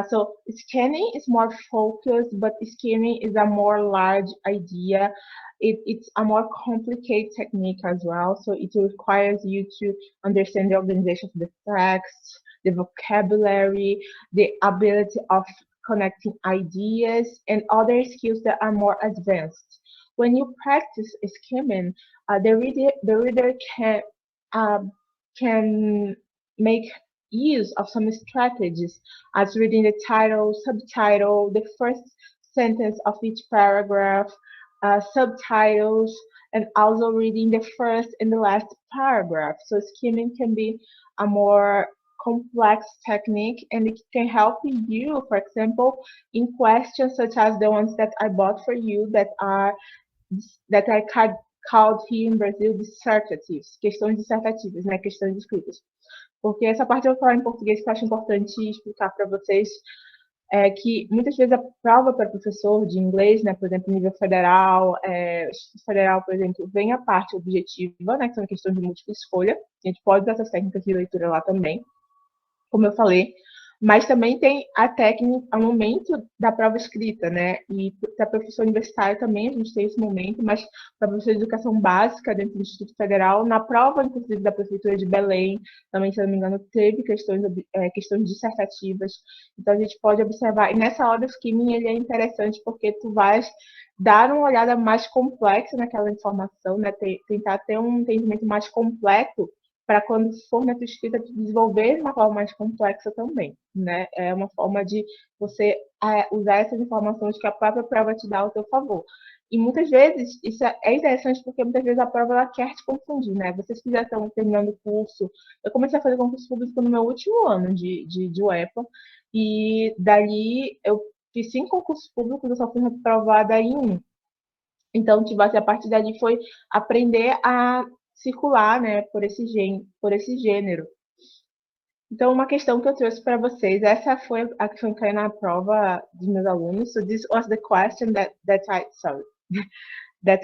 So scanning is more focused, but skimming is a more large idea. It's a more complicated technique as well. So it requires you to understand the organization of the text, the vocabulary, the ability of connecting ideas, and other skills that are more advanced. When you practice skimming, the reader can make use of some strategies, as reading the title, subtitle, the first sentence of each paragraph, subtitles, and also reading the first and the last paragraph. So skimming can be a more complex technique, and it can help you, for example, in questions such as the ones that I bought for you that I called here in Brazil dissertativas, questões dissertativas, né, questões escritas. Porque essa parte eu vou falar em português que eu acho importante explicar para vocês, que muitas vezes a prova para professor de inglês, né, por exemplo, nível federal, por exemplo, vem a parte objetiva, né, que são questões de múltipla escolha. A gente pode usar essas técnicas de leitura lá também, como eu falei, mas também tem a técnica, o momento da prova escrita, né? E para professor universitário também a gente tem esse momento, mas para professor de educação básica dentro do Instituto Federal, na prova, inclusive, da Prefeitura de Belém, também, se eu não me engano, teve questões dissertativas. Então a gente pode observar, e nessa hora o skimming ele é interessante porque tu vais dar uma olhada mais complexa naquela informação, né? Tentar ter um entendimento mais completo para quando for na tua escrita desenvolver de uma forma mais complexa também, né? É uma forma de você usar essas informações que a própria prova te dá ao teu favor. E muitas vezes, isso é interessante porque muitas vezes a prova ela quer te confundir, né? Vocês que já estão terminando o curso, eu comecei a fazer concurso público no meu último ano de UEPA, e dali eu fiz 5 concursos públicos, eu só fui reprovada em 1. Então, tipo assim, a partir dali foi aprender a circular, né, por esse gênero. Então, uma questão que eu trouxe para vocês, essa foi a que caiu na prova dos meus alunos. So this was the question that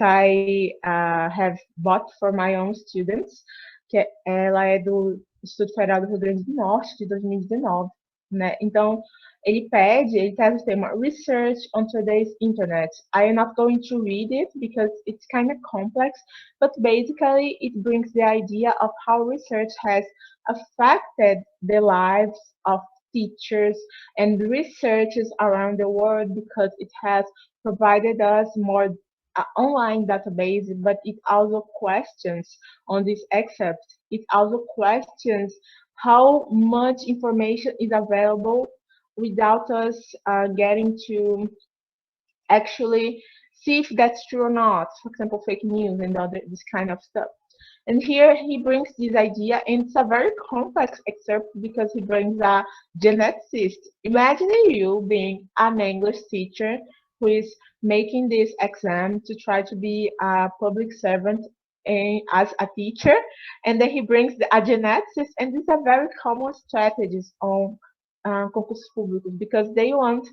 I have bought for my own students, que ela é do Instituto Federal do Rio Grande do Norte, de 2019, né? Então, ele traz o tema Research on Today's Internet. I am not going to read it because it's kind of complex, but basically it brings the idea of how research has affected the lives of teachers and researchers around the world, because it has provided us more online database, but it also questions on this excerpt. It also questions how much information is available without us getting to actually see if that's true or not. For example, fake news and this kind of stuff. And here he brings this idea, and it's a very complex excerpt because he brings a geneticist. Imagine you being an English teacher who is making this exam to try to be a public servant as a teacher, and then he brings a geneticist, and these are very common strategies on concursos públicos, because they want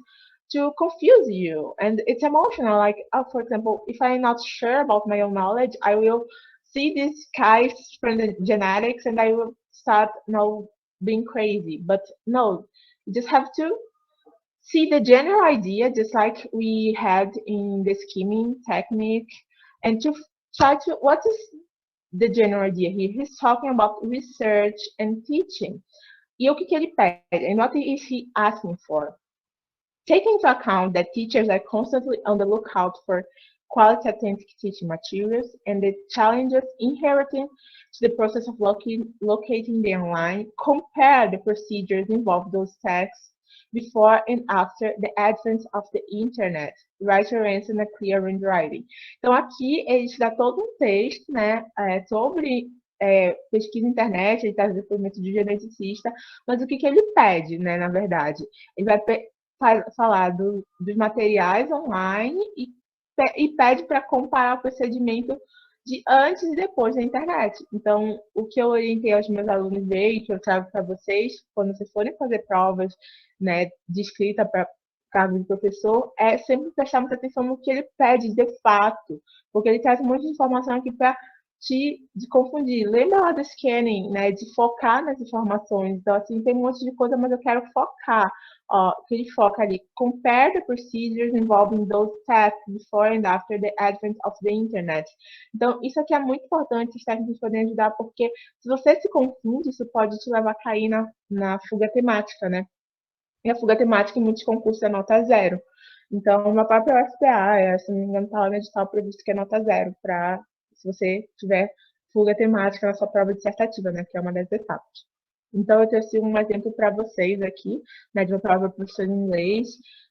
to confuse you, and it's emotional. Like, for example, if I'm not sure about my own knowledge, I will see these guys from the genetics, and I will start being crazy. But no, you just have to see the general idea, just like we had in the skimming technique, and to try to, what is the general idea here? He's talking about research and teaching. E o que ele pede? And what is he asking for? Take into account that teachers are constantly on the lookout for quality authentic teaching materials and the challenges inherent to the process of locating them online. Compare the procedures involved those texts before and after the advent of the internet. Write your answer in a clear handwriting. Então, aqui ele te dá todo um texto, né, sobre pesquisa na internet, ele traz depoimento de geneticista, mas o que ele pede, né, na verdade? Ele vai falar dos materiais online e pede para comparar o procedimento de antes e depois da internet. Então, o que eu orientei aos meus alunos e que eu trago para vocês, quando vocês forem fazer provas, né, de escrita para cargo de professor, é sempre prestar muita atenção no que ele pede de fato, porque ele traz um monte de informação aqui para de confundir. Lembra lá do scanning, né, de focar nas informações. Então, assim, tem um monte de coisa, mas eu quero focar. Ó, que ele foca ali. Compare the procedures involving those tasks before and after the advent of the internet. Então, isso aqui é muito importante, os técnicos podem ajudar, porque se você se confunde, isso pode te levar a cair na fuga temática, né? e a fuga temática em muitos concursos é nota 0. Então, uma própria UFPA, se não me engano, está lá no edital previsto que é nota 0, para se você tiver fuga temática na sua prova dissertativa, né, que é uma das etapas. Então, eu trouxe um exemplo para vocês aqui, né, de uma prova professora de inglês,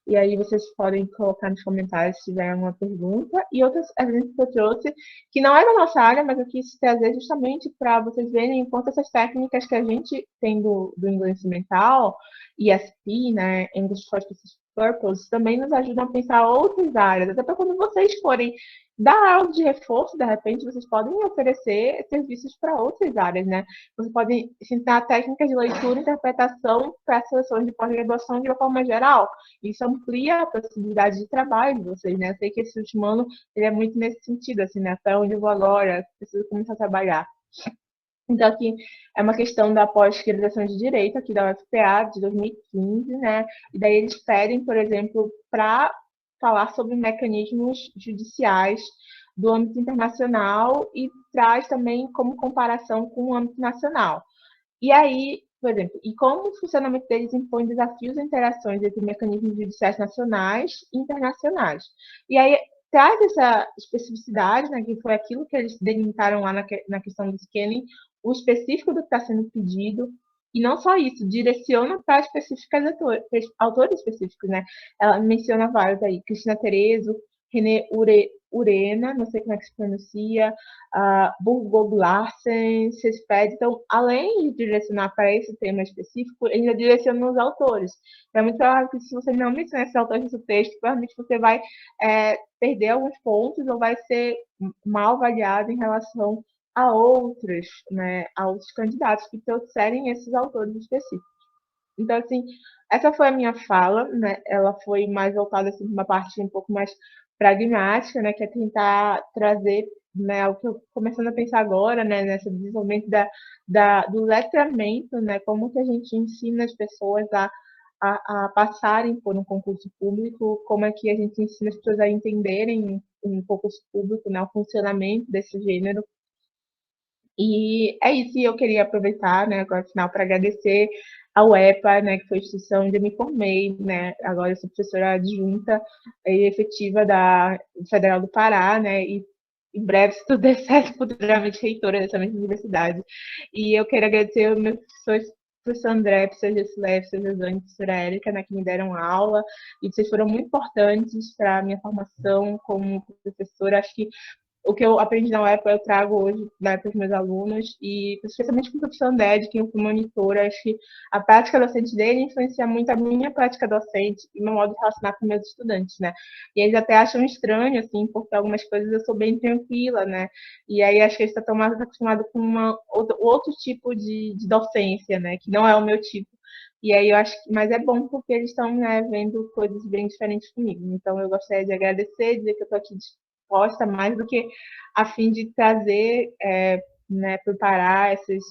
e aí vocês podem colocar nos comentários se tiver uma pergunta. E outros exemplos que eu trouxe, que não é da nossa área, mas eu quis trazer justamente para vocês verem enquanto essas técnicas que a gente tem do inglês instrumental, ESP, né, English for Specific Purpose, também nos ajudam a pensar outras áreas, até para quando vocês forem dar aula de reforço, de repente, vocês podem oferecer serviços para outras áreas, né? Vocês podem ensinar técnicas de leitura e interpretação para seleções de pós-graduação de uma forma geral. Isso amplia a possibilidade de trabalho de vocês, né? Eu sei que esse último ano ele é muito nesse sentido, assim, né? Até onde eu vou agora, preciso começar a trabalhar. Então, aqui é uma questão da pós-graduação de Direito, aqui da UFPA, de 2015, né? E daí eles pedem, por exemplo, para falar sobre mecanismos judiciais do âmbito internacional e traz também como comparação com o âmbito nacional. E aí, por exemplo, e como o funcionamento deles impõe desafios e interações entre mecanismos judiciais nacionais e internacionais. E aí traz essa especificidade, né, que foi aquilo que eles delimitaram lá na questão do scanning, o específico do que está sendo pedido, e não só isso, direciona para específicas autores específicos, né? Ela menciona vários aí, Cristina Terezo, René Urena, não sei como é que se pronuncia, Burgog Larsen, Cesped. Então, além de direcionar para esse tema específico, ele ainda direciona os autores. É muito provável que se você não mencionar esses autores no seu texto, provavelmente você vai perder alguns pontos ou vai ser mal avaliado em relação a outros, né, a outros candidatos que trouxerem esses autores específicos. Então, assim, essa foi a minha fala, né? Ela foi mais voltada assim, para uma parte um pouco mais pragmática, né, que é tentar trazer, né, o que eu começando a pensar agora, né, nesse desenvolvimento do letramento, né, como que a gente ensina as pessoas a passarem por um concurso público, como é que a gente ensina as pessoas a entenderem um concurso público, né, o funcionamento desse gênero. E é isso, e eu queria aproveitar, né, agora, final, para agradecer a UEPA, né, que foi a instituição onde eu me formei, né, agora eu sou professora adjunta e efetiva da Federal do Pará, né, e em breve, se tudo der certo, futuramente reitora dessa mesma universidade. E eu quero agradecer aos meus professores, professor André, professor José, professor Josane, professora Erika, né, que me deram aula, e vocês foram muito importantes para a minha formação como professora. Acho que o que eu aprendi na UEPA eu trago hoje, né, para os meus alunos, e especialmente com o professor André, de quem eu fui monitora, acho que a prática docente dele influencia muito a minha prática docente e meu modo de relacionar com meus estudantes, né? E eles até acham estranho, assim, porque algumas coisas eu sou bem tranquila, né? E aí acho que eles estão mais acostumados com outro tipo de docência, né? Que não é o meu tipo. E aí eu acho que, mas é bom porque eles estão, né, vendo coisas bem diferentes comigo. Então eu gostaria de agradecer, dizer que eu estou aqui disposta, mais do que a fim de trazer, né, preparar esses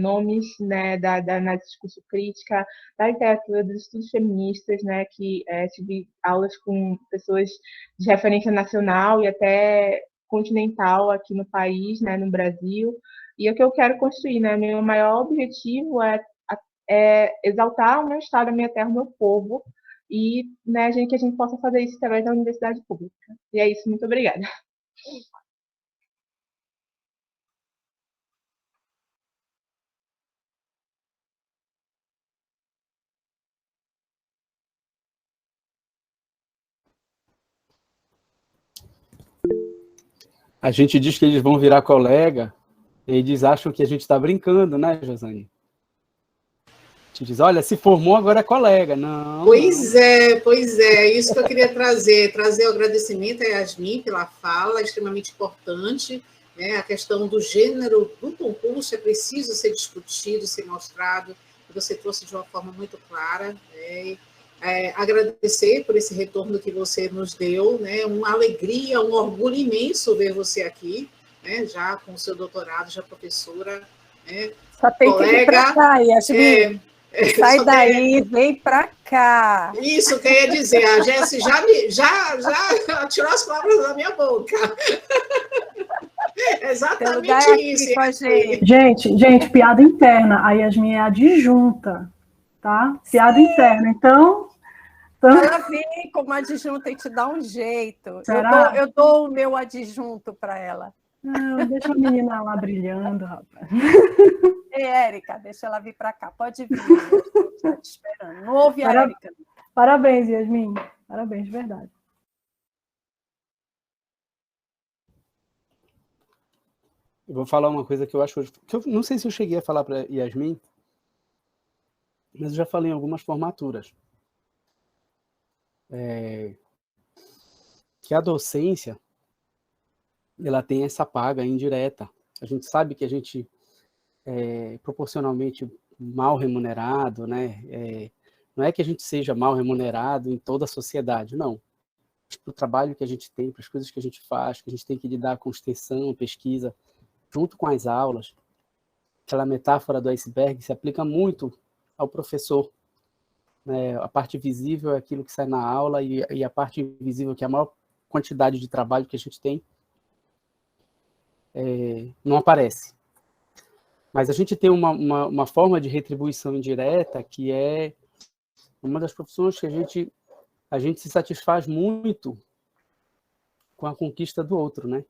nomes, né, na discurso crítica, da literatura, dos estudos feministas, né, que tive aulas com pessoas de referência nacional e até continental aqui no país, né, no Brasil. E o que eu quero construir, né, meu maior objetivo é exaltar o meu estado, a minha terra, o meu povo, e, né, que a gente possa fazer isso através da universidade pública. E é isso, muito obrigada.
A gente diz que eles vão virar colega, e eles acham que a gente está brincando, né, Josane? A gente diz, olha, se formou, agora é colega. Não.
Pois é, isso que eu queria trazer o agradecimento a Yasmim pela fala, extremamente importante, né? A questão do gênero do concurso é preciso ser discutido, ser mostrado, que você trouxe de uma forma muito clara, né? Agradecer por esse retorno que você nos deu, né? Uma alegria, um orgulho imenso ver você aqui, né? Já com o seu doutorado, já professora, né?
Só tem que vir para cá, Yasmim. Sai daí, vem para cá.
Isso que eu ia dizer, a Jéssica já tirou as palavras da minha boca. Exatamente isso.
Gente, piada interna, a Yasmim é adjunta. tá? Piada interna. Então...
Ela vem como adjunta e te dá um jeito. Eu dou o meu adjunto para ela.
Não, deixa a menina lá brilhando, rapaz.
Ei, Érica, deixa ela vir para cá. Pode vir, está te esperando. Não ouve a Érica.
Parabéns, Yasmim. Parabéns, de verdade.
Eu vou falar uma coisa que eu acho... que eu não sei se eu cheguei a falar para Yasmim, mas eu já falei em algumas formaturas. Que a docência, ela tem essa paga indireta. A gente sabe que a gente é proporcionalmente mal remunerado, né? Não é que a gente seja mal remunerado em toda a sociedade, não. Para o trabalho que a gente tem, para as coisas que a gente faz, que a gente tem que lidar com extensão, pesquisa, junto com as aulas, aquela metáfora do iceberg se aplica muito ao professor. A parte visível é aquilo que sai na aula e a parte invisível, que é a maior quantidade de trabalho que a gente tem, não aparece. Mas a gente tem uma forma de retribuição indireta que é uma das profissões que a gente se satisfaz muito com a conquista do outro, né?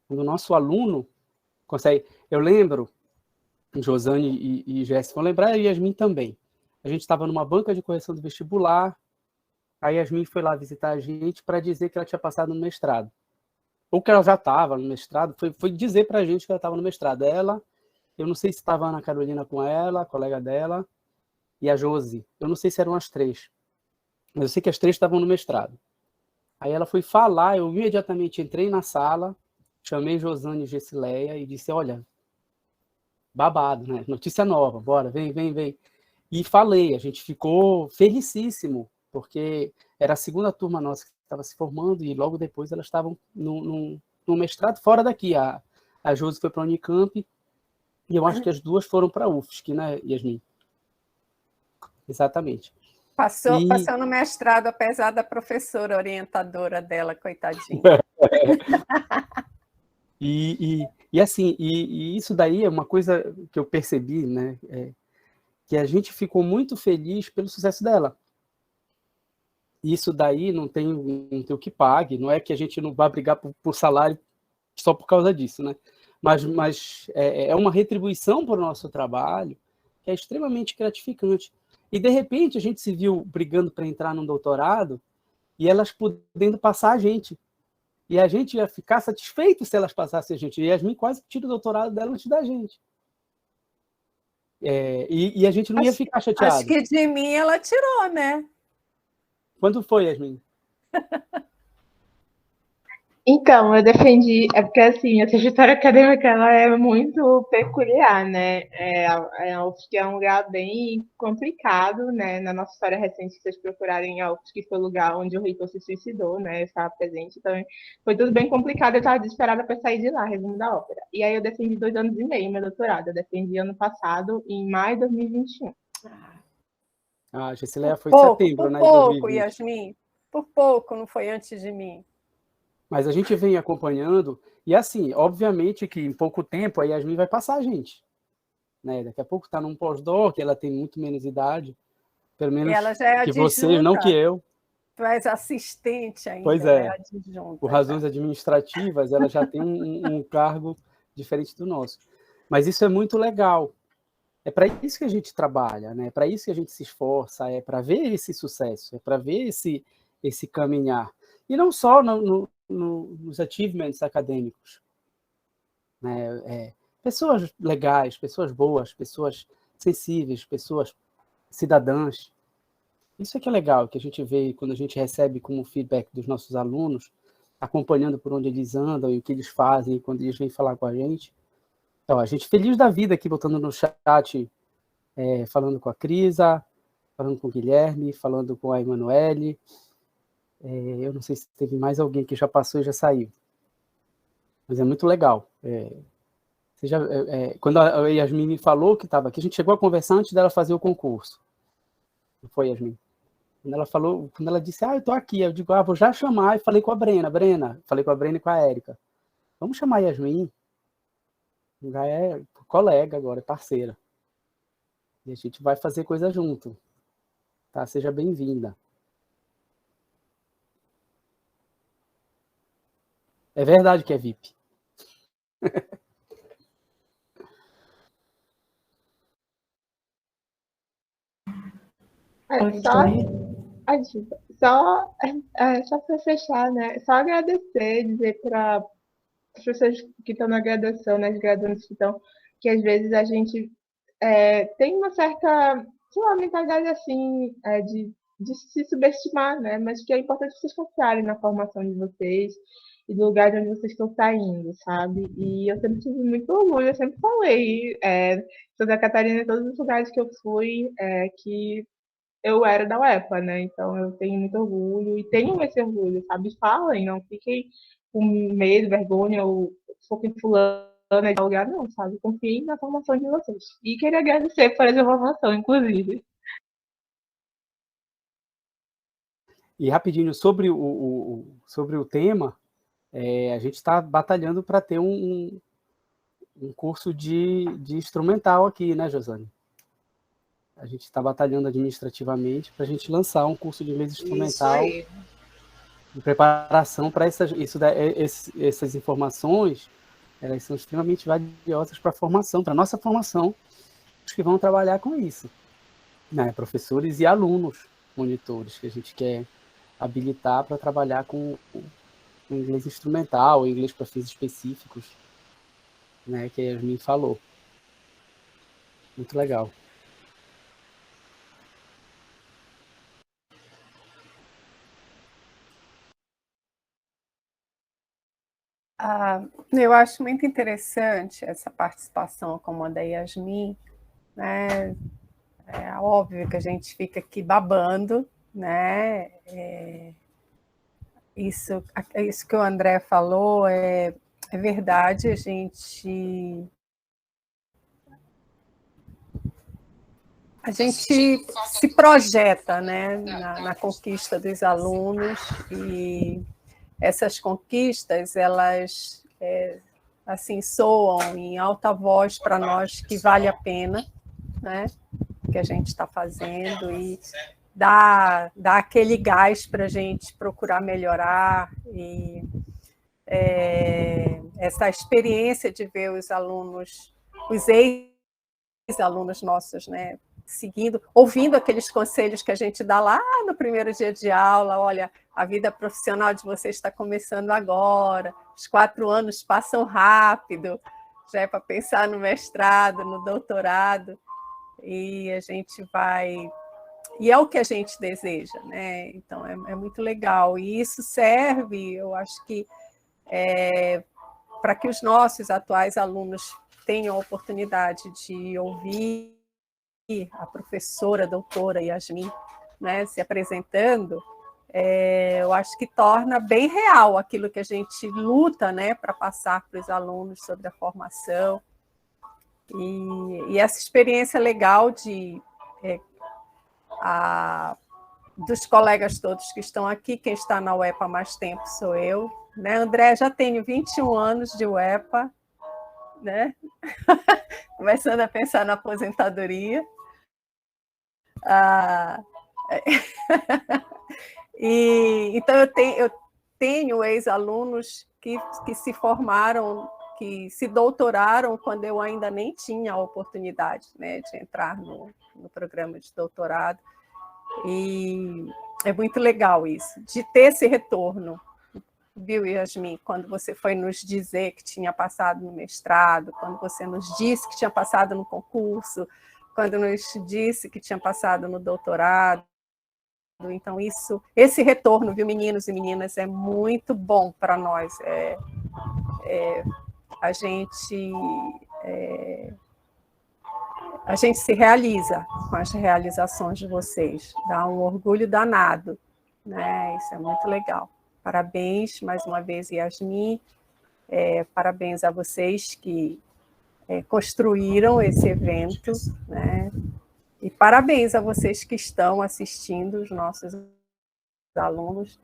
Quando o nosso aluno consegue... Eu lembro, Josane e Jéssica vão lembrar, e Yasmim também. A gente estava numa banca de correção do vestibular, a Yasmim foi lá visitar a gente para dizer que ela tinha passado no mestrado. Ou que ela já estava no mestrado, foi dizer para a gente que ela estava no mestrado. Ela, eu não sei se estava a Ana Carolina com ela, a colega dela, e a Josi. Eu não sei se eram as três, mas eu sei que as três estavam no mestrado. Aí ela foi falar, eu imediatamente entrei na sala, chamei Josane e Gessileia e disse, olha, babado, né? Notícia nova, bora, vem. E falei, a gente ficou felicíssimo, porque era a segunda turma nossa que estava se formando e logo depois elas estavam no mestrado fora daqui. A Josi foi para a Unicamp e eu acho que as duas foram para a UFSC, né, Yasmim? Exatamente.
Passou no mestrado, apesar da professora orientadora dela, coitadinha.
E assim, isso daí é uma coisa que eu percebi, né? Que a gente ficou muito feliz pelo sucesso dela. Isso daí não tem o que pague, não é que a gente não vá brigar por salário só por causa disso, né? Mas é uma retribuição para o nosso trabalho que é extremamente gratificante. E, de repente, a gente se viu brigando para entrar num doutorado e elas podendo passar a gente. E a gente ia ficar satisfeito se elas passassem a gente. E a Yasmim quase tira o doutorado dela antes da gente. E a gente não ia ficar chateado.
Acho que de mim ela tirou, né?
Quando foi, Yasmim?
Então, eu defendi, porque assim, a trajetória acadêmica ela é muito peculiar, né? A UFSC é um lugar bem complicado, né? Na nossa história recente, se vocês procurarem a UFSC, foi o lugar onde o reitor se suicidou, né? Eu estava presente, então foi tudo bem complicado, eu estava desesperada para sair de lá, resumo da ópera. E aí eu defendi 2 anos e meio meu doutorado, eu defendi ano passado, em maio de 2021.
A Gessileia foi em setembro, né?
Por pouco, Yasmim. Por pouco, não foi antes de mim.
Mas a gente vem acompanhando, e assim, obviamente que em pouco tempo a Yasmim vai passar a gente. Né? Daqui a pouco está num pós-doc, ela tem muito menos idade, pelo menos
ela já é
que você, não que eu.
Tu és assistente ainda,
pois é.
Né? Adjunta,
por razões administrativas, ela já tem um cargo diferente do nosso. Mas isso é muito legal. É para isso que a gente trabalha, né? É para isso que a gente se esforça, é para ver esse sucesso, é para ver esse caminhar. E não só nos achievements acadêmicos. Né? Pessoas legais, pessoas boas, pessoas sensíveis, pessoas cidadãs. Isso é que é legal, que a gente vê quando a gente recebe como feedback dos nossos alunos, acompanhando por onde eles andam e o que eles fazem, quando eles vêm falar com a gente. Então, a gente feliz da vida aqui, botando no chat, falando com a Crisa, falando com o Guilherme, falando com a Emanuele. Eu não sei se teve mais alguém que já passou e já saiu. Mas é muito legal. Quando a Yasmim me falou que estava aqui, a gente chegou a conversar antes dela fazer o concurso. Não foi, Yasmim? Quando ela disse, eu estou aqui, eu digo, vou já chamar, e falei com a Brena, falei com a Brena e com a Erika. Vamos chamar a Yasmim. Já é colega agora, é parceira. E a gente vai fazer coisa junto. Tá? Seja bem-vinda. É verdade que é VIP.
Só para fechar, né? Só agradecer, dizer para as pessoas que estão na graduação, né, os graduandos que estão, que às vezes a gente tem uma certa, sei lá, mentalidade assim, de se subestimar, né? Mas que é importante vocês confiarem na formação de vocês e do lugar de onde vocês estão saindo, sabe? E eu sempre tive muito orgulho, eu sempre falei, Santa Catarina, em todos os lugares que eu fui, que eu era da UEPA, né? Então eu tenho muito orgulho e tenho esse orgulho, sabe? Falem, não fiquem com medo, vergonha ou foquem fulano de tal lugar, não, sabe? Confiem na formação de vocês. E queria agradecer por essa formação, inclusive.
E rapidinho, sobre o tema, a gente está batalhando para ter um curso de instrumental aqui, né, Josane? A gente está batalhando administrativamente para a gente lançar um curso de inglês instrumental de preparação para essas informações. Elas são extremamente valiosas para a formação, para a nossa formação, os que vão trabalhar com isso, né? Professores e alunos, monitores, que a gente quer habilitar para trabalhar com inglês instrumental, inglês para fins específicos, né? Que a Yasmim falou. Muito legal.
Eu acho muito interessante essa participação como a da Yasmim, né? É óbvio que a gente fica aqui babando, né? Isso que o André falou é verdade, a gente se projeta, né, na conquista dos alunos, e essas conquistas, elas assim, soam em alta voz para nós que vale a pena, né, o que a gente está fazendo, e dá aquele gás para a gente procurar melhorar, e essa experiência de ver os alunos, os ex-alunos nossos, né, seguindo, ouvindo aqueles conselhos que a gente dá lá no primeiro dia de aula: olha, a vida profissional de vocês está começando agora, os 4 anos passam rápido, já é para pensar no mestrado, no doutorado, e a gente vai... E é o que a gente deseja, né? Então, é muito legal. E isso serve, eu acho que, para que os nossos atuais alunos tenham a oportunidade de ouvir a professora, a doutora Yasmim, né, se apresentando, eu acho que torna bem real aquilo que a gente luta, né, para passar para os alunos sobre a formação. E essa experiência legal dos colegas todos que estão aqui, quem está na UEPA há mais tempo sou eu, né? André, já tenho 21 anos de UEPA, né? Começando a pensar na aposentadoria. Então, eu tenho ex-alunos que se formaram, que se doutoraram quando eu ainda nem tinha a oportunidade, né, de entrar no programa de doutorado. E é muito legal isso, de ter esse retorno, viu, Yasmim? Quando você foi nos dizer que tinha passado no mestrado, quando você nos disse que tinha passado no concurso, quando nos disse que tinha passado no doutorado. Então, esse retorno, viu, meninos e meninas, é muito bom para nós. A gente se realiza com as realizações de vocês, dá um orgulho danado, né? Isso é muito legal. Parabéns, mais uma vez, Yasmim, parabéns a vocês que construíram esse evento, né? E parabéns a vocês que estão assistindo, os nossos alunos.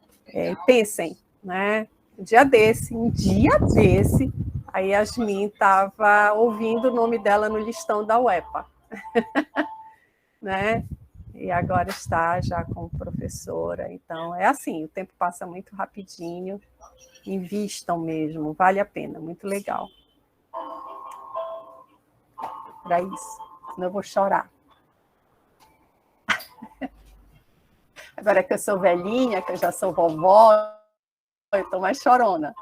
Pensem, né? Um dia desse, a Yasmim estava ouvindo o nome dela no listão da UEPA. né? E agora está já como professora. Então, é assim, o tempo passa muito rapidinho. Invistam mesmo, vale a pena, muito legal. Para isso, senão eu vou chorar. Agora que eu sou velhinha, que eu já sou vovó, eu estou mais chorona.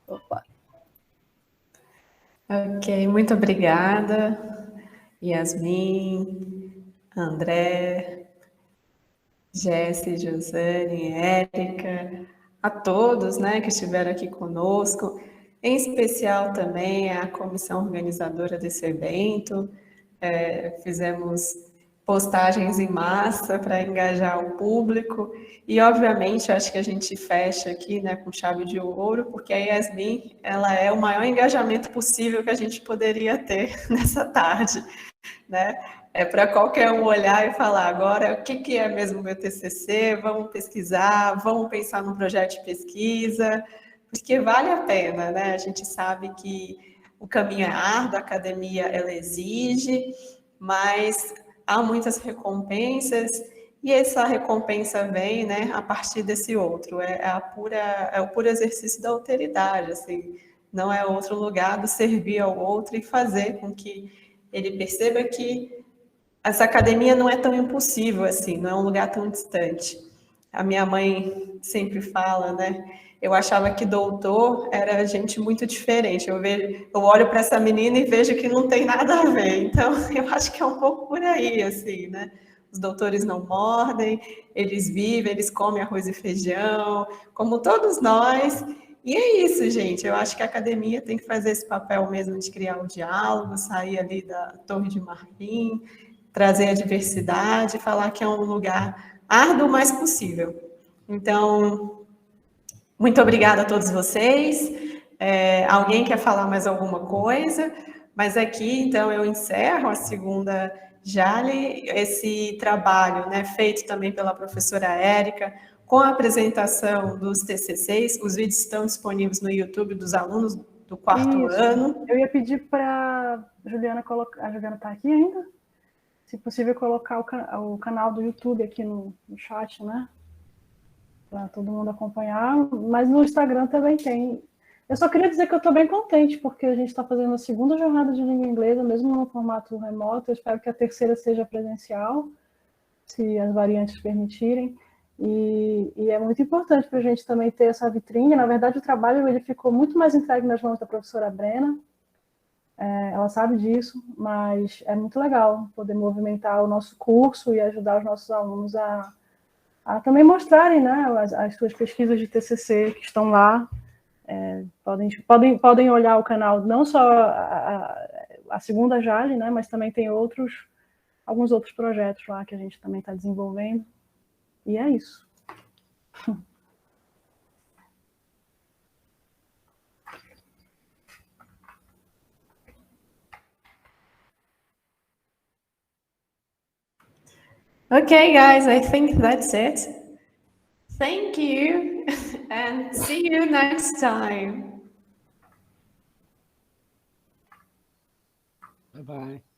Opa.
Ok, muito obrigada, Yasmim, André, Jesse, Josane, Erika, a todos, né, que estiveram aqui conosco, em especial também a comissão organizadora desse evento. Fizemos postagens em massa para engajar o público e, obviamente, acho que a gente fecha aqui, né, com chave de ouro, porque a Yasmim, ela é o maior engajamento possível que a gente poderia ter nessa tarde, né? É para qualquer um olhar e falar, agora, o que é mesmo o meu TCC? Vamos pesquisar, vamos pensar num projeto de pesquisa, porque vale a pena, né? A gente sabe que o caminho é árduo, a academia, ela exige, mas há muitas recompensas, e essa recompensa vem, né, a partir desse outro, é o puro exercício da alteridade, assim, não é outro lugar do servir ao outro e fazer com que ele perceba que essa academia não é tão impossível assim, não é um lugar tão distante. A minha mãe sempre fala, né? Eu achava que doutor era gente muito diferente. Eu olho para essa menina e vejo que não tem nada a ver. Então, eu acho que é um pouco por aí, assim, né? Os doutores não mordem, eles vivem, eles comem arroz e feijão, como todos nós. E é isso, gente. Eu acho que a academia tem que fazer esse papel mesmo de criar o diálogo, sair ali da Torre de Marfim, trazer a diversidade, falar que é um lugar árduo, mas possível. Então, muito obrigada a todos vocês. Alguém quer falar mais alguma coisa? Mas aqui, então, eu encerro a segunda JALI, esse trabalho, né, feito também pela professora Erika, com a apresentação dos TCCs. Os vídeos estão disponíveis no YouTube dos alunos do quarto ano.
Eu ia pedir para a Juliana colocar. A Juliana está aqui ainda? Se possível, colocar o canal do YouTube aqui no chat, né? Para todo mundo acompanhar. Mas no Instagram também tem. Eu só queria dizer que eu estou bem contente, porque a gente está fazendo a segunda jornada de língua inglesa, mesmo no formato remoto. Eu espero que a terceira seja presencial, se as variantes permitirem. E é muito importante para a gente também ter essa vitrine. Na verdade, o trabalho ele ficou muito mais entregue nas mãos da professora Brena. Ela sabe disso, mas é muito legal poder movimentar o nosso curso e ajudar os nossos alunos a também mostrarem, né, as suas pesquisas de TCC que estão lá. Podem olhar o canal, não só a segunda JALI, né, mas também tem alguns outros projetos lá que a gente também está desenvolvendo. E é isso.
Okay, guys, I think that's it. Thank you, and see you next time.
Bye-bye.